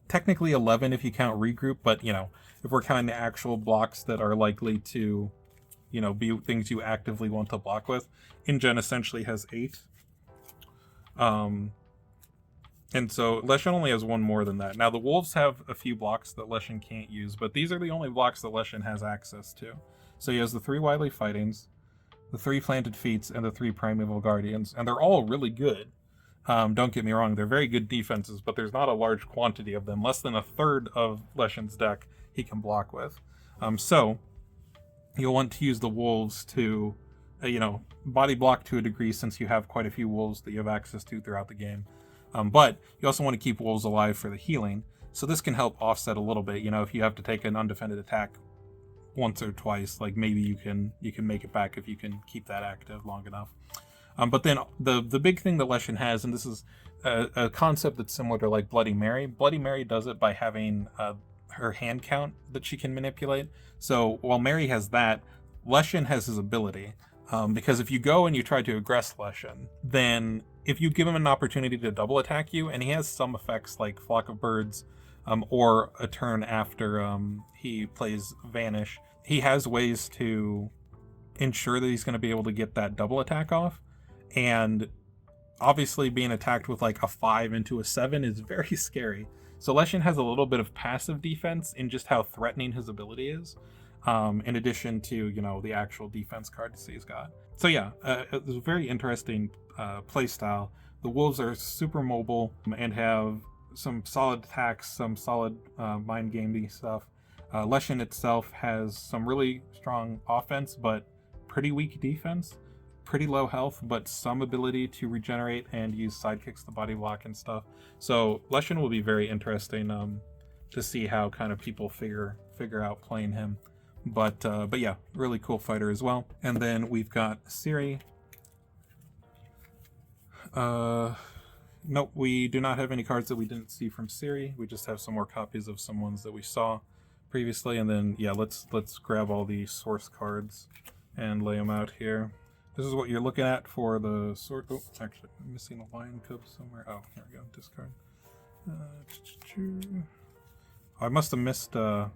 technically 11 if you count regroup, but if we're counting the actual blocks that are likely to be things you actively want to block with, InGen essentially has 8. And so Leshen only has 1 more than that. Now the wolves have a few blocks that Leshen can't use, but these are the only blocks that Leshen has access to. So he has the 3 Wily Fightings, the 3 Planted Feats, and the 3 Primeval Guardians, and they're all really good. Don't get me wrong, they're very good defenses, but there's not a large quantity of them. Less than a third of Leshen's deck he can block with. So you'll want to use the wolves to, body block to a degree, since you have quite a few wolves that you have access to throughout the game. But you also want to keep wolves alive for the healing, so this can help offset a little bit. If you have to take an undefended attack once or twice, like maybe you can make it back if you can keep that active long enough. But then the big thing that Leshen has, and this is a concept that's similar to like Bloody Mary. Bloody Mary does it by having her hand count that she can manipulate. So while Mary has that, Leshen has his ability. Because if you go and you try to aggress Leshen, then if you give him an opportunity to double attack you, and he has some effects like Flock of Birds, or a turn after he plays Vanish, he has ways to ensure that he's going to be able to get that double attack off. And obviously being attacked with like a 5 into a 7 is very scary. So Leshen has a little bit of passive defense in just how threatening his ability is, in addition to, you know, the actual defense cards he's got. So yeah, it's a very interesting play style. The wolves are super mobile and have some solid attacks, some solid mind gaming stuff. Leshen itself has some really strong offense, but pretty weak defense, pretty low health, but some ability to regenerate and use sidekicks to body block and stuff. So Leshen will be very interesting to see how kind of people figure out playing him. But yeah, really cool fighter as well. And then we've got Ciri. Nope, we do not have any cards that we didn't see from Ciri. We just have some more copies of some ones that we saw previously. And then yeah, let's grab all the source cards and lay them out here. This is what you're looking at for the sword. Oh, actually, I'm missing a lion cub somewhere. Oh, here we go. Discard. I must have missed. I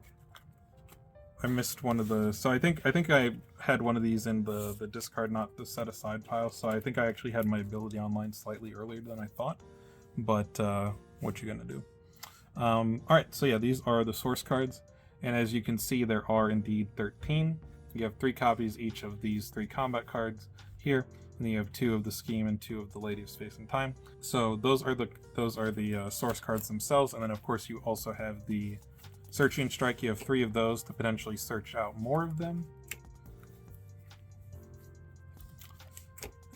missed one of the. So I think I had one of these in the discard, not the set aside pile. So I think I actually had my ability online slightly earlier than I thought. But what you gonna do? All right. So yeah, these are the source cards, and as you can see, there are indeed 13. You have 3 copies each of these 3 combat cards here, and then you have 2 of the scheme and 2 of the Lady of Space and Time. So those are the source cards themselves, and then of course you also have the Searching Strike. You have 3 of those to potentially search out more of them,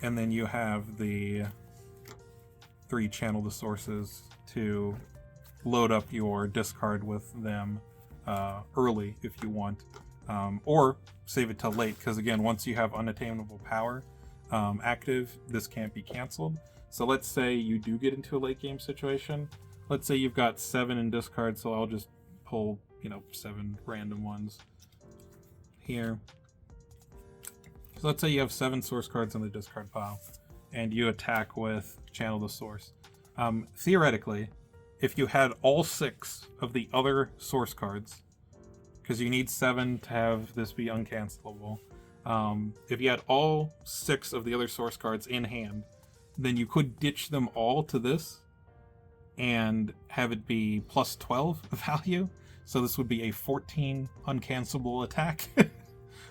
and then you have the 3 Channel the Sources to load up your discard with them early if you want. Or save it till late, because again, once you have unattainable power active, this can't be canceled. So let's say you do get into a late game situation. Let's say you've got 7 in discard, so I'll just pull, you know, 7 random ones here. So let's say you have 7 source cards in the discard pile, and you attack with Channel the Source. Theoretically, if you had all 6 of the other source cards, because you need 7 to have this be uncancelable. If you had all 6 of the other source cards in hand, then you could ditch them all to this and have it be plus 12 value. So this would be a 14 uncancelable attack,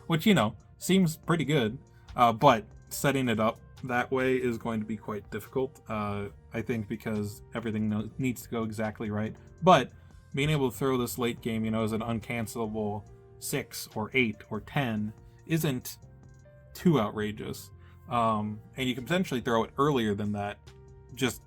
which, you know, seems pretty good. But setting it up that way is going to be quite difficult, I think, because everything needs to go exactly right. But being able to throw this late game, you know, as an uncancelable 6 or 8 or 10 isn't too outrageous. And you can potentially throw it earlier than that, just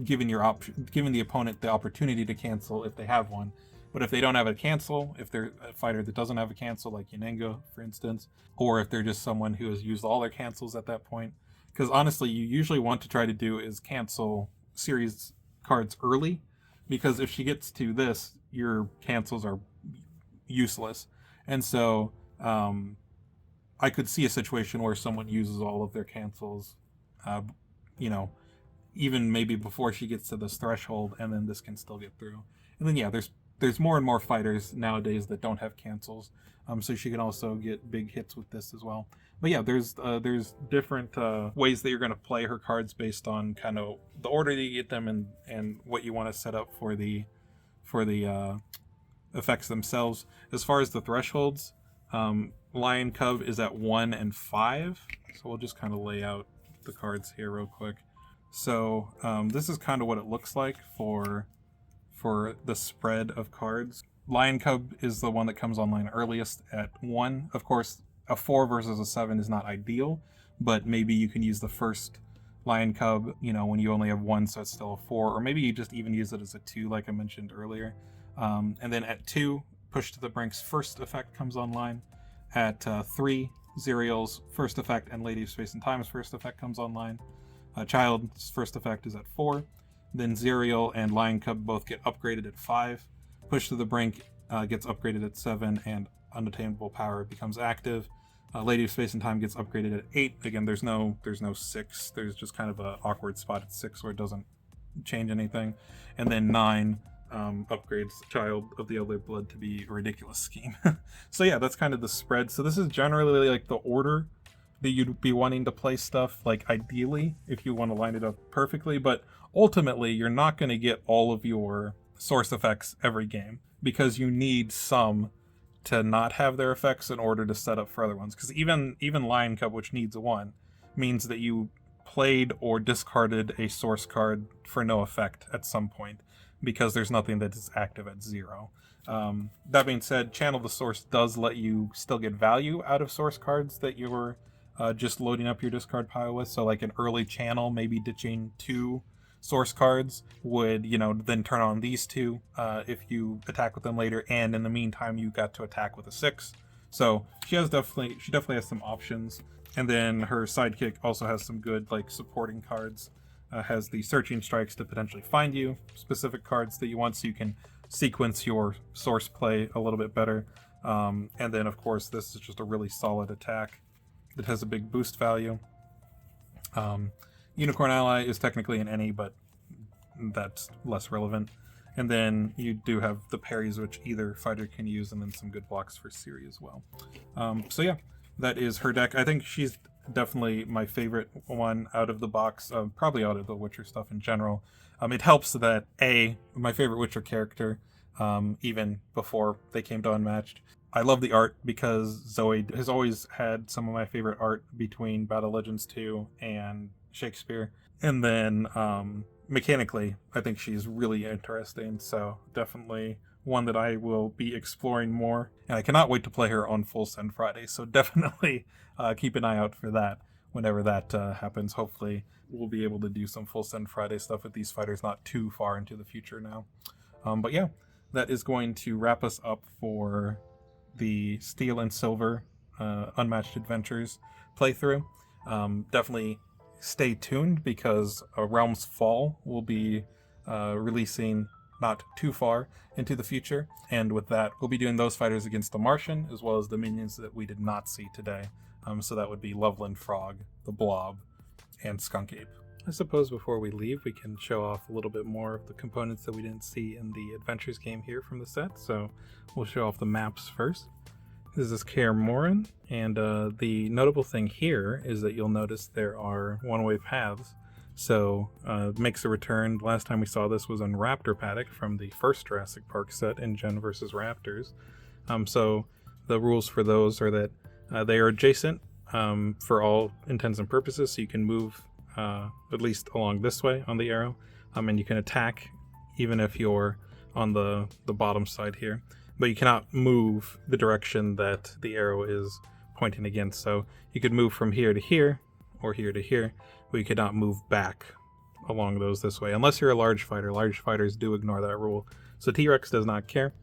giving the opponent the opportunity to cancel if they have one. But if they don't have a cancel, if they're a fighter that doesn't have a cancel, like Yanengo, for instance, or if they're just someone who has used all their cancels at that point, because honestly, you usually want to try to do is cancel series cards early, because if she gets to this, your cancels are useless. And so I could see a situation where someone uses all of their cancels, you know, even maybe before she gets to this threshold, and then this can still get through. And then yeah, there's more and more fighters nowadays that don't have cancels, so she can also get big hits with this as well. But yeah, there's different ways that you're going to play her cards based on kind of the order that you get them and what you want to set up for the effects themselves. As far as the thresholds, Lion Cub is at 1 and 5, so we'll just kind of lay out the cards here real quick. So this is kind of what it looks like for the spread of cards. Lion Cub is the one that comes online earliest at 1. Of course, a 4 versus a 7 is not ideal, but maybe you can use the first Lion Cub, you know, when you only have 1, so it's still a 4, or maybe you just even use it as a 2, like I mentioned earlier. And then at 2, Push to the Brink's first effect comes online. At 3, Zerial's first effect and Lady of Space and Time's first effect comes online. Child's first effect is at 4. Then Zerial and Lion Cub both get upgraded at 5. Push to the Brink gets upgraded at 7, and Unattainable Power becomes active. Lady of Space and Time gets upgraded at 8. Again, there's no 6. There's just kind of an awkward spot at 6 where it doesn't change anything. And then 9 upgrades Child of the Other Blood to be a ridiculous scheme. So yeah, that's kind of the spread. So this is generally like the order that you'd be wanting to play stuff, like ideally, if you want to line it up perfectly. But ultimately, you're not going to get all of your source effects every game, because you need some to not have their effects in order to set up for other ones. Because even Lion Cub, which needs one, means that you played or discarded a source card for no effect at some point, because there's nothing that is active at 0. That being said, Channel the Source does let you still get value out of source cards that you were just loading up your discard pile with. So like an early channel, maybe ditching 2 source cards would, then turn on these 2 if you attack with them later, and in the meantime you got to attack with a 6. So she definitely has some options. And then her sidekick also has some good like supporting cards. Has the searching strikes to potentially find you specific cards that you want, so you can sequence your source play a little bit better. And then of course this is just a really solid attack that has a big boost value. Unicorn Ally is technically an any, but that's less relevant. And then you do have the parries, which either fighter can use, and then some good blocks for Ciri as well. So yeah, that is her deck. I think she's definitely my favorite one out of the box, probably out of the Witcher stuff in general. It helps that my favorite Witcher character, even before they came to Unmatched. I love the art because Zoe has always had some of my favorite art between Battle Legends 2 and Shakespeare. And then mechanically, I think she's really interesting, so definitely one that I will be exploring more. And I cannot wait to play her on Full Send Friday, so definitely keep an eye out for that whenever that happens. Hopefully we'll be able to do some Full Send Friday stuff with these fighters not too far into the future now. But yeah, that is going to wrap us up for the Steel and Silver Unmatched Adventures playthrough. Definitely stay tuned, because Realms Fall will be releasing not too far into the future, and with that we'll be doing those fighters against the Martian as well as the minions that we did not see today. So that would be Loveland Frog, the Blob, and Skunk Ape. I suppose before we leave we can show off a little bit more of the components that we didn't see in the Adventures game here from the set. So we'll show off the maps first. This is Kaer Morhen, and the notable thing here is that you'll notice there are one-way paths. So makes a return. Last time we saw this was on Raptor Paddock from the first Jurassic Park set in Gen vs. Raptors. So the rules for those are that they are adjacent for all intents and purposes, so you can move at least along this way on the arrow, and you can attack even if you're on the bottom side here, but you cannot move the direction that the arrow is pointing against. So you could move from here to here or here to here, but you could not move back along those this way unless you're a large fighter. Large fighters do ignore that rule, so T-Rex does not care.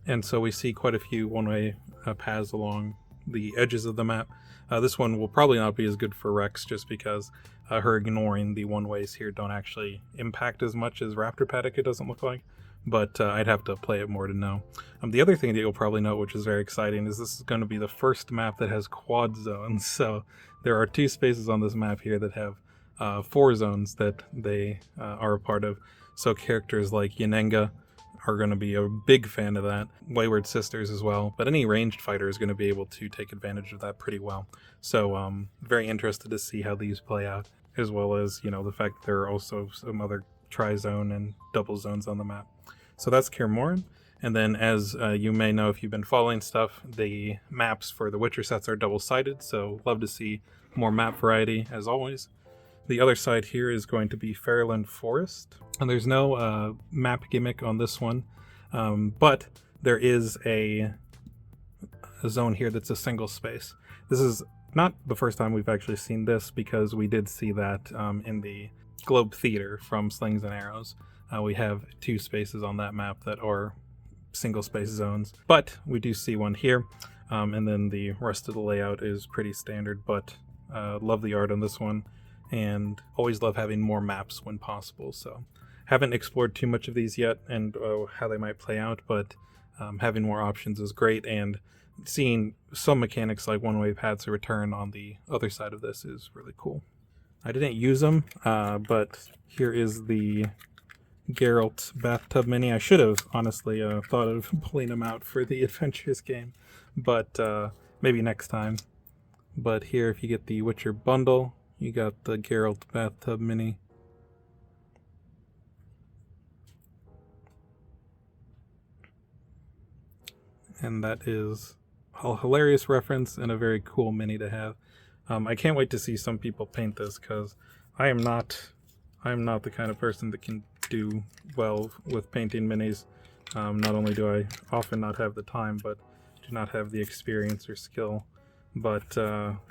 And so we see quite a few one-way paths along the edges of the map. This one will probably not be as good for Rex, just because her ignoring the one-ways here don't actually impact as much as Raptor Paddock, it doesn't look like. But I'd have to play it more to know. The other thing that you'll probably note, which is very exciting, is this is going to be the first map that has quad zones. So there are 2 spaces on this map here that have 4 zones that they are a part of. So characters like Yenenga are going to be a big fan of that. Wayward Sisters as well. But any ranged fighter is going to be able to take advantage of that pretty well. So very interested to see how these play out, as well as, the fact that there are also some other tri-zone and double zones on the map. So that's Kaer Morhen. And then, as you may know if you've been following stuff, the maps for the Witcher sets are double-sided, so love to see more map variety, as always. The other side here is going to be Fairyland Forest, and there's no map gimmick on this one, but there is a zone here that's a single space. This is not the first time we've actually seen this, because we did see that in the Globe Theater from Slings and Arrows. We have 2 spaces on that map that are single space zones, but we do see one here, and then the rest of the layout is pretty standard, but love the art on this one, and always love having more maps when possible. So haven't explored too much of these yet and how they might play out, but having more options is great, and seeing some mechanics like one-way paths to return on the other side of this is really cool. I didn't use them, but here is the Geralt bathtub mini. I should have honestly thought of pulling them out for the Adventures game, but maybe next time. But here, if you get the Witcher bundle, you got the Geralt bathtub mini. and that is a hilarious reference and a very cool mini to have. I can't wait to see some people paint this, because I am not the kind of person that can do well with painting minis. Not only do I often not have the time, but do not have the experience or skill. But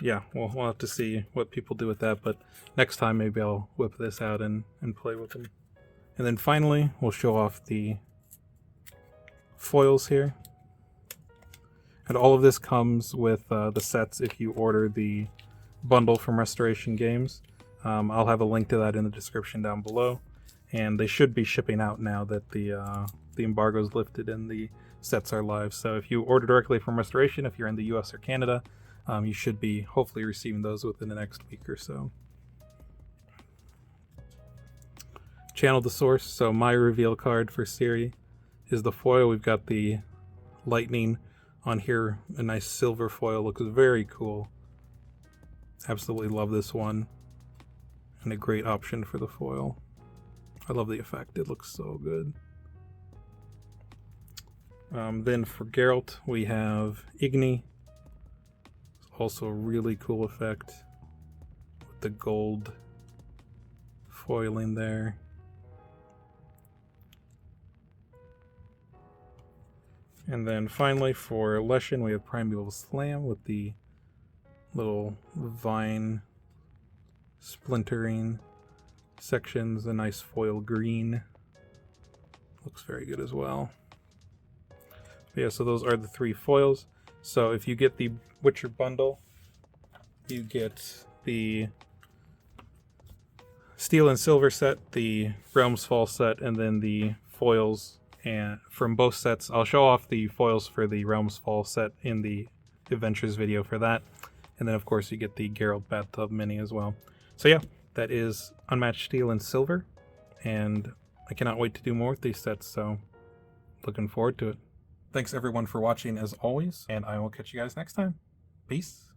yeah, we'll have to see what people do with that. But next time maybe I'll whip this out and play with them. And then finally, we'll show off the foils here. And all of this comes with the sets if you order the bundle from Restoration Games. I'll have a link to that in the description down below. And they should be shipping out now that the embargo's lifted and the sets are live. So if you order directly from Restoration, if you're in the US or Canada, you should be hopefully receiving those within the next week or so. Channel the source. So my reveal card for Ciri is the foil. We've got the lightning on here, a nice silver foil, looks very cool. Absolutely love this one, and a great option for the foil. I love the effect, it looks so good. Then for Geralt we have Igni, also a really cool effect with the gold foiling there. And then finally for Leshen we have Primeval Slam with the little vine splintering sections, a nice foil green. Looks very good as well. But yeah, so those are the 3 foils. So if you get the Witcher bundle, you get the Steel and Silver set, the Realms Fall set, and then the foils. And from both sets, I'll show off the foils for the Realms Fall set in the Adventures video for that. And then of course you get the Geralt Bathtub Mini as well. So yeah, that is Unmatched Steel and Silver, and I cannot wait to do more with these sets, so looking forward to it. Thanks everyone for watching as always, and I will catch you guys next time. Peace.